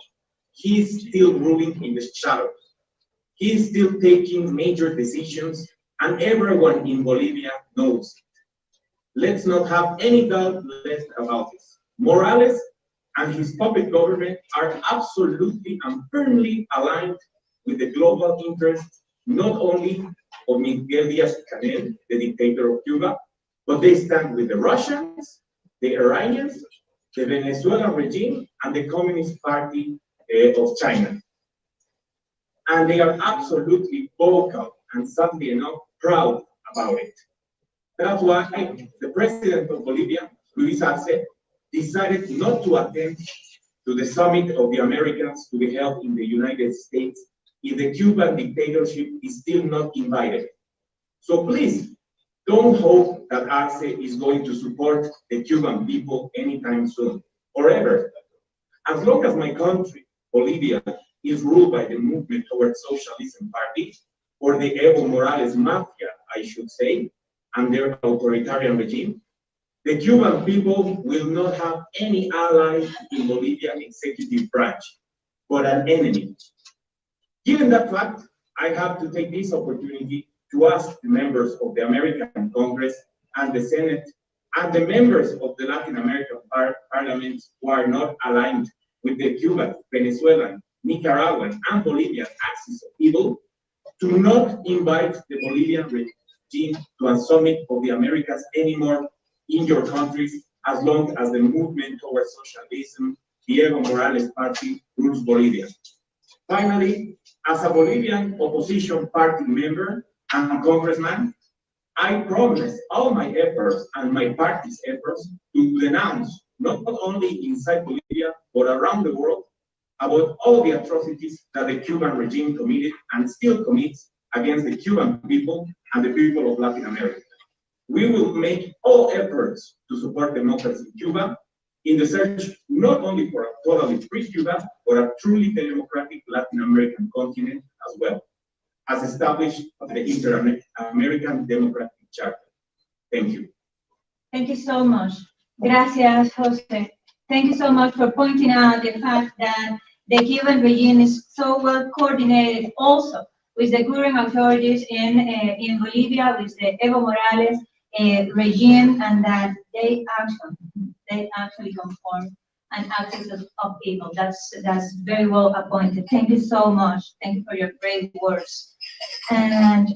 S19: He is still ruling in the shadows. He is still taking major decisions, and everyone in Bolivia knows it. Let's not have any doubt left about this. Morales and his puppet government are absolutely and firmly aligned with the global interests, not only of Miguel Díaz-Canel, the dictator of Cuba, but they stand with the Russians, the Iranians, the Venezuelan regime, and the Communist Party of China. And they are absolutely vocal and, sadly enough, proud about it. That's why the president of Bolivia, Luis Arce, decided not to attend to the summit of the Americans to be held in the United States if the Cuban dictatorship is still not invited. So please, don't hope that Arce is going to support the Cuban people anytime soon, or ever. As long as my country, Bolivia, is ruled by the movement towards socialism party, or the Evo Morales mafia, I should say, and their authoritarian regime, the Cuban people will not have any ally in Bolivian executive branch, but an enemy. Given that fact, I have to take this opportunity to ask the members of the American Congress and the Senate and the members of the Latin American parliaments who are not aligned with the Cuban, Venezuelan, Nicaraguan, and Bolivian axis of evil to not invite the Bolivian regime to a summit of the Americas anymore in your countries as long as the movement towards socialism, the Evo Morales party, rules Bolivia. Finally, as a Bolivian opposition party member and congressman, I promise all my efforts and my party's efforts to denounce, not only inside Bolivia, but around the world, about all the atrocities that the Cuban regime committed and still commits against the Cuban people and the people of Latin America. We will make all efforts to support democracy in Cuba in the search not only for a totally free Cuba, but a truly democratic Latin American continent as well, as established by the Inter-American Democratic Chapter. Thank you.
S1: Thank you so much. Gracias, Jose. Thank you so much for pointing out the fact that the Cuban regime is so well coordinated also with the current authorities in Bolivia, with the Evo Morales regime, and that they actually conform an axis of evil. That's very well appointed. Thank you so much. Thank you for your brave words. And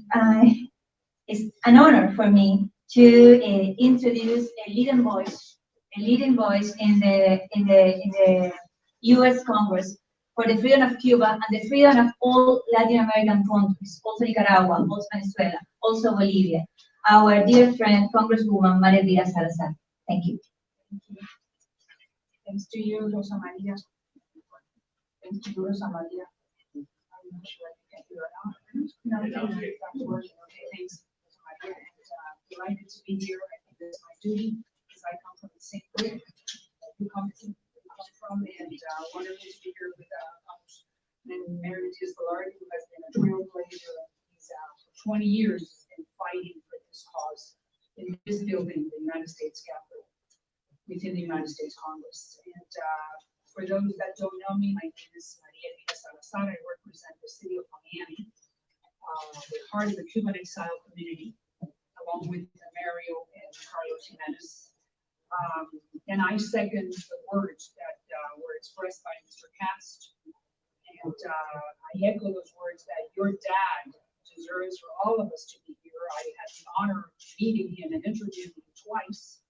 S1: it's an honor for me to introduce a leading voice in the U.S. Congress for the freedom of Cuba and the freedom of all Latin American countries, also Nicaragua, also Venezuela, also Bolivia. Our dear friend, Congresswoman María Díaz Salazar. Thank you.
S20: Thanks to you, Rosa Maria. Thanks to you, Rosa Maria. I'm not sure if you can do it now. No, okay, thanks, Rosa Maria. And delighted to be here. I think it's my duty because I come from the same group that you come from, and wonderful to be here with Congressman Hermann Terge, who has been a trailblazer. He's for 20 years been fighting for this cause in this building, the United States Capitol, within the United States Congress. And for those that don't know me, my name is María Díaz Salazar. I represent the city of Miami, the heart of the Cuban exile community, along with Mario and Carlos Jimenez. And I second the words that were expressed by Mr. Cast. And I echo those words that your dad deserves for all of us to be here. I had the honor of meeting him and interviewing him twice,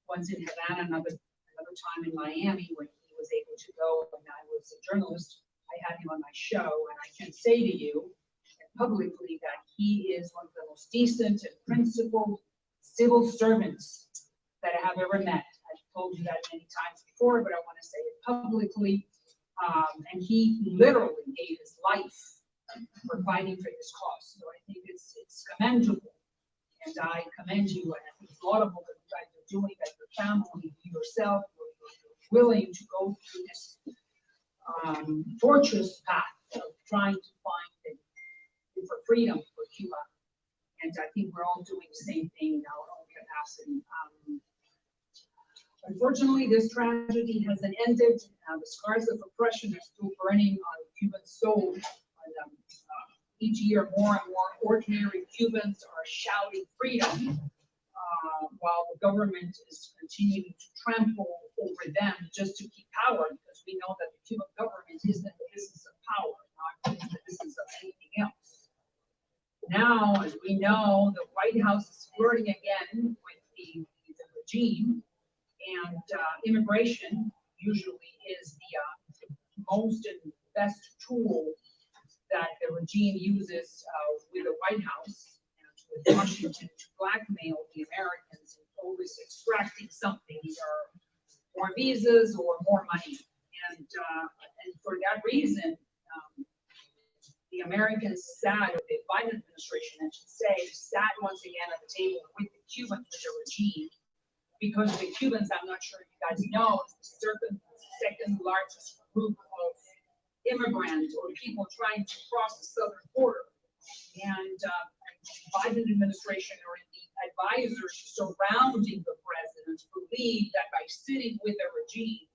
S20: once in Havana, another time in Miami when he was able to go and I was a journalist. I had him on my show, and I can say to you publicly that he is one of the most decent and principled civil servants that I have ever met. I've told you that many times before, but I want to say it publicly. And he literally gave his life for fighting for this cause. So I think it's commendable, and I commend you. And I think it's laudable that you guys are doing, that your family, you yourself, your willing to go through this tortuous path of trying to find for freedom for Cuba. And I think we're all doing the same thing in our own capacity. Unfortunately, this tragedy hasn't ended. The scars of oppression are still burning on Cuban soul. Each year, more and more ordinary Cubans are shouting freedom, while the government is continuing to trample over them just to keep power, because we know that the Cuban government isn't in the business of power, not in the business of anything else. Now, as we know, the White House is flirting again with the regime, and immigration usually is the most and best tool that the regime uses with the White House and with Washington to blackmail the Americans, and always extracting something, either more visas or more money. And for that reason, the Americans sat, or the Biden administration, I should say, sat once again at the table with the Cubans, with the regime, because the Cubans, I'm not sure if you guys know, is the second largest group of immigrants or people trying to cross the southern border. And Biden administration, or the advisors surrounding the president, believe that by sitting with the regime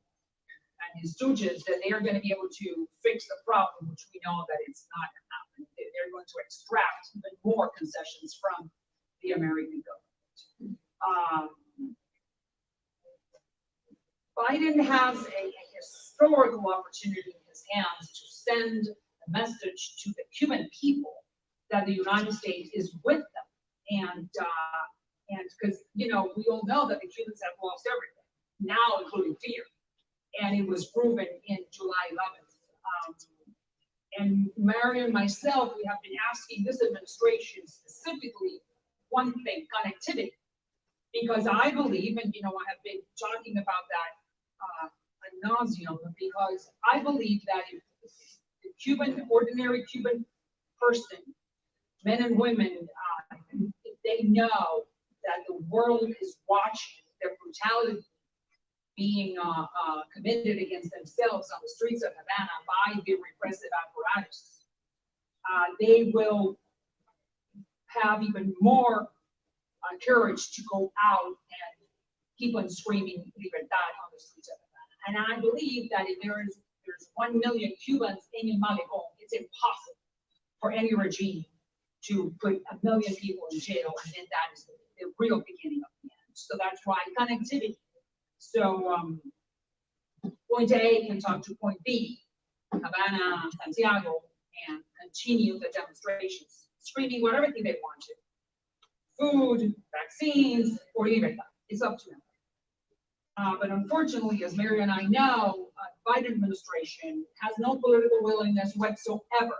S20: and his stooges, that they are going to be able to fix the problem, which we know that it's not going to happen. They're going to extract even more concessions from the American government. Biden has a historical opportunity in his hands to send a message to the Cuban people that the United States is with them, and because we all know that the Cubans have lost everything now, including fear, and it was proven in July 11th. And Mario and myself, we have been asking this administration specifically one thing: connectivity, because I believe, and I have been talking about that ad nauseum, because I believe that if the ordinary Cuban person, men and women, if they know that the world is watching their brutality being committed against themselves on the streets of Havana by the repressive apparatus, they will have even more courage to go out and keep on screaming libertad on the streets of Havana. And I believe that if there's 1 million Cubans in El Malecón, it's impossible for any regime to put 1 million people in jail, and then that is the real beginning of the end. So that's why connectivity. So point A can talk to point B, Havana, Santiago, and continue the demonstrations, screaming whatever thing they want to. Food, vaccines, or libertad. It's up to them. But unfortunately, as Mary and I know, the Biden administration has no political willingness whatsoever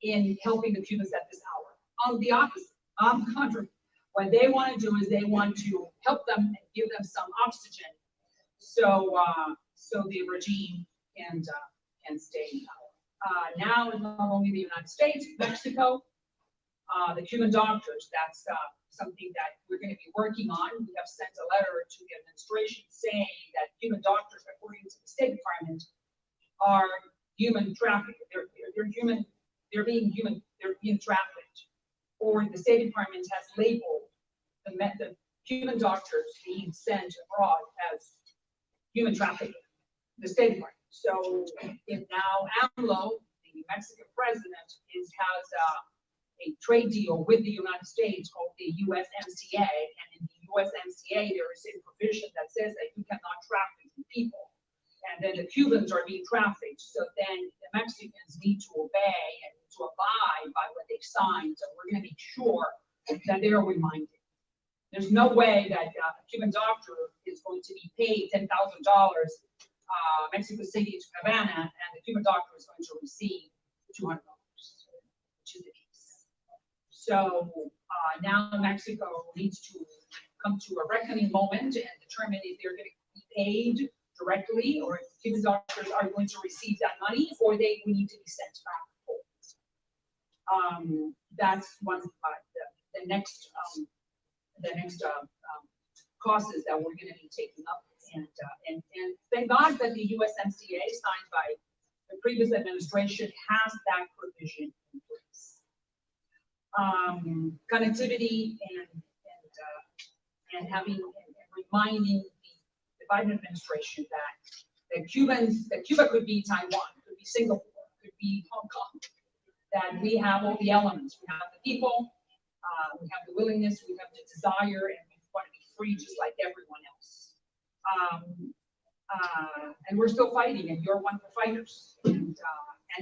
S20: in helping the Cubans at this hour. On the opposite, on the contrary, what they want to do is they want to help them and give them some oxygen, so the regime can stay in power. Now it's not only the United States, Mexico, the Cuban doctors. That's something that we're going to be working on. We have sent a letter to the administration saying that Cuban doctors, according to the State Department, are human trafficked. They're being trafficked. Or the State Department has labeled the Cuban doctors being sent abroad as human trafficking. The State Department. So if now AMLO, the Mexican president, has a trade deal with the United States called the USMCA, and in the USMCA there is a provision that says that you cannot traffic people, and then the Cubans are being trafficked. So then the Mexicans need to obey and to abide by what they've signed. So we're going to make sure that they are reminded. There's no way that a Cuban doctor is going to be paid $10,000 Mexico City to Havana, and the Cuban doctor is going to receive $200, which is the case. So now Mexico needs to come to a reckoning moment and determine if they're going to be paid directly, or if Cuban doctors are going to receive that money, or we need to be sent back home. That's one the next causes that we're going to be taking up, and
S21: thank God that the USMCA signed by the previous administration has that provision in place. Connectivity and having and reminding the Biden administration that Cuba could be Taiwan, could be Singapore, could be Hong Kong, that we have all the elements. We have the people, we have the willingness, we have the desire, and we want to be free just like everyone else. And we're still fighting, and you're one for fighters. And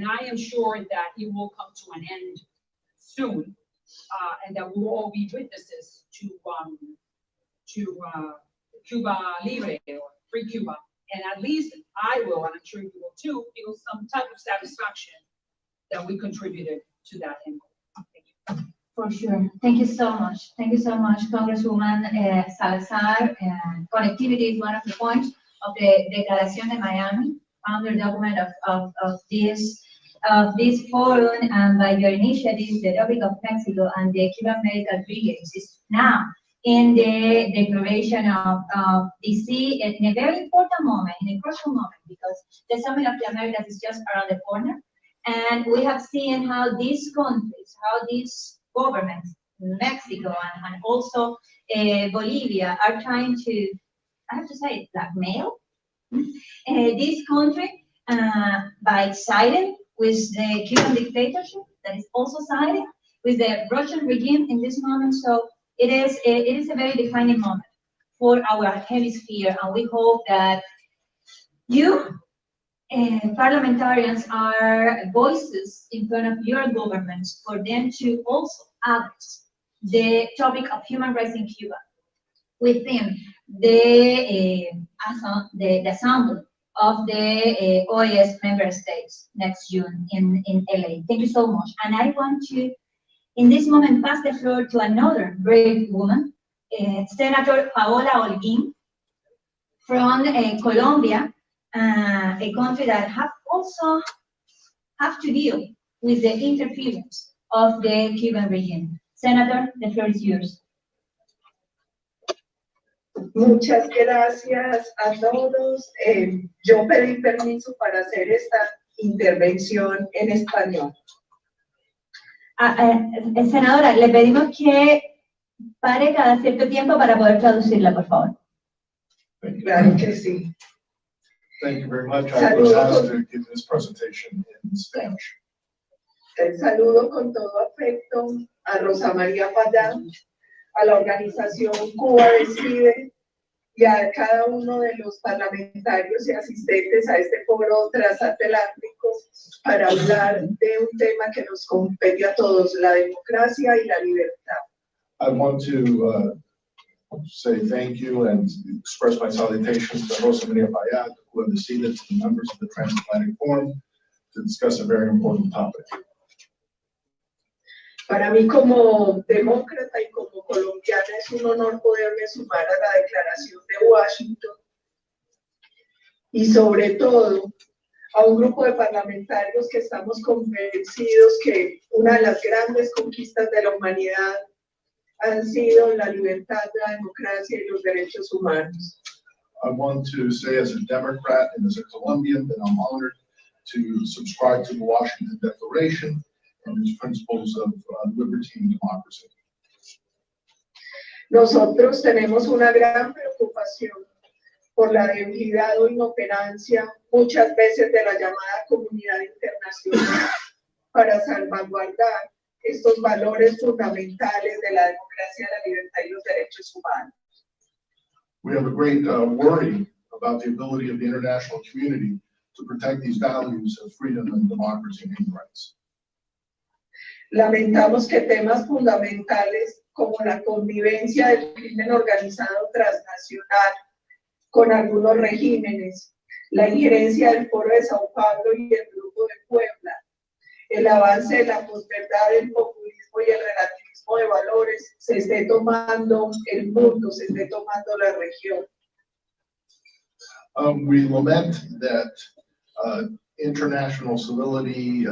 S21: I am sure that it will come to an end soon, and that we'll all be witnesses to Cuba Libre, or free Cuba. And at least I will, and I'm sure you will too, feel some type of satisfaction that we contributed to that end. Thank you.
S1: For sure. Thank you so much. Thank you so much, Congresswoman Salazar. And connectivity is one of the points of the Declaración de Miami, founder document of this forum, and by your initiative, the topic of Mexico and the Cuban medical brigades is now in the declaration of DC in a very important moment, in a crucial moment, because the Summit of the Americas is just around the corner. And we have seen how these countries, how these governments, Mexico and also Bolivia, are trying to, I have to say, blackmail this country by siding with the Cuban dictatorship that is also siding with the Russian regime in this moment. So it is a very defining moment for our hemisphere, and we hope that you parliamentarians are voices in front of your governments for them to also address the topic of human rights in Cuba within the assembly of the OAS member states next June in LA. Thank you so much. And I want to, in this moment, pass the floor to another brave woman, Senator Paola Holguín from Colombia, a country that also have to deal with the interference of the Cuban regime. Senator, the floor is yours.
S22: Muchas gracias a todos. Yo pedí permiso para hacer esta intervención en español.
S1: Senadora, le pedimos que pare cada cierto tiempo para poder traducirla, por favor.
S22: Claro que sí.
S5: Thank you very much. I was asked to give this presentation in Spanish.
S22: Saludo con todo afecto a Rosa María Payán, a la organización Cuba Decide y a cada uno de los parlamentarios y asistentes a este foro transatlántico para hablar de un tema que nos compete a todos, la democracia y la libertad.
S5: I want to say thank you and express my salutations to Rosa Maria Payán, who have acceded to the members of the Transatlantic Forum to discuss a very important topic.
S22: Para mí como demócrata y como colombiana es un honor poderme sumar a la Declaración de Washington y sobre todo a un grupo de parlamentarios que estamos convencidos que una de las grandes conquistas de la humanidad han sido la libertad, la democracia y los derechos humanos.
S5: I want to say as a Democrat and as a Colombian that I'm honored to subscribe to the Washington Declaration and its principles of liberty and democracy.
S22: Nosotros tenemos una gran preocupación por la debilidad o inoperancia muchas veces de la llamada comunidad internacional para salvaguardar estos valores fundamentales de la democracia, la libertad y los derechos humanos.
S5: We have a great worry about the ability of the international community to protect these values of freedom and democracy and human rights.
S22: Lamentamos que temas fundamentales como la convivencia del crimen organizado transnacional con algunos regímenes, la injerencia del Foro de Sao Paulo y el Grupo de Puebla, el avance de la posverdad, el populismo y el relativismo de valores se esté tomando el mundo, se esté tomando la región.
S5: We lament that international civility,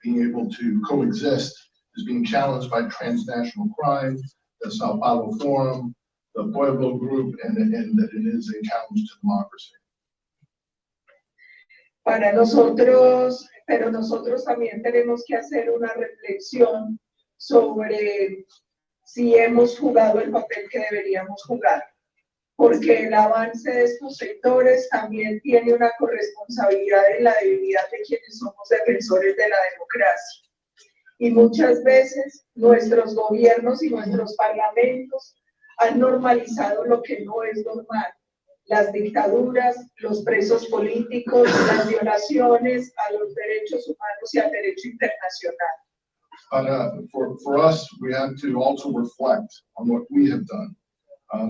S5: being able to coexist, is being challenged by transnational crime, the Sao Paulo Forum, the Pueblo group, and that it is a challenge to democracy.
S22: para nosotros, pero nosotros también tenemos que hacer una reflexión sobre si hemos jugado el papel que deberíamos jugar, porque el avance de estos sectores también tiene una corresponsabilidad en la debilidad de quienes somos defensores de la democracia. Y muchas veces nuestros gobiernos y nuestros parlamentos han normalizado lo que no es normal. Las dictaduras, los presos políticos, las violaciones a los derechos humanos y al derecho internacional.
S5: For us, we have to also reflect on what we have done.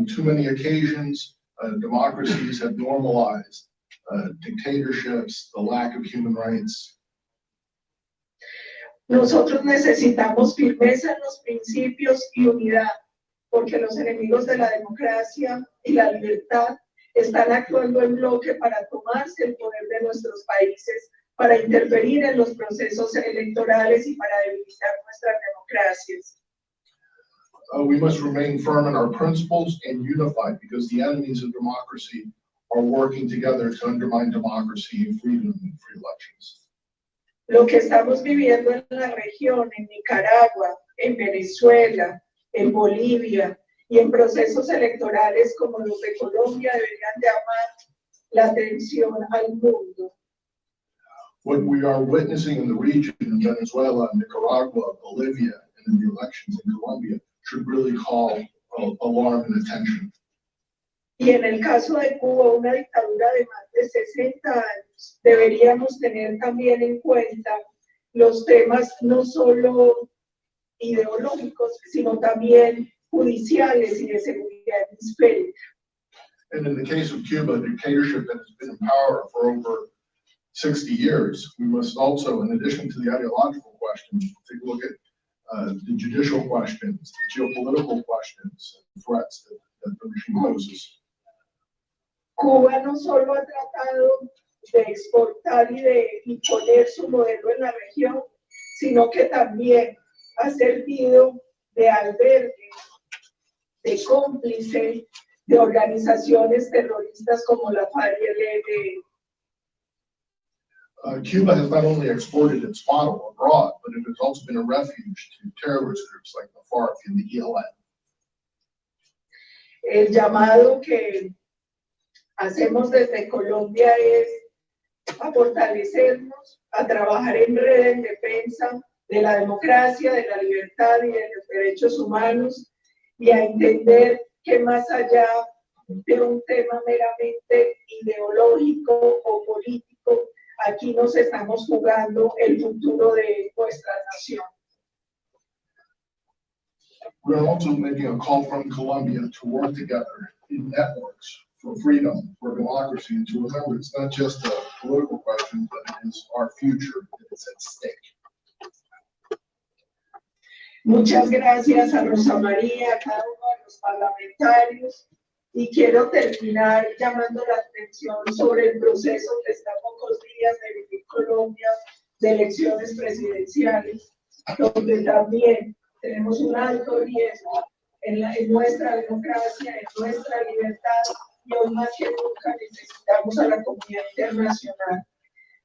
S5: Too many occasions, democracies have normalized dictatorships, the lack of human rights.
S22: Nosotros necesitamos firmeza en los principios y unidad, porque los enemigos de la democracia y la libertad están actuando en bloque para tomarse el poder de nuestros países, para interferir en los procesos electorales y para debilitar nuestras democracias.
S5: We must remain firm in our principles and unified, because the enemies of democracy are working together to undermine democracy and freedom and free elections.
S22: Lo que estamos viviendo en la región, en Nicaragua, en Venezuela, en Bolivia y en procesos electorales como los de Colombia deberían llamar la atención al mundo.
S5: What we are witnessing in the region in Venezuela, Nicaragua, Bolivia, and in the elections in Colombia should really call alarm and attention.
S22: Y en el caso de Cuba, una dictadura de más de 60 años, deberíamos tener también en cuenta los temas no solo ideológicos, sino también judiciales y de seguridad hemisférica.
S5: And in the case of Cuba, a dictatorship that has been in power for over 60 years, we must also, in addition to the ideological questions, take a look at the judicial questions, the geopolitical questions, and threats that the regime poses.
S22: Cuba no solo ha tratado de exportar y de imponer su modelo en la región, sino que también ha servido de albergue, de cómplice de organizaciones terroristas como la FARC y el ELN.
S5: Cuba has not only exported its model abroad, but it has also been a refuge to terrorist groups like the FARC and the ELN.
S22: El llamado que hacemos desde Colombia es a fortalecernos, a trabajar en red en defensa de la democracia, de la libertad y de los derechos humanos, y a entender que más allá de un tema meramente ideológico o político, aquí nos estamos jugando el futuro de nuestra nación.
S5: We're also making a call from Colombia to work together in networks for freedom, for democracy, and to remember it's not just a political question, but it is our future that is at stake.
S22: Muchas gracias a Rosa María, a cada uno de los parlamentarios, y quiero terminar llamando la atención sobre el proceso que está a pocos días de vivir Colombia, de elecciones presidenciales, donde también tenemos un alto riesgo en nuestra democracia, en nuestra libertad, y hoy más que nunca necesitamos a la comunidad internacional.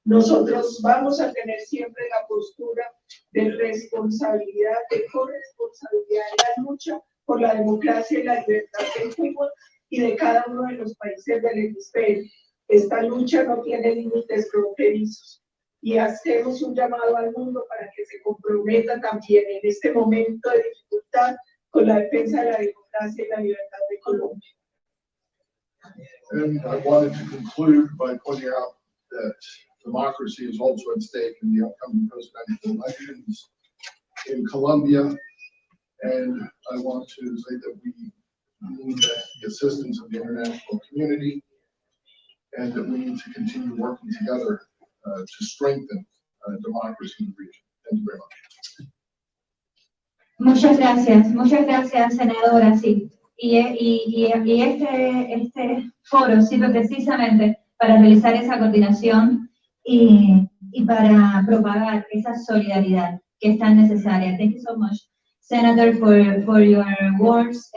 S22: Nosotros vamos a tener siempre la postura de responsabilidad, de corresponsabilidad en la lucha por la democracia y la libertad de Cuba y de cada uno de los países del hemisferio. Esta lucha no tiene límites fronterizos y hacemos un llamado al mundo para que se comprometa también en este momento de dificultad con la defensa de la democracia y la libertad de Colombia.
S5: And I wanted to conclude by pointing out that democracy is also at stake in the upcoming presidential elections in Colombia. And I want to say that we need the assistance of the international community, and that we need to continue working together to strengthen democracy in the region. Thank you very much.
S1: Muchas gracias, senadora, sí. Y este foro sirve precisamente para realizar esa coordinación y para propagar esa solidaridad que es tan necesaria. Thank you so much, Senator, for your words.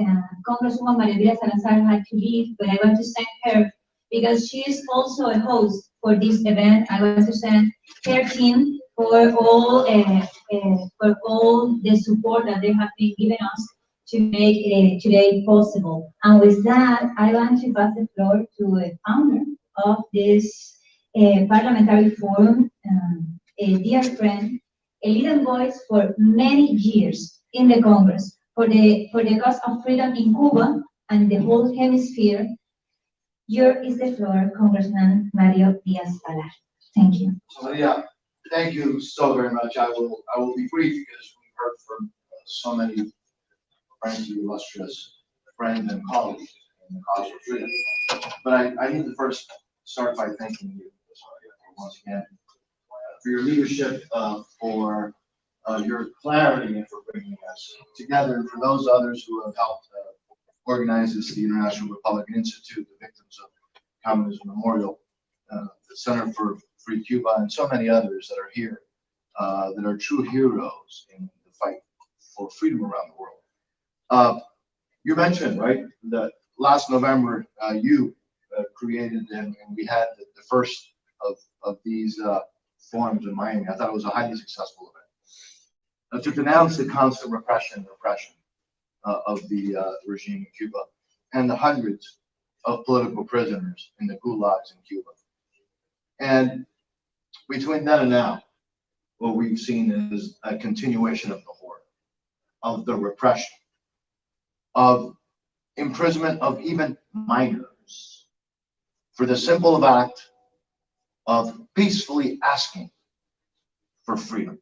S1: Congresswoman María Elvira Salazar had to leave, but I want to thank her because she is also a host for this event. I want to thank her team for all the support that they have been giving us to make today possible. And with that, I want to pass the floor to a founder of this Parliamentary Forum, a dear friend, a leading voice for many years in the Congress for the cause of freedom in Cuba and the whole hemisphere. Yours is the floor, Congressman Mario Diaz-Balart. Thank you.
S5: So yeah, thank you so very much. I will be brief because we've heard from so many frankly illustrious friends and colleagues in the cause of freedom. But I need to first start by thanking you once again for your leadership, for your clarity, and for bringing us together, and for those others who have helped organize this, the International Republican Institute, the Victims of Communism Memorial, the Center for Free Cuba, and so many others that are here, that are true heroes in the fight for freedom around the world. You mentioned, right, that last November you created and we had the first of these forums in Miami. I thought it was a highly successful event to denounce the constant repression of the regime in Cuba and the hundreds of political prisoners in the gulags in Cuba. And between then and now, what we've seen is a continuation of the horror, of the repression, of imprisonment of even minors for the simple act of peacefully asking for freedom.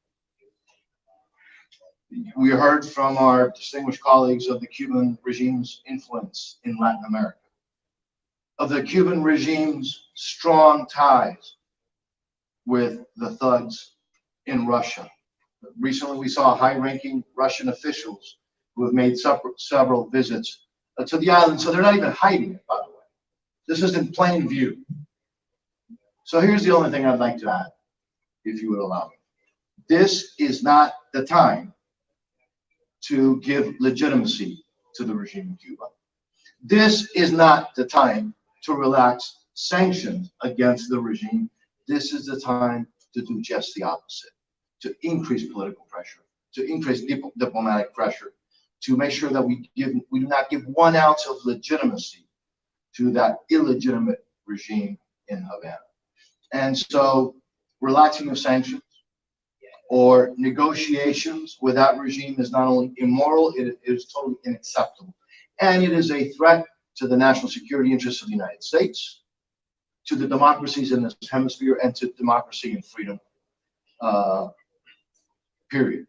S5: We heard from our distinguished colleagues of the Cuban regime's influence in Latin America, of the Cuban regime's strong ties with the thugs in Russia. Recently, we saw high-ranking Russian officials who have made several visits to the island, so they're not even hiding it, by the way. This is in plain view. So here's the only thing I'd like to add, if you would allow me. This is not the time to give legitimacy to the regime in Cuba. This is not the time to relax sanctions against the regime. This is the time to do just the opposite, to increase political pressure, to increase diplomatic pressure, to make sure that we do not give 1 ounce of legitimacy to that illegitimate regime in Havana. And so relaxing of sanctions or negotiations with that regime is not only immoral, it is totally unacceptable. And it is a threat to the national security interests of the United States, to the democracies in this hemisphere, and to democracy and freedom, period.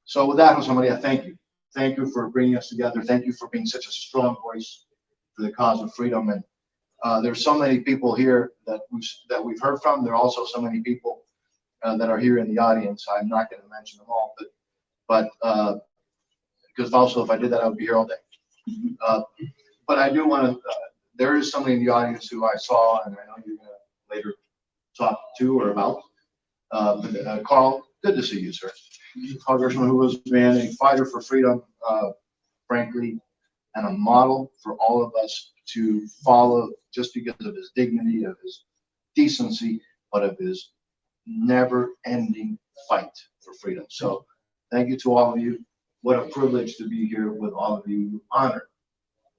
S5: So with that, Jose Maria, thank you. Thank you for bringing us together. Thank you for being such a strong voice for the cause of freedom. And there's so many people here that we've heard from. There are also so many people that are here in the audience. I'm not going to mention them all, but because also if I did that, I would be here all day. But I do want to. There is somebody in the audience who I saw, and I know you're going to later talk to or about. Carl, good to see you, sir. Carl Gershman, who was a fighter for freedom, frankly, and a model for all of us to follow, just because of his dignity, of his decency, but of his never-ending fight for freedom. So thank you to all of you. What a privilege to be here with all of you. You honor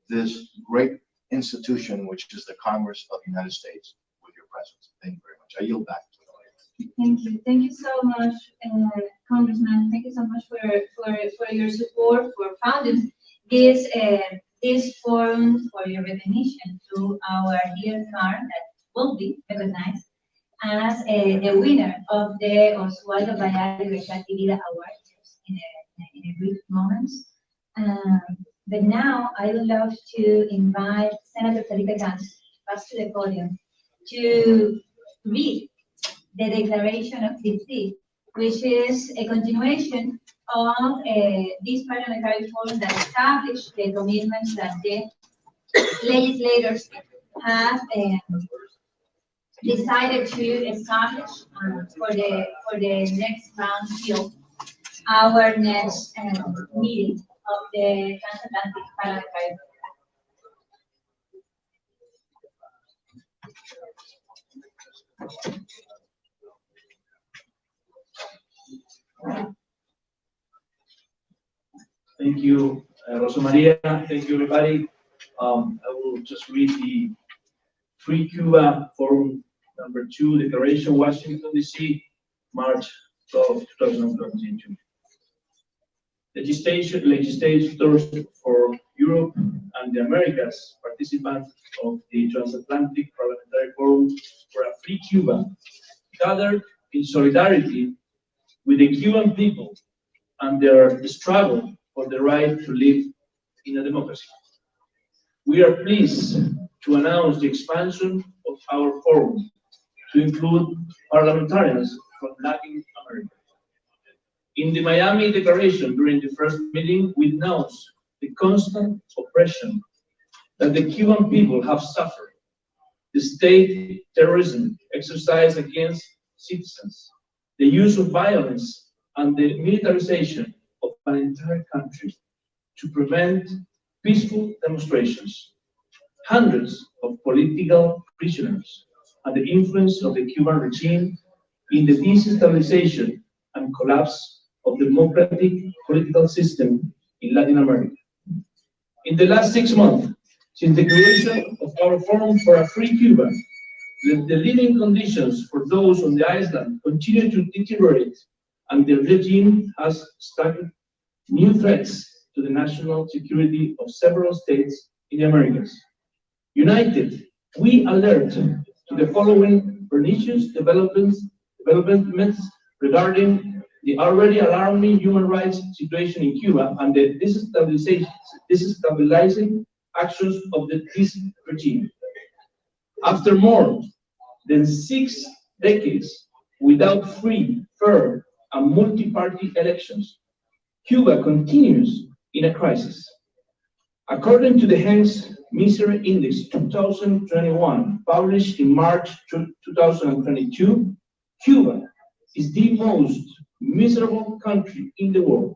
S5: this great institution, which is the Congress of the United States, with your presence. Thank you very much. I yield back to you.
S1: Thank you. Thank you so much, Congressman. Thank you so much for your support, for founding this forum, for your recognition to our dear car that will be recognized as the winner of the Oswaldo Bayard Libertad Award in a brief moment. But now I would love to invite Senator Felipe Gans back to the podium to read the Declaration of Defeat, which is a continuation of this Parliamentary Forum that established the commitments that the legislators have decided to establish for the next round till our next meeting of the Transatlantic Parlamentary.
S13: Thank you, Rosa Maria. Thank you, everybody. I will just read the Free Cuba Forum #2 Declaration, Washington, D.C., March 12, 2022. Legislators for Europe and the Americas, participants of the Transatlantic Parliamentary Forum for a Free Cuba, gathered in solidarity with the Cuban people and their struggle for the right to live in a democracy. We are pleased to announce the expansion of our forum to include parliamentarians from Latin America. In the Miami Declaration during the first meeting, we denounced the constant oppression that the Cuban people have suffered, the state terrorism exercised against citizens, the use of violence, and the militarization of an entire country to prevent peaceful demonstrations, hundreds of political prisoners, and the influence of the Cuban regime in the destabilization and collapse of the democratic political system in Latin America. In the last 6 months, since the creation of our Forum for a Free Cuba, the living conditions for those on the island continue to deteriorate, and the regime has started new threats to the national security of several states in the Americas. United, we alert to the following pernicious developments regarding the already alarming human rights situation in Cuba and the destabilizing actions of this regime. After more than 6 decades without free, fair, and multi-party elections, Cuba continues in a crisis. According to the Hens Misery Index 2021, published in March 2022, Cuba is the most miserable country in the world,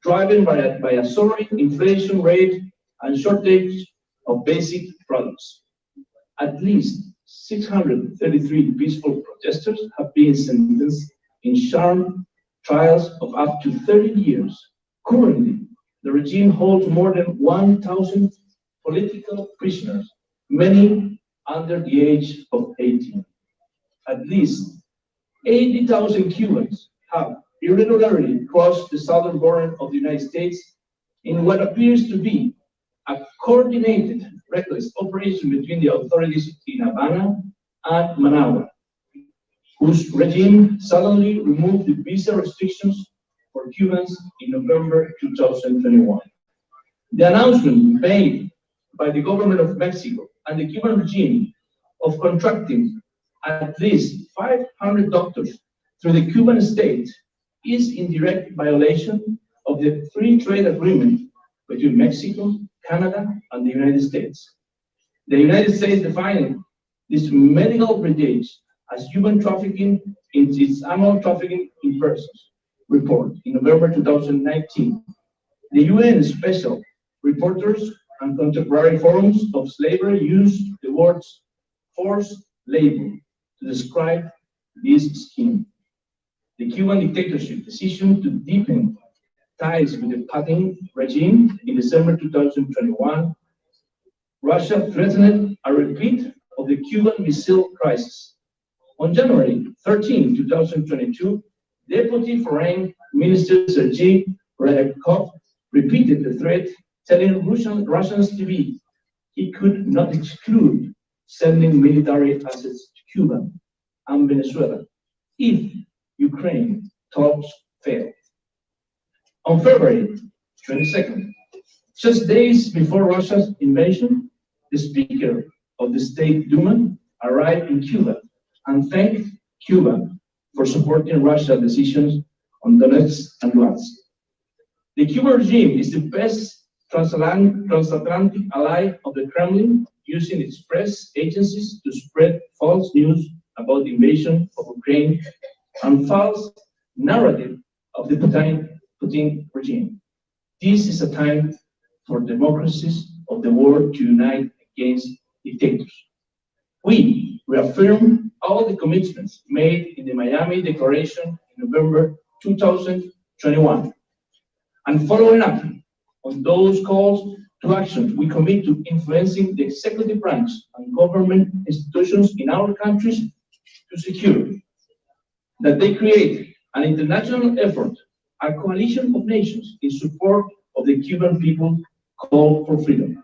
S13: driven by a soaring inflation rate and shortage of basic products. At least 633 peaceful protesters have been sentenced in sham trials of up to 30 years. Currently, the regime holds more than 1,000 political prisoners, many under the age of 18. At least 80,000 Cubans have irregularly crossed the southern border of the United States in what appears to be a coordinated, reckless operation between the authorities in Havana and Managua, whose regime suddenly removed the visa restrictions for Cubans in November 2021. The announcement made by the government of Mexico and the Cuban regime of contracting at least 500 doctors through the Cuban state is in direct violation of the free trade agreement between Mexico, Canada, and the United States. The United States defined this medical breakage as human trafficking in its annual trafficking in persons report in November 2019. The UN Special Reporters and Contemporary Forums of Slavery used the words forced labor to describe this scheme. The Cuban dictatorship decision to deepen ties with the Putin regime in December 2021, Russia threatened a repeat of the Cuban Missile Crisis. On January 13, 2022, Deputy Foreign Minister Sergei Ryabkov repeated the threat, telling Russians TV he could not exclude sending military assets to Cuba and Venezuela if Ukraine talks failed. On February 22nd, just days before Russia's invasion, the Speaker of the State Duma arrived in Cuba and thanked Cuba for supporting Russia's decisions on Donetsk and Luhansk. The Cuban regime is the best transatlantic ally of the Kremlin, using its press agencies to spread false news about the invasion of Ukraine and false narrative of the Putin regime. This is a time for democracies of the world to unite against dictators. We reaffirm all the commitments made in the Miami Declaration in November 2021. And following up on those calls to action, we commit to influencing the executive branch and government institutions in our countries to secure that they create an international effort, a coalition of nations in support of the Cuban people call for freedom,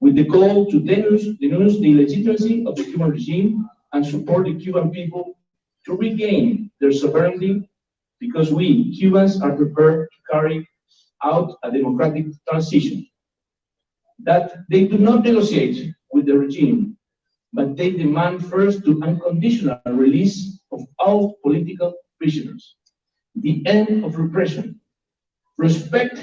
S13: with the goal to denounce the illegitimacy of the Cuban regime and support the Cuban people to regain their sovereignty, because we, Cubans, are prepared to carry out a democratic transition. That they do not negotiate with the regime, but they demand first the unconditional release of all political prisoners, the end of repression, respect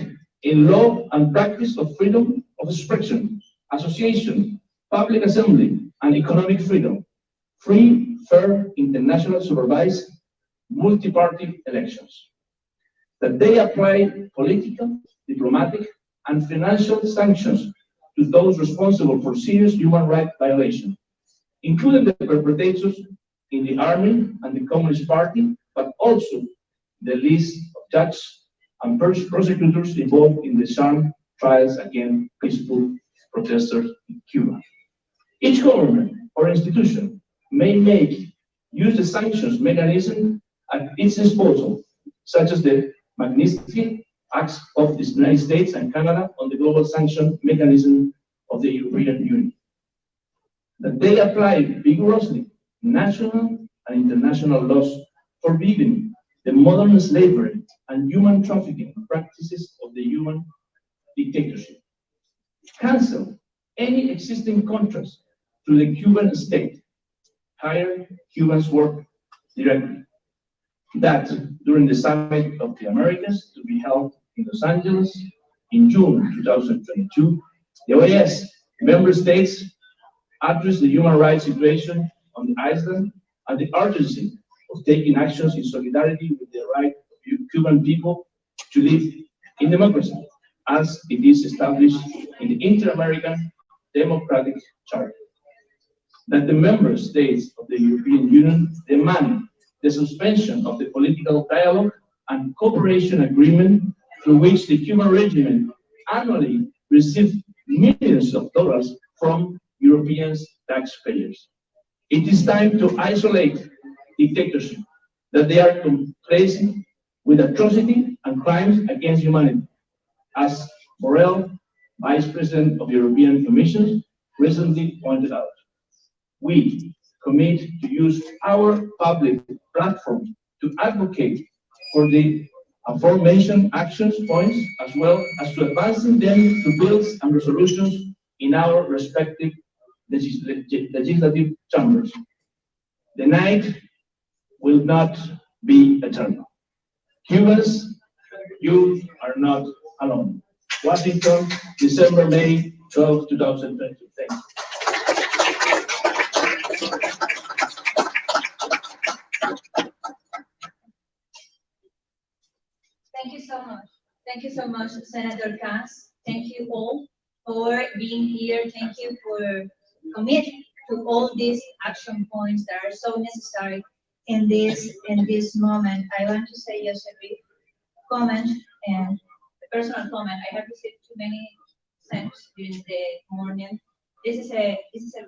S13: in law and practice of freedom of expression, association, public assembly, and economic freedom, free, fair, international supervised, multi-party elections. That they apply political, diplomatic, and financial sanctions to those responsible for serious human rights violations, including the perpetrators in the army and the Communist Party, but also the list of judges and prosecutors involved in the sham trials against peaceful protesters in Cuba. Each government or institution may use the sanctions mechanism at its disposal, such as the Magnitsky Acts of the United States and Canada on the global sanction mechanism of the European Union. That they apply vigorously national and international laws forbidding the modern slavery and human trafficking practices of the human dictatorship. Cancel any existing contracts to the Cuban state. Hire Cubans work directly. That during the Summit of the Americas to be held in Los Angeles in June 2022, the OAS member states address the human rights situation on the island and the urgency of taking actions in solidarity with the right of Cuban people to live in democracy, as it is established in the Inter-American Democratic Charter. That the member states of the European Union demand the suspension of the political dialogue and cooperation agreement through which the Cuban regime annually receives millions of dollars from European taxpayers. It is time to isolate dictatorship that they are complacent with atrocity and crimes against humanity, as Borrell, Vice President of the European Commission, recently pointed out. We commit to use our public platform to advocate for the aforementioned action points, as well as to advancing them to bills and resolutions in our respective legislative chambers. The night will not be eternal. Cubans, you are not alone. Washington, December, May 12, 2022. Thank you.
S1: Thank you so much. Thank you so much, Senator Cass. Thank you all for being here. Thank you for committing to all these action points that are so necessary in this moment. I want to say just a brief comment and a personal comment. I have received too many sends during the morning. This is a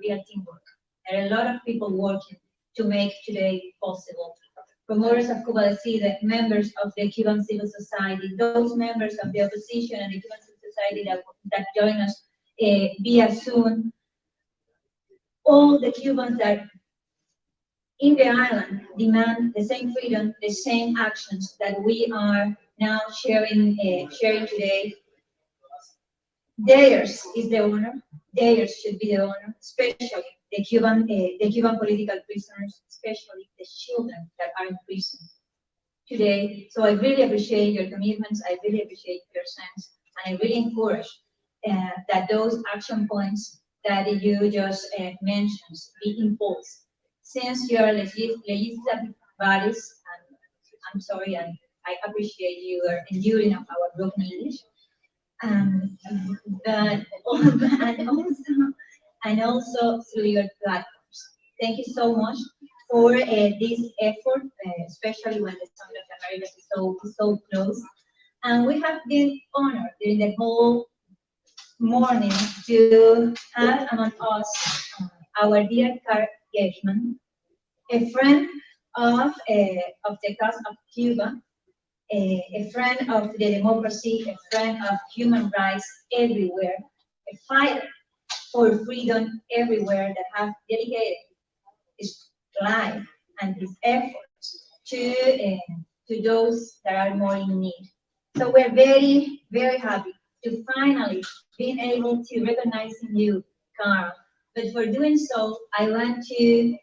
S1: real teamwork. There are a lot of people working to make today possible. Promoters of Cuba Libre, members of the Cuban civil society, those members of the opposition and the Cuban civil society that join us via Zoom, all the Cubans that in the island demand the same freedom, the same actions that we are now sharing today. Theirs is the honor. Theirs should be the honor, especially the Cuban political prisoners, especially the children that are in prison today. So I really appreciate your commitments. I really appreciate your sense, and I really encourage that those action points that you just mentioned be imposed. Since you are legislative bodies, and I'm sorry, and I appreciate your enduring of our broken English. And also through your platforms. thank you so much for this effort, especially when the Summit of the Americas is so close. And we have been honored during the whole morning to have among us our dear Congressman, a friend of the cause of Cuba, a friend of the democracy, a friend of human rights everywhere, a fighter for freedom everywhere that has dedicated his life and his efforts to those that are more in need. So we're very, very happy to finally being able to recognize you, Carl. But for doing so, I want to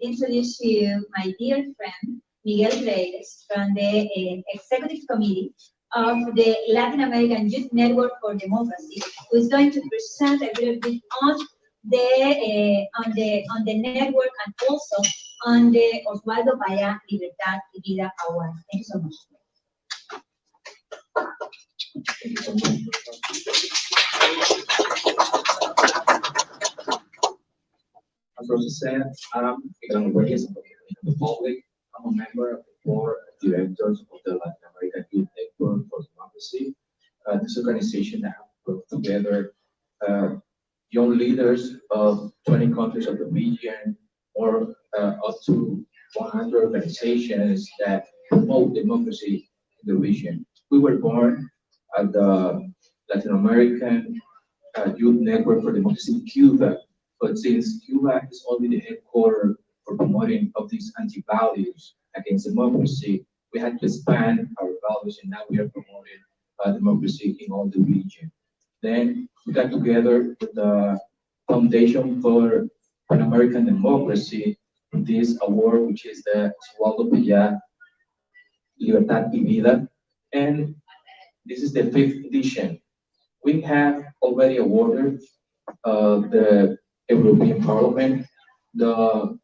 S1: introduce to you my dear friend, Miguel Reyes, from the Executive Committee of the Latin American Youth Network for Democracy, who is going to present a little bit on the network and also on the Osvaldo Paya Libertad y Vida Award. Thank you so much.
S2: As Rosa said, I'm Miguel Reyes of the Republic. I'm a member of the board of directors of the Latin American Youth Network for Democracy. This organization that has brought together young leaders of 20 countries of the region, or up to 100 organizations that promote democracy in the region. We were born at the Latin American Youth Network for Democracy in Cuba, but since Cuba is only the headquarters for promoting of these anti-values against democracy, we had to expand our values, and now we are promoting democracy in all the region. Then we got together with the Foundation for Pan-American Democracy for this award, which is the Osvaldo Paya Libertad y Vida, and this is the 5th edition. We have already awarded the European Parliament, the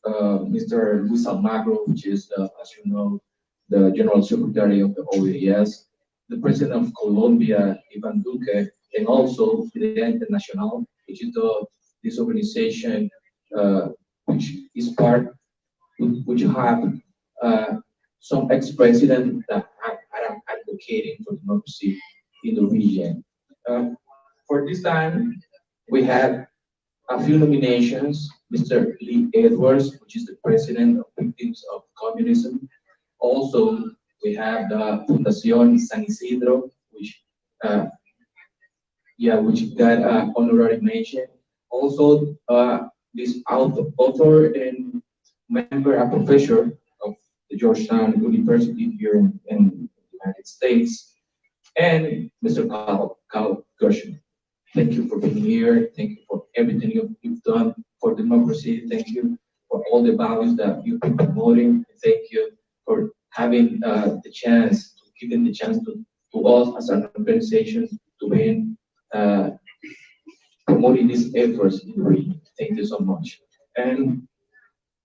S2: Mr. Luis Almagro, which is, as you know, the General Secretary of the OAS, the President of Colombia, Iván Duque, and also the International, which is this organization which is part, which have some ex-presidents that are advocating for democracy in the region. For this time, we have a few nominations. Mr. Lee Edwards, which is the president of Victims of Communism. Also, we have the Fundación San Isidro, which got an honorary mention. Also, this author and member, a professor of the Georgetown University here in the United States, and Mr. Carl Gershman. Thank you for being here. Thank you for everything you've done for democracy. Thank you for all the values that you've been promoting. Thank you for having giving the chance to us as an organization to be promoting these efforts in the region. Thank you so much. And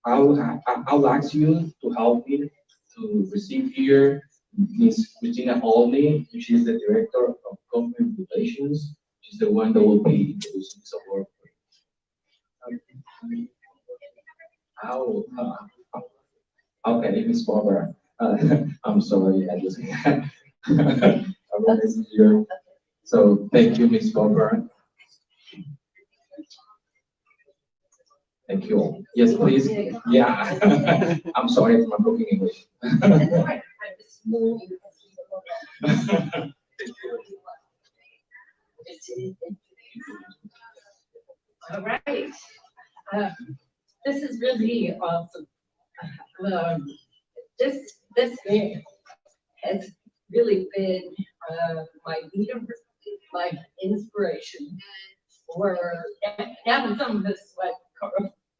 S2: I'll ask you to help me to receive here Ms. Christina Olney, which is the Director of Government Relations. She's the one that will be introducing this award. Okay, Ms. Barbara. I'm sorry, I just here. So thank you, Ms. Barbara. Thank you all. Yes, please. Yeah. I'm sorry for my broken English.
S3: All right. This is really awesome. This game has really been my leader, my inspiration for having some of this,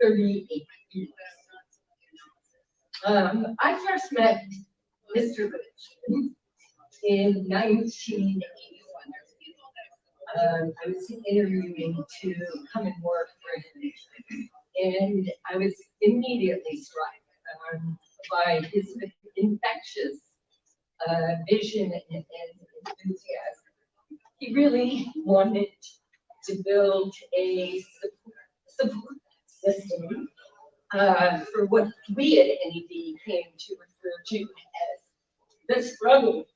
S3: 38 years. I first met Mr. Richmond in 1981. I was interviewing to come and work for him, and I was immediately struck by his infectious vision and enthusiasm. He really wanted to build a support system for what we at NED came to refer to as the struggle,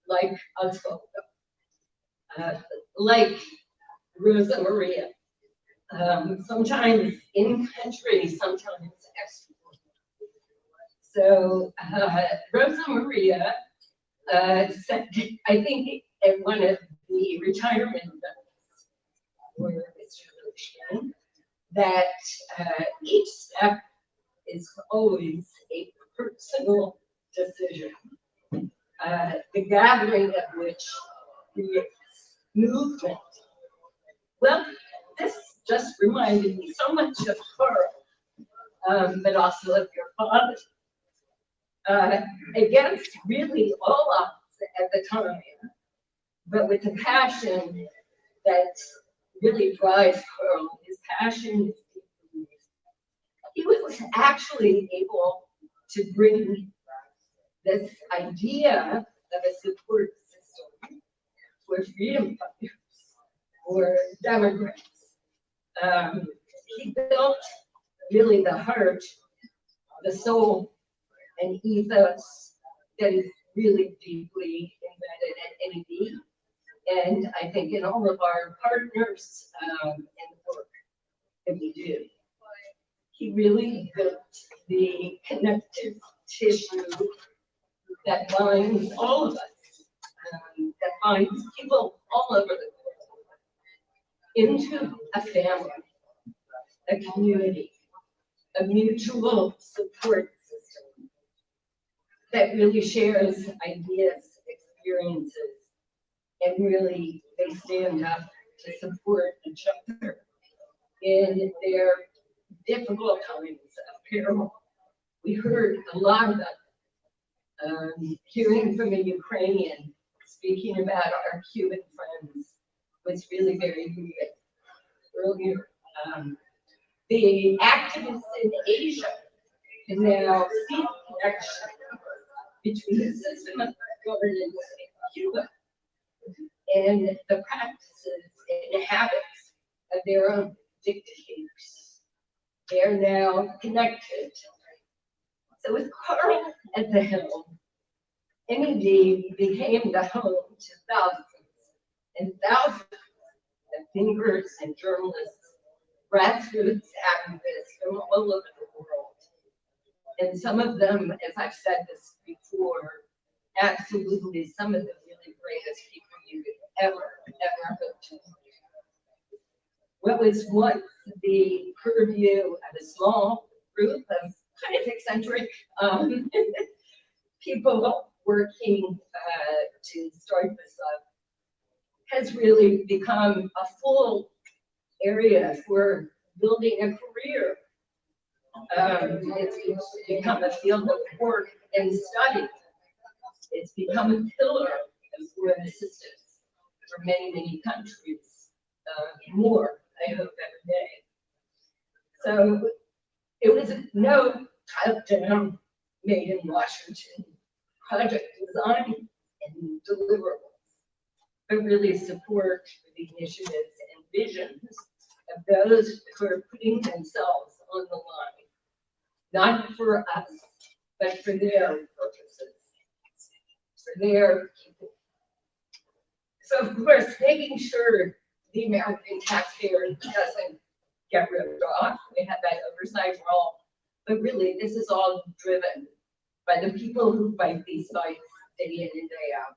S3: like Osvaldo, like Rosa Maria, sometimes in country, sometimes extra. So Rosa Maria said, I think at one of the retirement events where Mr. Lucian, that each step is always a personal decision, the gathering of which creates movement. Well, this just reminded me so much of her, but also of your father, against really all odds at the time, but with the passion that really drives Carl, his passion, his deep belief. He was actually able to bring this idea of a support system for freedom fighters, for Democrats. He built really the heart, the soul, and ethos that is really deeply embedded at NED. And I think in all of our partners and the work that we do. He really built the connective tissue that binds all of us, that binds people all over the world into a family, a community, a mutual support system that really shares ideas, experiences, and really they stand up to support each other in their difficult times of peril. We heard a lot of that. Hearing from a Ukrainian speaking about our Cuban friends was really very moving earlier. The activists in Asia can now see the connection between the system of governance in Cuba and the practices and habits of their own dictators. They are now connected. So with Carl at the helm, NED became the home to thousands and thousands of thinkers and journalists, grassroots activists from all over the world. And some of them, as I've said this before, absolutely some of the really greatest people you could ever hope to. What was once the purview of a small group of kind of eccentric people working to start this up has really become a full area for building a career. It's become a field of work and study. It's become a pillar of foreign assistance for many, many countries, more, I hope, every day. So it was no top-down, made in Washington project design and deliverables, but really support for the initiatives and visions of those who are putting themselves on the line, not for us, but for their purposes, for their people. So of course, making sure the American taxpayer doesn't get ripped off, we have that oversight role, but really this is all driven by the people who fight these fights day in and day out.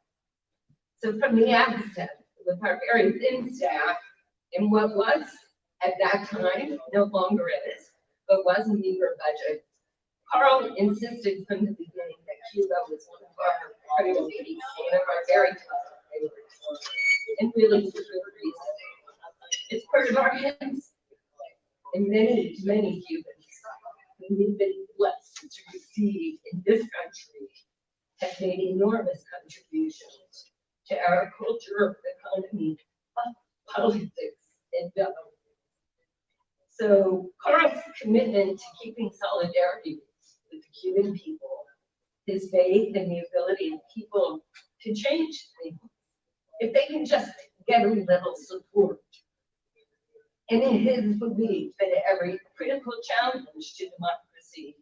S3: So from the outset, with our very thin staff, and what was at that time, no longer is, but was a meager budget, Carl insisted from the beginning that Cuba was one of our priorities, one of our very top priorities, and really for good reason. It's part of our history, and many, many Cubans who we've been blessed to receive in this country have made enormous contributions to our culture, economy, politics, and government. So Carl's commitment to keeping solidarity with the Cuban people, his faith in the ability of people to change things, if they can just get a little support, and in his belief that very critical challenge to democracy,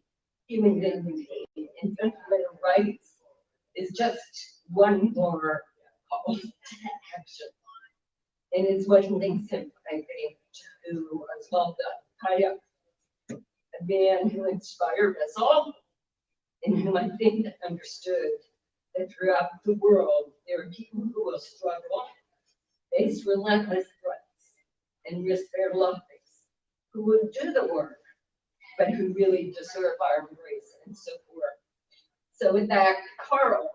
S3: human dignity, and fundamental rights is just one more call to action. And it's what links him, I think, to Osvaldo Paya, a man who inspired us all, and who I think understood that throughout the world, there are people who will struggle, face relentless threats, and risk their lives, who would do the work, but who really deserve our embrace and support. So with that, Carl,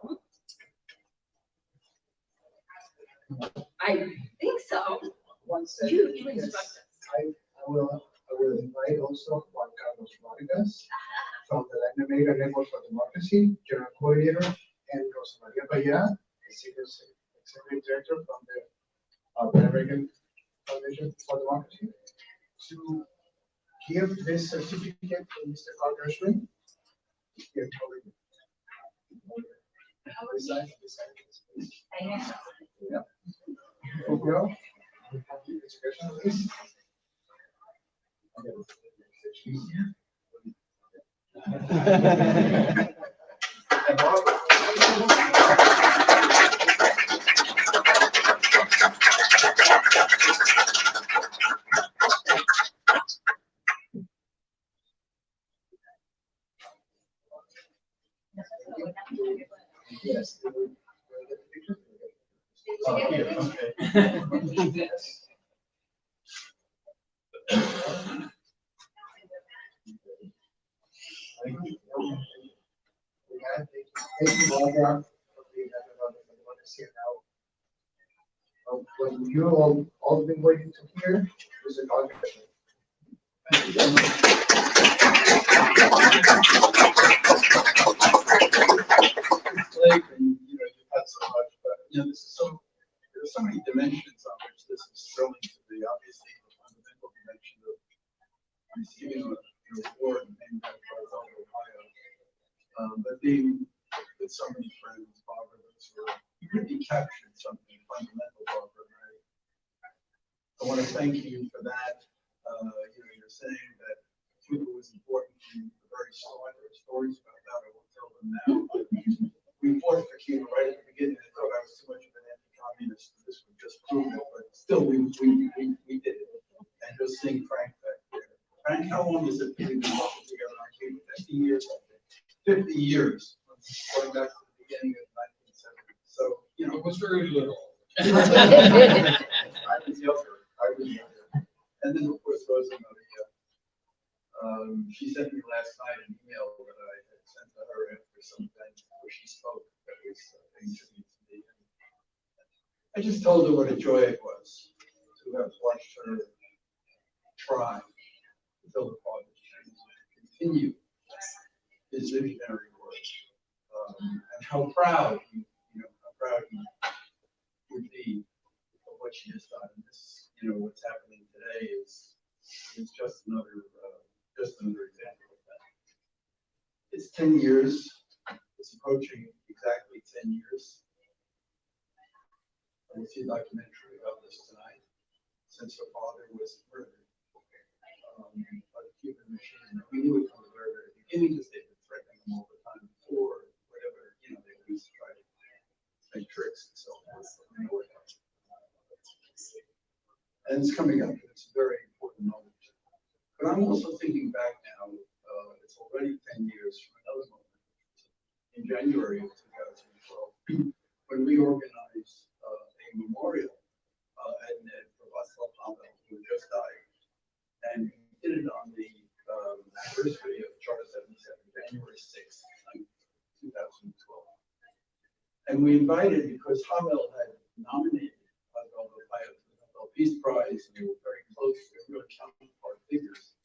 S3: I think so. You instruct us.
S6: I will invite also Juan Carlos Vargas from the Latin American Network for Democracy, General Coordinator, and Rosa Maria Paya, Executive Director from the Pan American Foundation for Democracy, to give this certificate to Mr. Congressman. Yeah, Yes. What you all been waiting to hear is a congressman.
S7: Late and you've had so much, but this is there's so many dimensions on which this is thrown to the obviously the fundamental dimension of receiving a reward named after Ohio. But being with so many friends, Barbara, you really captured something fundamental, Barbara. I want to thank you for that. You're saying that Cuba was important to you. Very strong. There are stories about that. I won't tell them now. But we fought for Cuba right at the beginning. I thought I was too much of an anti-communist. This would just prove it. But still, we did it. And just seeing Frank back there. Frank, how long is it that we've been working together on Cuba? 50 years, I think. 50 years. Going back to the beginning of 1970. So, it was very little. I was younger. And then, of course, Rosa Maria. She sent me last night an email that I had sent to her after some event where she spoke that was interesting to me. I just told her what a joy it was to have watched her try to fill the part of change and continue his visionary work. And how proud he would be of what she has done. And this, what's happening today is just another example of that. It's 10 years. It's approaching exactly 10 years. We'll see a documentary about this tonight, since her father was murdered by the Cuban machine. We knew it from the very, very beginning because they've been threatening them all the time before, whatever, they used to try to make tricks and so forth. And it's coming up. It's a very important moment. But I'm also thinking back now, it's already 10 years from another moment. In January of 2012, when we organized a memorial for Václav Havel, who had just died. And we did it on the anniversary of Charter 77, January 6th, 2012. And we invited, because Havel had nominated Osvaldo Paya to the Nobel Peace Prize, and they were very close, they were really counterpart figures.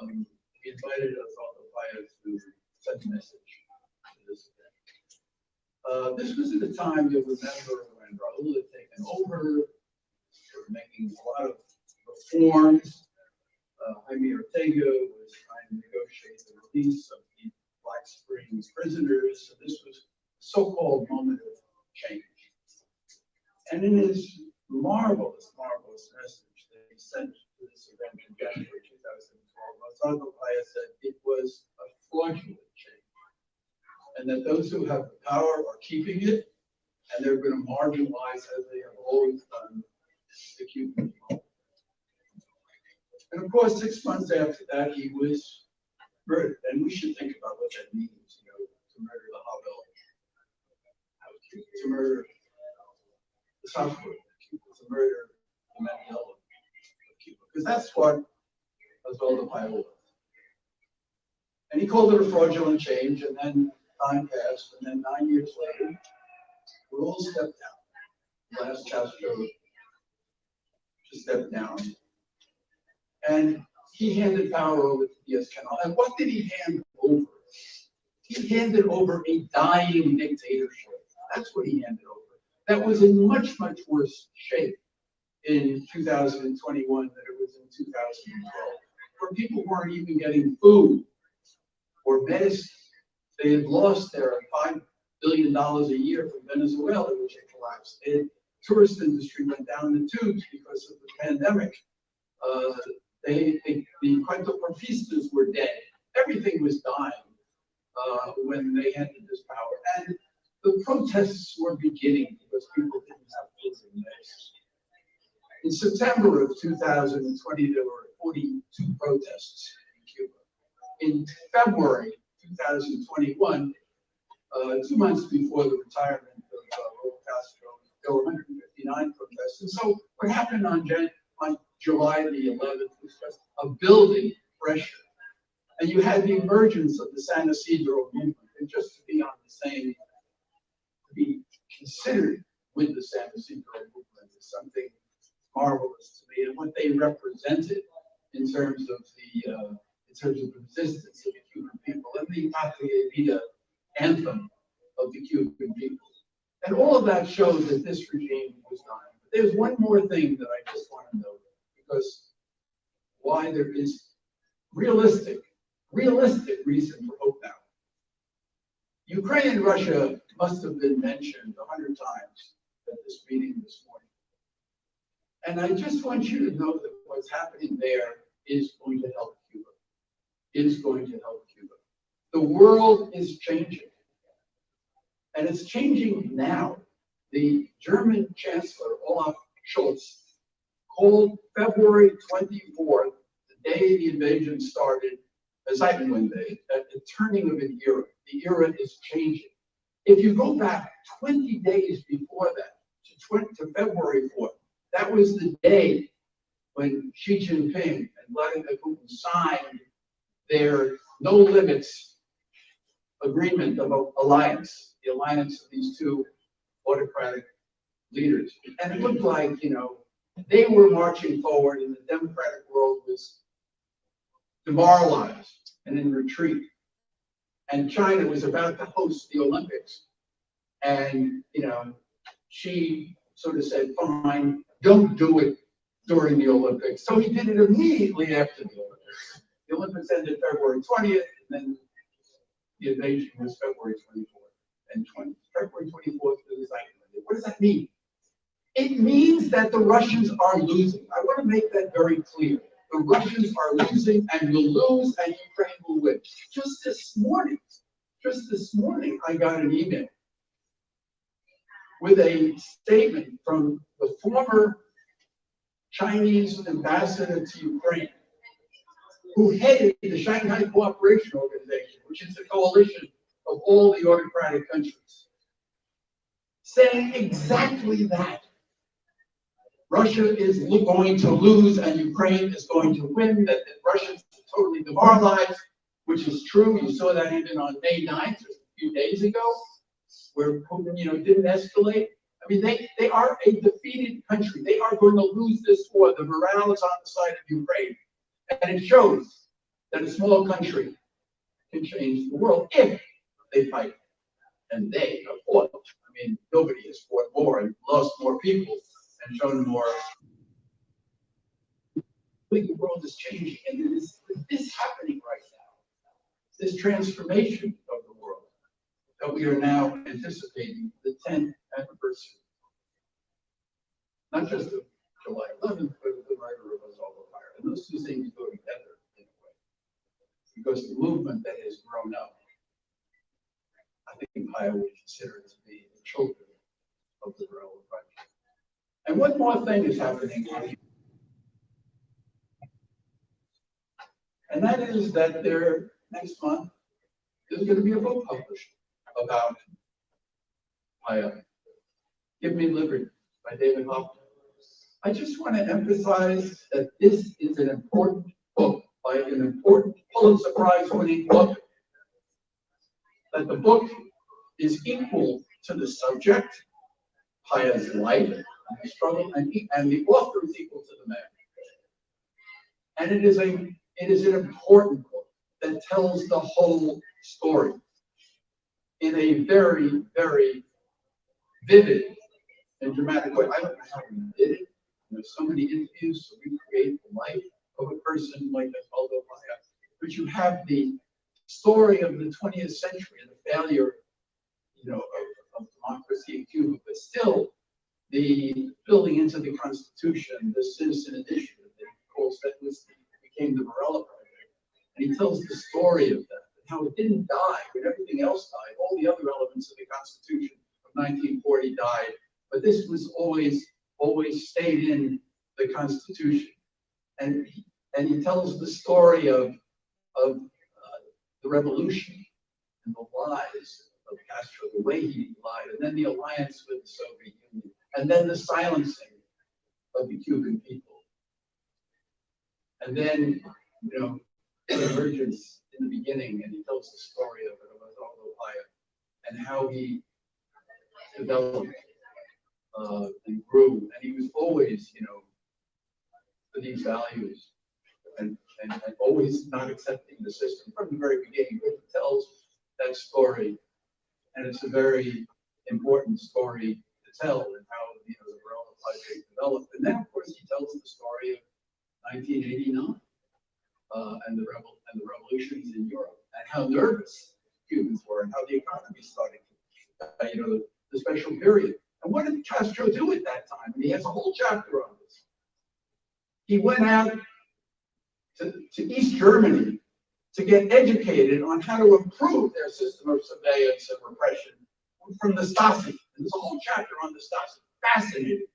S7: We invited Osvaldo Paya to send a message to this event. This was at a time, you'll remember, when Raul had taken over, they were making a lot of reforms. Jaime Ortega was trying to negotiate the release of the Black Springs prisoners. So this was a so-called moment of change. And in his marvelous message that he sent to this event in January 2012, Osvaldo Paya said it was a fraudulent change, and that those who have the power are keeping it, and they're going to marginalize, as they have always done, the Cuban people. And of course, 6 months after that, he was murdered. And we should think about what that means, you know, to murder the Havel, to murder the Southward, to murder the Mandela of Cuba. Because that's what Osvaldo Paya was. And he called it a fraudulent change, and then time passed, and then 9 years later, we all stepped down. Last Castro to step down. And he handed power over to Diaz-Canel. And what did he hand over? He handed over a dying dictatorship. That's what he handed over. That was in much, much worse shape in 2021 than it was in 2012, where people weren't even getting food or medicine. They had lost their $5 billion a year from Venezuela, which had collapsed. The tourist industry went down the tubes because of the pandemic. The cuentapropistas were dead. Everything was dying when they handed this power. And the protests were beginning because people didn't have food and medicine. In September of 2020, there were 42 protests in Cuba. In February 2021, 2 months before the retirement of Raul Castro, there were 159 protests. And so what happened on July the 11th was just a building pressure. And you had the emergence of the San Isidro movement. And just to be on the same, to be considered with the San Isidro movement is something marvelous to me, and what they represented in terms of the resistance of the Cuban people and the Patria Vida anthem of the Cuban people. And all of that shows that this regime was dying. But there's one more thing that I just want to note, because why there is realistic reason for hope now. Ukraine and Russia must have been mentioned 100 times at this meeting this morning. And I just want you to know that what's happening there is going to help Cuba. Is going to help Cuba. The world is changing. And it's changing now. The German Chancellor, Olaf Scholz, called February 24th, the day the invasion started, a Zeitenwende Day, the turning of an era. The era is changing. If you go back 20 days before that, to February 4th, that was the day when Xi Jinping and Vladimir Putin signed their no limits agreement of alliance, the alliance of these two autocratic leaders. And it looked like, you know, they were marching forward and the democratic world was demoralized and in retreat. And China was about to host the Olympics. And, you know, she sort of said, fine, don't do it during the Olympics. So he did it immediately after the Olympics. The Olympics ended February 20th, and then the invasion was February 24th and 20th. February 24th was the Zeitenwende. What does that mean? It means that the Russians are losing. I want to make that very clear. The Russians are losing and will lose, and Ukraine will win. Just this morning, I got an email with a statement from the former Chinese ambassador to Ukraine, who headed the Shanghai Cooperation Organization, which is a coalition of all the autocratic countries, saying exactly that. Russia is going to lose and Ukraine is going to win, that the Russians are totally demoralized, which is true. You saw that even on May 9th, just a few days ago, where Putin, you know, didn't escalate. I mean, they are a defeated country. They are going to lose this war. The morale is on the side of Ukraine. And it shows that a small country can change the world if they fight. And they have fought. I mean, nobody has fought more and lost more people and shown more. The world is changing, and it is this happening right now. This transformation of the world that we are now anticipating, the 10th anniversary. Not just of July 11th, but of the murder of Osvaldo Paya. And those two things go together in a way. because the movement that has grown up, I think I would consider it to be the children of the Varela Project. And one more thing is happening, and that is that there, next month, there's going to be a book published about Give Me Liberty by David Hoffman. I just want to emphasize that this is an important book by an important Pulitzer Prize winning author. That the book is equal to the subject, Paya's life and struggle, and the author is equal to the man. And it is an important book that tells the whole story in a very, very vivid and dramatic way. I don't know how we did it. There's so many interviews to recreate the life of a person like Aldo Paya. But you have the story of the 20th century and the failure, of democracy in Cuba, but still the building into the Constitution, the citizen initiative that he calls that became the Varela Project. And he tells the story of that, and how it didn't die when everything else died. All the other elements of the Constitution of 1940 died, but this was always stayed in the Constitution. And he tells the story of the revolution and the lies of Castro, the way he lied, and then the alliance with the Soviet Union, and then the silencing of the Cuban people. And then, the emergence in the beginning, and he tells the story of Aldo Paya and how he developed and grew, and he was always, for these values, and always not accepting the system from the very beginning. But he tells that story, and it's a very important story to tell, and how the Varela Project developed. And then, of course, he tells the story of 1989 and the revolutions in Europe, and how nervous Cubans were, and how the economy started, the special period. And what did Castro do at that time? And he has a whole chapter on this. He went out to East Germany to get educated on how to improve their system of surveillance and repression from the Stasi. And there's a whole chapter on the Stasi. Fascinating.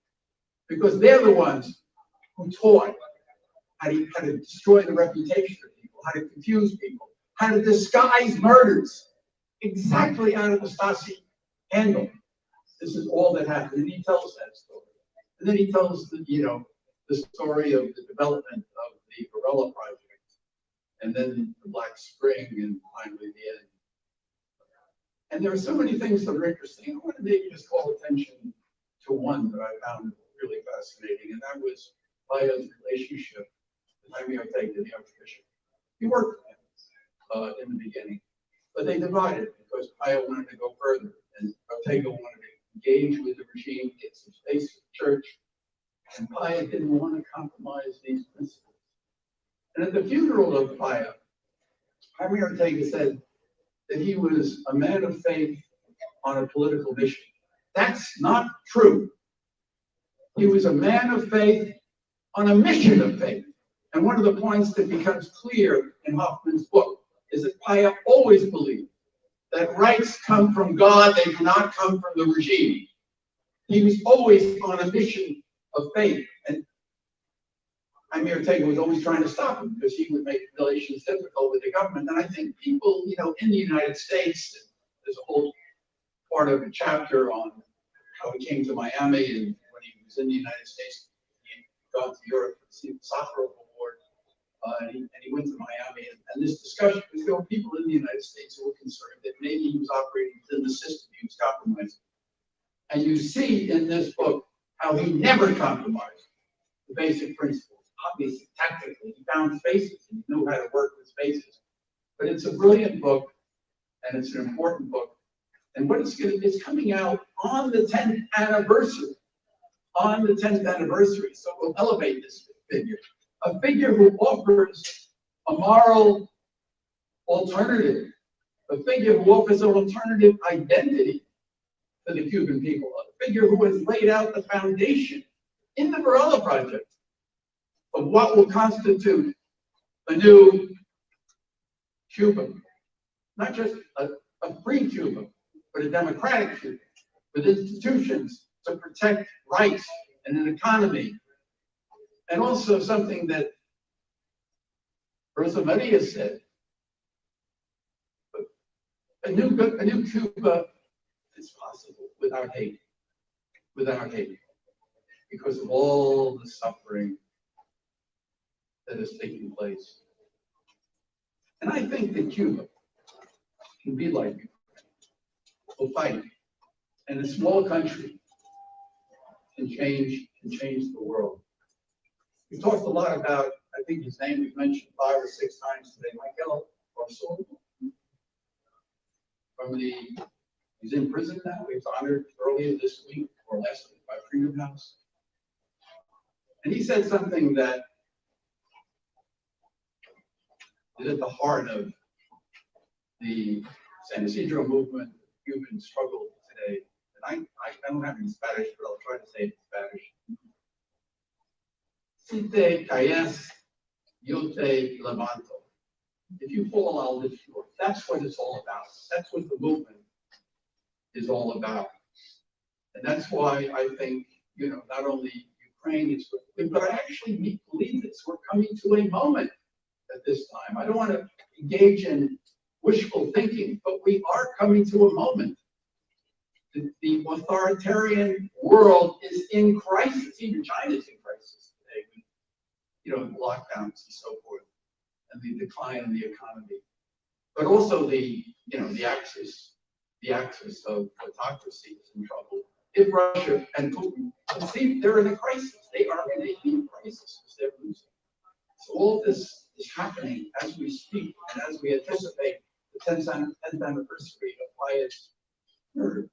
S7: Because they're the ones who taught how to destroy the reputation of people, how to confuse people, how to disguise murders exactly out of the Stasi handle. This is all that happened, and he tells that story. And then he tells the story of the development of the Varela Project, and then the Black Spring, and finally the end. And there are so many things that are interesting. I want to maybe just call attention to one that I found really fascinating, and that was Paya's relationship with Jaime Ortega, the Archbishop. He worked with him in the beginning, but they divided because Paya wanted to go further, and Ortega wanted to engage with the regime, get some space for the church, and Paya didn't want to compromise these principles. And at the funeral of Paya, Jaime Ortega said that he was a man of faith on a political mission. That's not true. He was a man of faith on a mission of faith. And one of the points that becomes clear in Hoffman's book is that Paya always believed that rights come from God, they do not come from the regime. He was always on a mission of faith. And Jaime Ortega was always trying to stop him because he would make relations difficult with the government. And I think people, in the United States, there's a whole part of a chapter on how he came to Miami, and when he was in the United States, he had gone to Europe to see the Sakharov Award, and he went to Miami. And this discussion, because there were people in the United States who were concerned that maybe he was operating within the system, he was compromising. And you see in this book how he never compromised the basic principles. Obviously, tactically, he found spaces and he knew how to work with spaces. But it's a brilliant book, and it's an important book. And what it's coming out on the 10th anniversary. On the 10th anniversary, so we'll elevate this figure. A figure who offers a moral alternative. A figure who offers an alternative identity for the Cuban people. A figure who has laid out the foundation in the Varela Project of what will constitute a new Cuba, not just a free Cuba, but a democratic Cuba, with institutions to protect rights and an economy. And also something that Rosa Maria said, a new Cuba is possible without hate, because of all the suffering that is taking place. And I think that Cuba can be like Ukraine, will fight, and a small country can change the world. We talked a lot about, I think his name was mentioned 5 or 6 times today, Michael Barcelona. He's in prison now. He was honored earlier this week or last week by Freedom House. And he said something that is at the heart of the San Isidro movement, the Cuban struggle today. And I don't have any Spanish, but I'll try to say it in Spanish. Si te caes, yo te levanto. If you fall, I'll lift you up. That's what it's all about. That's what the movement is all about. And that's why I think, not only Ukraine is, but I actually believe this. We're coming to a moment at this time. I don't want to engage in wishful thinking, but we are coming to a moment. The authoritarian world is in crisis. Even China's in crisis today, with, lockdowns and so forth, and the decline in the economy, but also the axis of autocracy is in trouble. If Russia and Putin, see, they're in a crisis. They are in a deep crisis because they're losing. So all this is happening as we speak and as we anticipate the 10th anniversary of Wyatt's murder.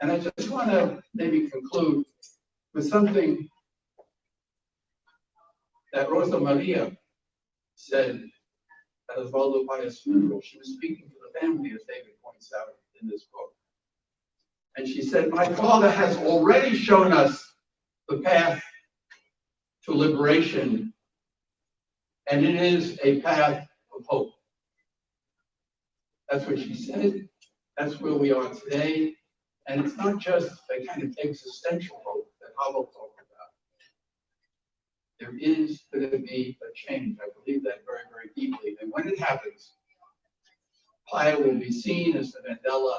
S7: And I just want to maybe conclude with something that Rosa Maria said at Osvaldo Wyatt's funeral. She was speaking to the family, as David points out in this book. And she said, my father has already shown us the path to liberation, and it is a path of hope. That's what she said. That's where we are today. And it's not just a kind of existential hope that Havel talked about. There is going to be a change. I believe that very, very deeply. And when it happens, Paya will be seen as the Mandela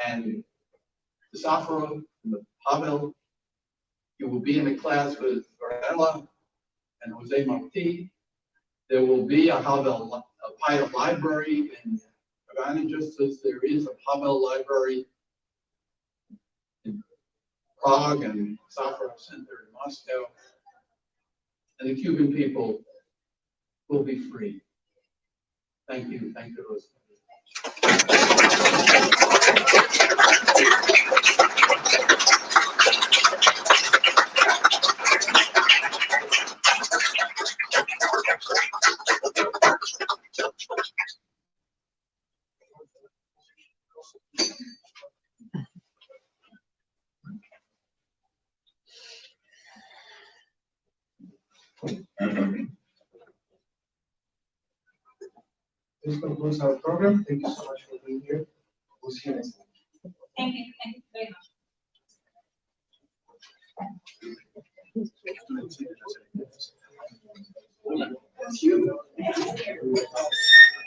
S7: and the Safra and the Havel. You will be in a class with Varela and Jose Marti. There will be a Havel, a Paya library in Havana, just as there is a Havel library in Prague and Safra Center in Moscow. And the Cuban people will be free. Thank you. Thank you, Rosa.
S6: This concludes our program. Thank you so much for being here. We'll see you next time.